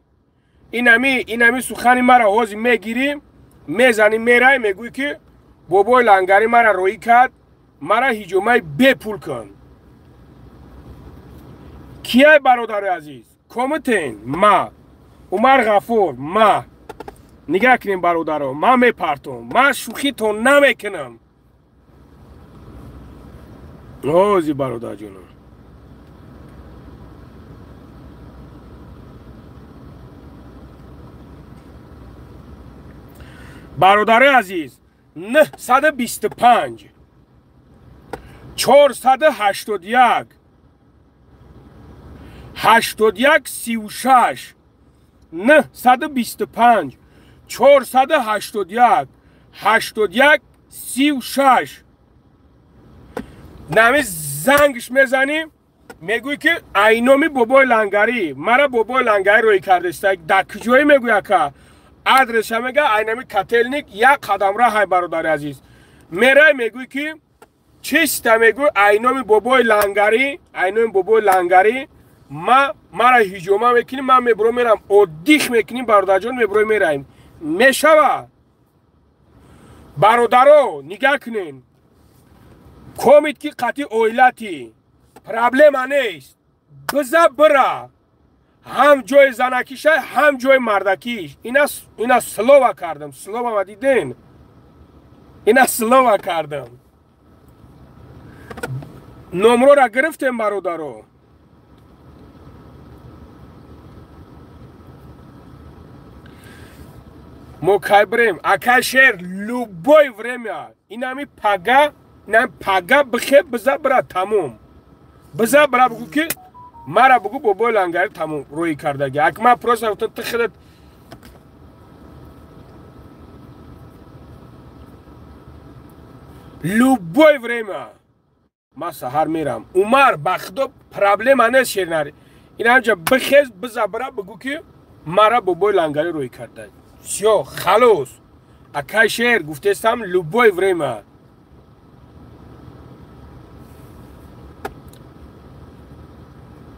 اینمی سخنی مرا حوضی میگیریم میزنیم میرای میگوی که بابای لنگری مرا روی کرد مرا هیجومای به پول کن کیای برادر عزیز کمتین ما عمر غفور ما نگاه کنیم برادرو ما میپرتم ما شوخی تو نمیکنم اوزی برادر جونم برادر عزیز 925 481 81 36 925 481 81 36 نمی زنگش میزنیم میگوی که اینامی بابای لنگری مرا بابای لنگری روی کرده است در کجایی میگوی که ادرس میگه اینامی کتلنیک یک قدم راه های برادر عزیز میره میگوی که چیست میگوی اینامی بابای لنگری مرا هجومه میکنیم من میبرو میرم ادیخ میکنیم برادر جان میبرو میریم میشوه برادرو نگاه کنین کومید که قطعی اویلتی پرابلم نیست بزا برا هم جای زنکیش هم جای مردکیش اینا سلوه کردم سلوه دیدین اینا سلوه کردم نمرو را گرفتیم برادرو مکایبریم اکا شیر لوبای ورمیا اینمی پاگا بخیر بزا برا تموم بزا برا بگو که مرا بگو بابای لنگری تموم روی کردگی اک ما پروس رفتن تخیلت لوبای ورمیا ما سهر میرم عمر بخدا پرابلم نیست شیرناری این همجا بخیز بزا برا بگو که مرا بابای لنگری روی کردگی سیو خلوص اکای شیر گفته استم لوبای ورما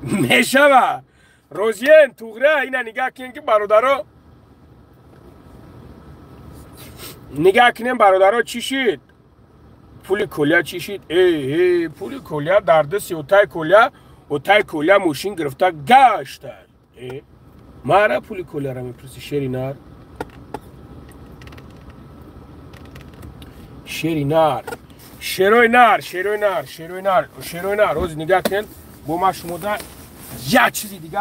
میشوه روزین توغره اینا نگاه کنین که برادرها نگاه کنین برادرها چی شید پولی کلیا چی شید پولی کلیا در دستی اوتای کلیا موشین گرفته گشته مارا پولی کلیا را میپرسی شیری نار شیروی نار روز نگاه کن با ما شما در یه چیزی دیگه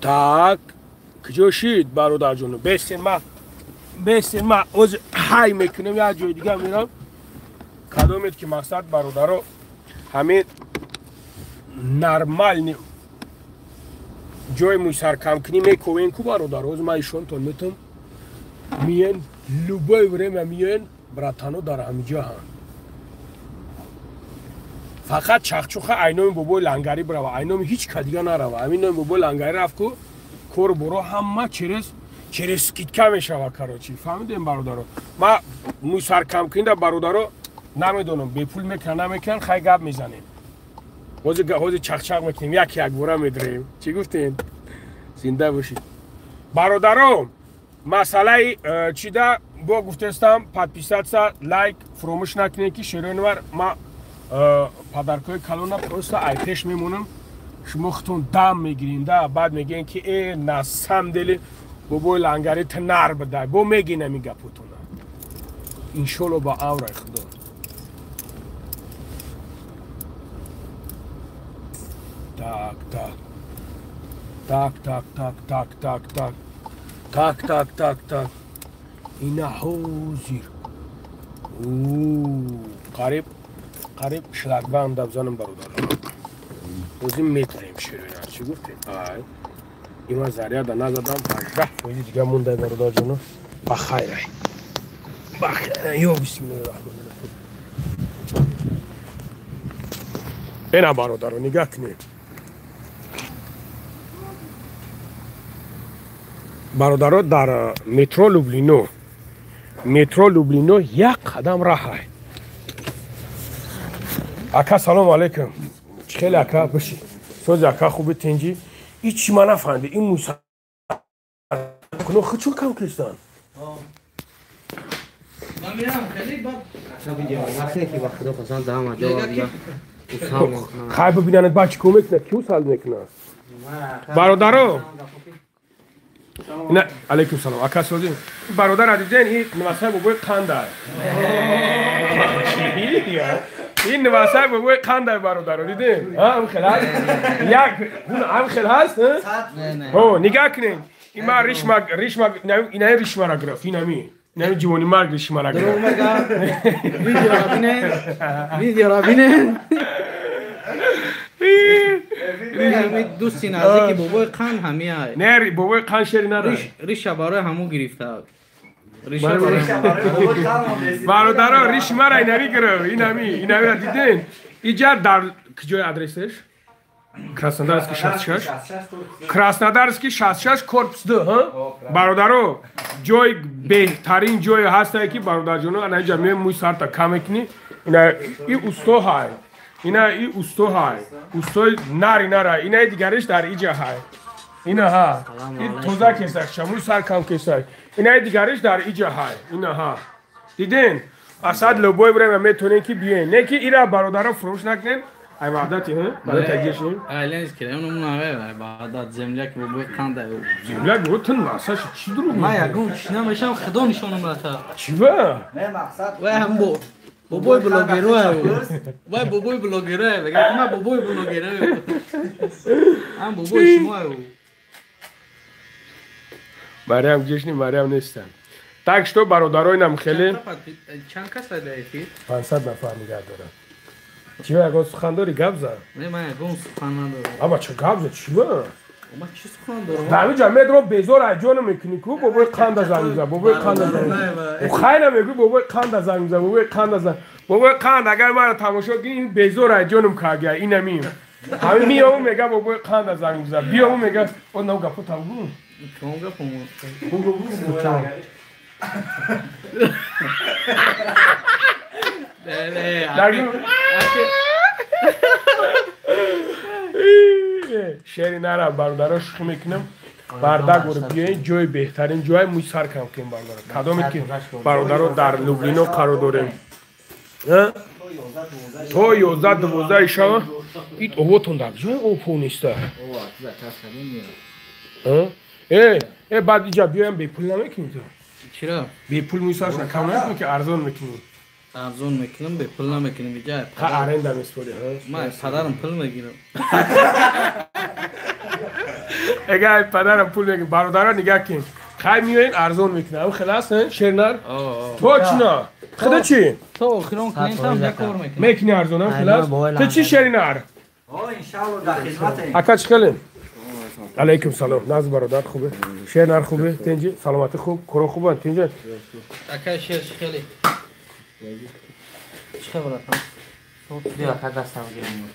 tak کجا شید برادر جونو بستین ما از های میکنم یه جای دیگه میرم کدومید که مقصد برادرو همین نرمال نیم جای موی سرکم کنی میکوین کو برادر از ما ایشون تون میتون میین لوبای بریم میین براتانو در همینجا هم فقط چخچوخه اینوی بابای لنگری برو اینوی هیچ کدیگه نرو همین نوی بابای لنگری رفت که کور برو همه چرس کیتکه میشوه کراچی فهمیدیم برادرو ما موی سرکم کنی در برادرو نمیدونم به پول میکن خیلی گپ میزنیم حوض چخچق میکنیم یک بوره میدریم چی گفتین؟ زنده باشید برادرو مسئله چی ده با گفته استم پادپیسات لایک فراموش نکنین که شیرینور ما پدرکای کلونا پروستا ایپش میمونم شما خودتون دم میگیرین ده بعد میگین که ای نسم دلی بابای لنگری تنر بده با میگین نمی گپوتونه انشالله با آورای خدا tak اینا حوزیر قریب شلگبند دبزانم برادر بازیم میتریم شیرینه چی گفتیم؟ اینا زریعه دا نزدم 18 دیگه مونده برادر جانو بخیره یا بسم الله الرحمن الرحیم اینا برادر رو نگاه کنید برادرها در مترو لوبلینو یک قدم راه های اکا سلام علیکم خیلی اکا بشی سوز اکا خوبی تنجی ایچی ما نفهمده این موسیقی کنو خود چون کم کشتن من میرم خیلی باب وقتی که وقت رو پسند دهم جواب خیلی ببینند بچه کمک نه کیو سال میکنه برادرو نه علیکم سلام اکا سوزی برادر عزیزین این نواسه بابای قنده این نواسه بابای قنده برادر دیدین هم خیلی هست یک هم خیلی هست او نگاه کنین این ما ریشما اینه ریشما را گرفت این همی جوانی مرگ ریشما را گرفت ویدیو را بینه دوستی نزدیکی بابای قند همی های نه بابای قند شری نره ریشه برای همو گرفته برادرها ریش مرا اینمی گرفت اینمی را دیدین اینجا در کجای ادرسش Krasnodarski 66 Krasnodarski 66 korpus 2 برادرها جای بهترین جای هسته که برادر جانو انا اینجا می موی سر تا کم کنی این اوستو های این اوستو های اوستو ناری نره اینه دیگرش در اینجا های اینا ها این توزا کسر شموی سر کم کسر اینه دیگرش در اینجا های اینا ها دیدین اسد لبوی برای میتونین که بیین نه که اینا برادرها فروش نکنین ای وعدتی ها برای تگیشیم ایلنز که اونمون آقای بعدات زملک بابای قنده زملک بودن واسه چی درو ما یکون چینا میشم خدا نشونم راتا چی با و هم بابای بلاگرو و بابای بلاگره بگم ما بابای بلاگره هم بابای شما مریم جشنی مریم نیستن تاکش تو برادرای نم خیلی چند کس دایتی 500 نفر نگه دارن چی با اگه سخن داری گپ زن نه من اگه سخن ندارم اما چه گپ زن چی با ما چی سخن دارم دمی جمعه درو بیزار اجانو میکنی کو بابای قند زن میزن بابای قند زن و خیلی میگی بابای قند زن میزن بابای قند زن بابای قند اگر من تماشا کنی این بیزار اجانم کاگه اینمی همین میام میگه بابای قند زن میزن بیام میگه اون نو گپو تاگو چون گپو شری نرم برادرها شوخی میکنم برده گوره بیاین جای بهترین جای موی سر کم کنیم برادرها کدامی که برادرها در لوبلینو قرار داریم تو 11-12 شب این اووتون در جای اوپو نیسته بعد اینجا بیایم به پول نمیکنیم تو چرا؟ به پول موی سرش نکم نکنیم که ارزان میکنیم ارزون میکنم به پول نمیکنم اینجا ارنده میسپوری من پدرم پول میگیرم اگر پدرم پول میگیرم برادرها نگاه کن خیلی میوین ارزون میکنم خلاص شرنر تو چنا خدا چی؟ تو اخیران کلینت هم دکور میکنم میکنی ارزون خلاص تو چی شرنر؟ انشالله در خدمت اکاچ خلیم علیکم سلام ناز برادر خوبه شرنر خوبه تنجی سلامتی خوب کرو خوبه تنجی اکا شیر خیلی چه خبره بیا خد دستم گیرم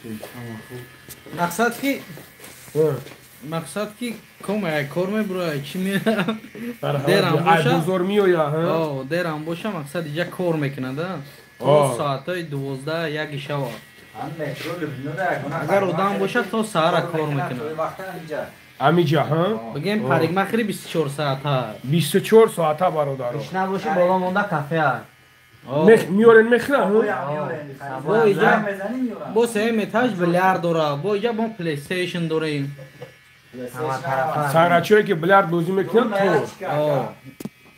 مقصد کی کم کار برای چی می درم باشه بزرگ میویا ها درم باشه مقصد اینجا کار میکنه تا ساعتای 12 یک شب اگر آدم باشه تا سهر کار میکنه امیجا ها بگیم پریگ مخری 24 ساعت ها 24 ساعت ها برادر اش نباشه بالا مونده کافه ها میورن مخنا با اینجا با سه متاج بلیارد داره با اینجا با پلی استیشن داریم سرچوی که بلیارد بازی میکنن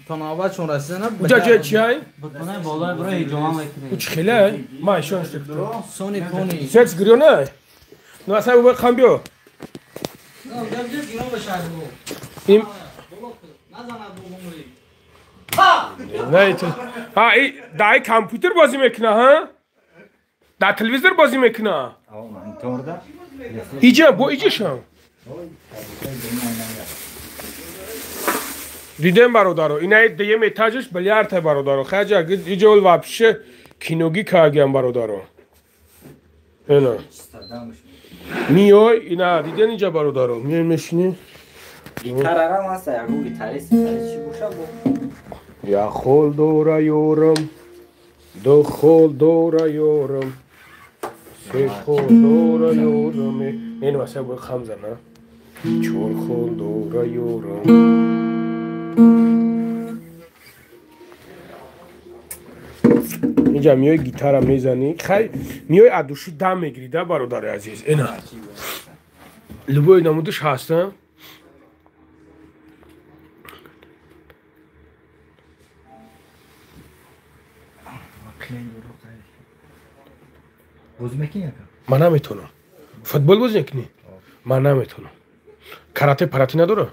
تو نوبت چون رسیدن اونجا جای چی های؟ بطونه بالا برای جامعه میکنه اوچ خیلی ما ایشون شکتو سونی تونی سکس گریو نه؟ نو اصلا باید خم بیو این نه ایتو ای دای کامپیوتر بازی میکنه ها؟ در تلویزیون بازی میکنه ایجا با ایجا شم دیدم برادرو اینه دیگه میتاجش بلیارد های برادرو خیلی ایجا اول واپشه کینوگی که اگیم برادرو اینا میای اینا دیدن اینجا برادرو میای میشینی گیتار هم هست یکو گیتاریست چی گوشه بود یا خول دورا یورم دو خول دورا یورم سه خول دورا یورم این واسه باید خم زنه چور خول دورا یورم اینجا میای گیتار هم میزنی خیلی میای ادوشی دم میگیری ده برادر عزیز اینا لبوی نمودش هستم بازی میکنی؟ من نمیتونم فوتبال بازی نکنی من نمیتونم کاراته پاراته نداره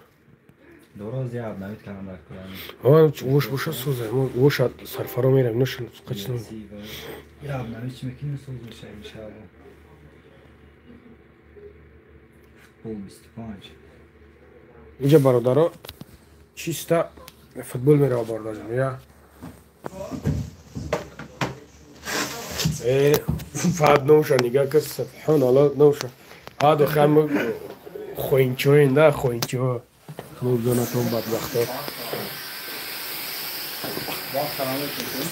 دورو زیاد نمیتونم در کنم آه وش وش سوزه وش سرفرا میرم نشون قچنم یا نمیچ میکنی سوز میشه انشالله فوتبال 25 اینجا برادرها چیستا فوتبال میره بارداشم یا فقط نوشا نگاه که سبحان الله نوشا هادو خم خوینچو اینده خوینچو خوب دونتون بدبخته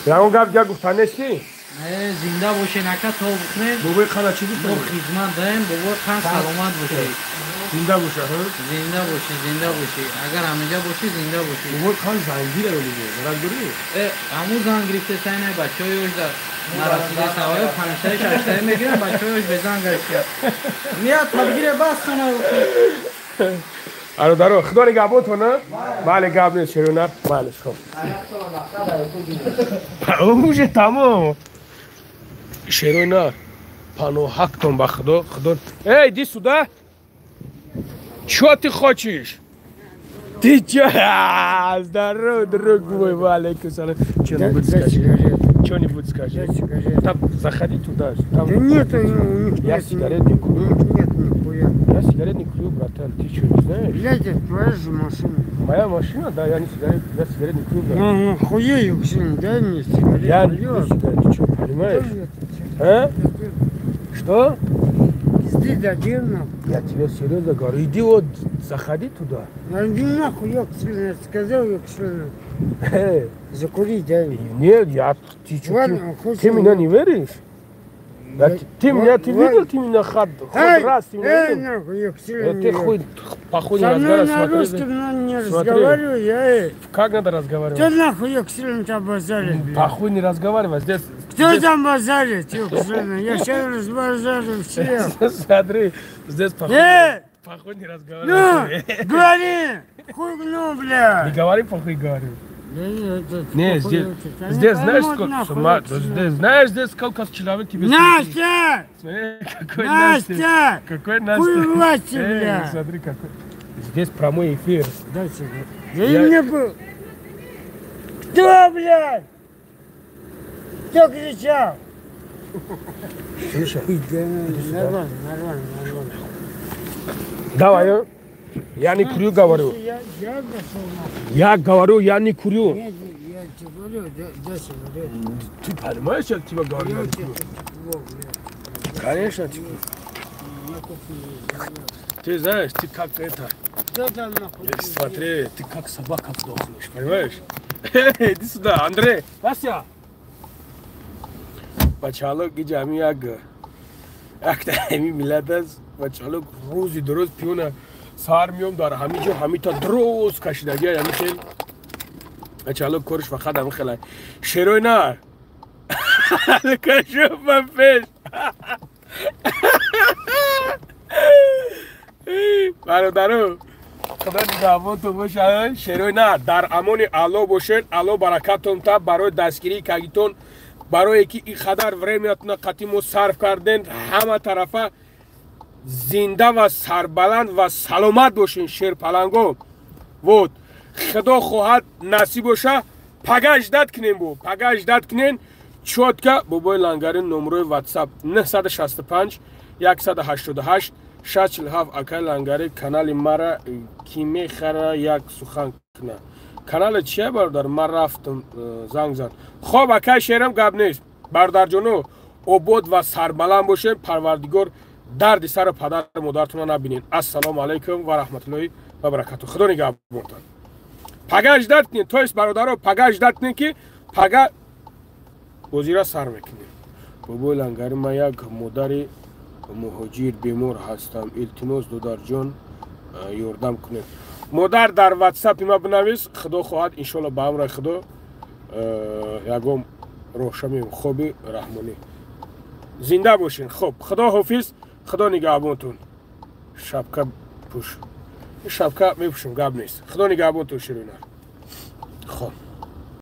یا اون گفت گفتن نیستی؟ زنده باشه نکه تا بکنه بابای خاله چی بود؟ با خدمت داریم بابای خان سلامت باشه زنده باشه ها؟ زنده باشه اگر همینجا باشه زنده باشه بابای خان زنگیره ولیگه برد بری؟ همون زن گرفته سینه بچه های هاش در نرسیده سوایه پنشتهش اشتهی میگیرن بچه های هاش به زن گرفته میاد تا بگیره بس کنه آره دارو خدا نگهبانتون نه؟ بله گاب نیست شیرونر بله خب اوه تمام شیرونر پناه تن با خدا ای دی سودا چو ти хочешь ты чё здорово мой валенький салам что-нибудь скажи там заходи туда там Нет, у них я сигарет не курю нет нихуя. я сигарет не курю братан ты что не знаешь Блядь, это твоя же машина. моя машина да я сигарет не курю брат. Ну, хуею, Ксения, дай мне сигарету. я не курю сигарет ты что понимаешь а что Пизды дадим нахуй. я тебе серьезно говорю иди вот заходи туда Иди нахуй, я Ксения, сказал я Ксения. Закури, дай. нет я ты что Ладно, ты меня не веришь ты меня ты видел ты меня хоть раз ты меня видел нахуй, я Ксения. ты хуй похуй не Со мной разговаривай на смотри русском не Смотри. разговаривай, я как надо Кто разговаривать нахуй, я Ксения, тебя базарит, блядь? похуй не разговаривай здесь Кто там базарит, я Ксения? Я сейчас разбазарю всех. смотри здесь похуй похуй не Ну, разговаривай говори! Хуй гну, не блядь! говори похуй говори не Не, здесь знаешь сколько человек тебе Настя! какой Настя Настя! какой Хуй Настя власти, блядь! смотри какой здесь прямой эфир Дай сигарету. Я не был. Кто, блядь? Кто кричал? слушай Нормально. давай а? я не курю говорю Я пошел нахуй. я говорю я не курю Нет, я тебе говорю, дай сигарету. ты понимаешь я тебе говорю я Я не тебе курю во, блядь. конечно тебе ты знаешь ты как это Кто там нахуй? смотри ты как собака вдохнешь понимаешь иди сюда Андрей Вася бачалок ҷамъи як таими миллат аст бачалок рӯзи дуруз пиёна сар миём дар ҳамин ҷо ҳамита дуруз кашидагия ҳамин бачалок кориш фақат ҳамин хелай шерои нар кашофам пеш бародаро худо нигоҳбонтон бошад шерои нар дар амони аъло бошед аъло баракатонта барои дастгирии кагитон барое ки ин қадар времиятона қатъи мо сарф кардем ҳама тарафа зинда ва сарбаланд ва саломат бошен шерпаланго вот худо хоҳад насиб боша пагаш дад кунем бо пагаш дад кунен чотка бобои лангари номерои whatsapp 965 188 647 акай лангари канали мара ки мехара як сухан куна канали чия бародар ман рафтам занг зад хоб акай шерам гап нест бародарҷоно обод ва сарбаланд бошед парвардигор дарди сару падар модаратона набинед ассалому алайкум ва раҳматуллоҳи ва баракату худо нигоҳбонтон пагаш дад кунед тоест бародаро пагаш дад кунед ки пага бозира сар мекунем бобои лангари ман як модари муҳоҷир бемор ҳастам илтимос додарҷон ёрдам кунед модар дар whatsapp ма бинавис худо хоҳад иншоалло ба амраи худо ягон роша меем хоби раҳмонӣ зинда бошен хуб худо ҳофиз худо нигоҳбонтон шапка пуш шапка мепушам гап нест худо нигоҳбонтон ширинар хуб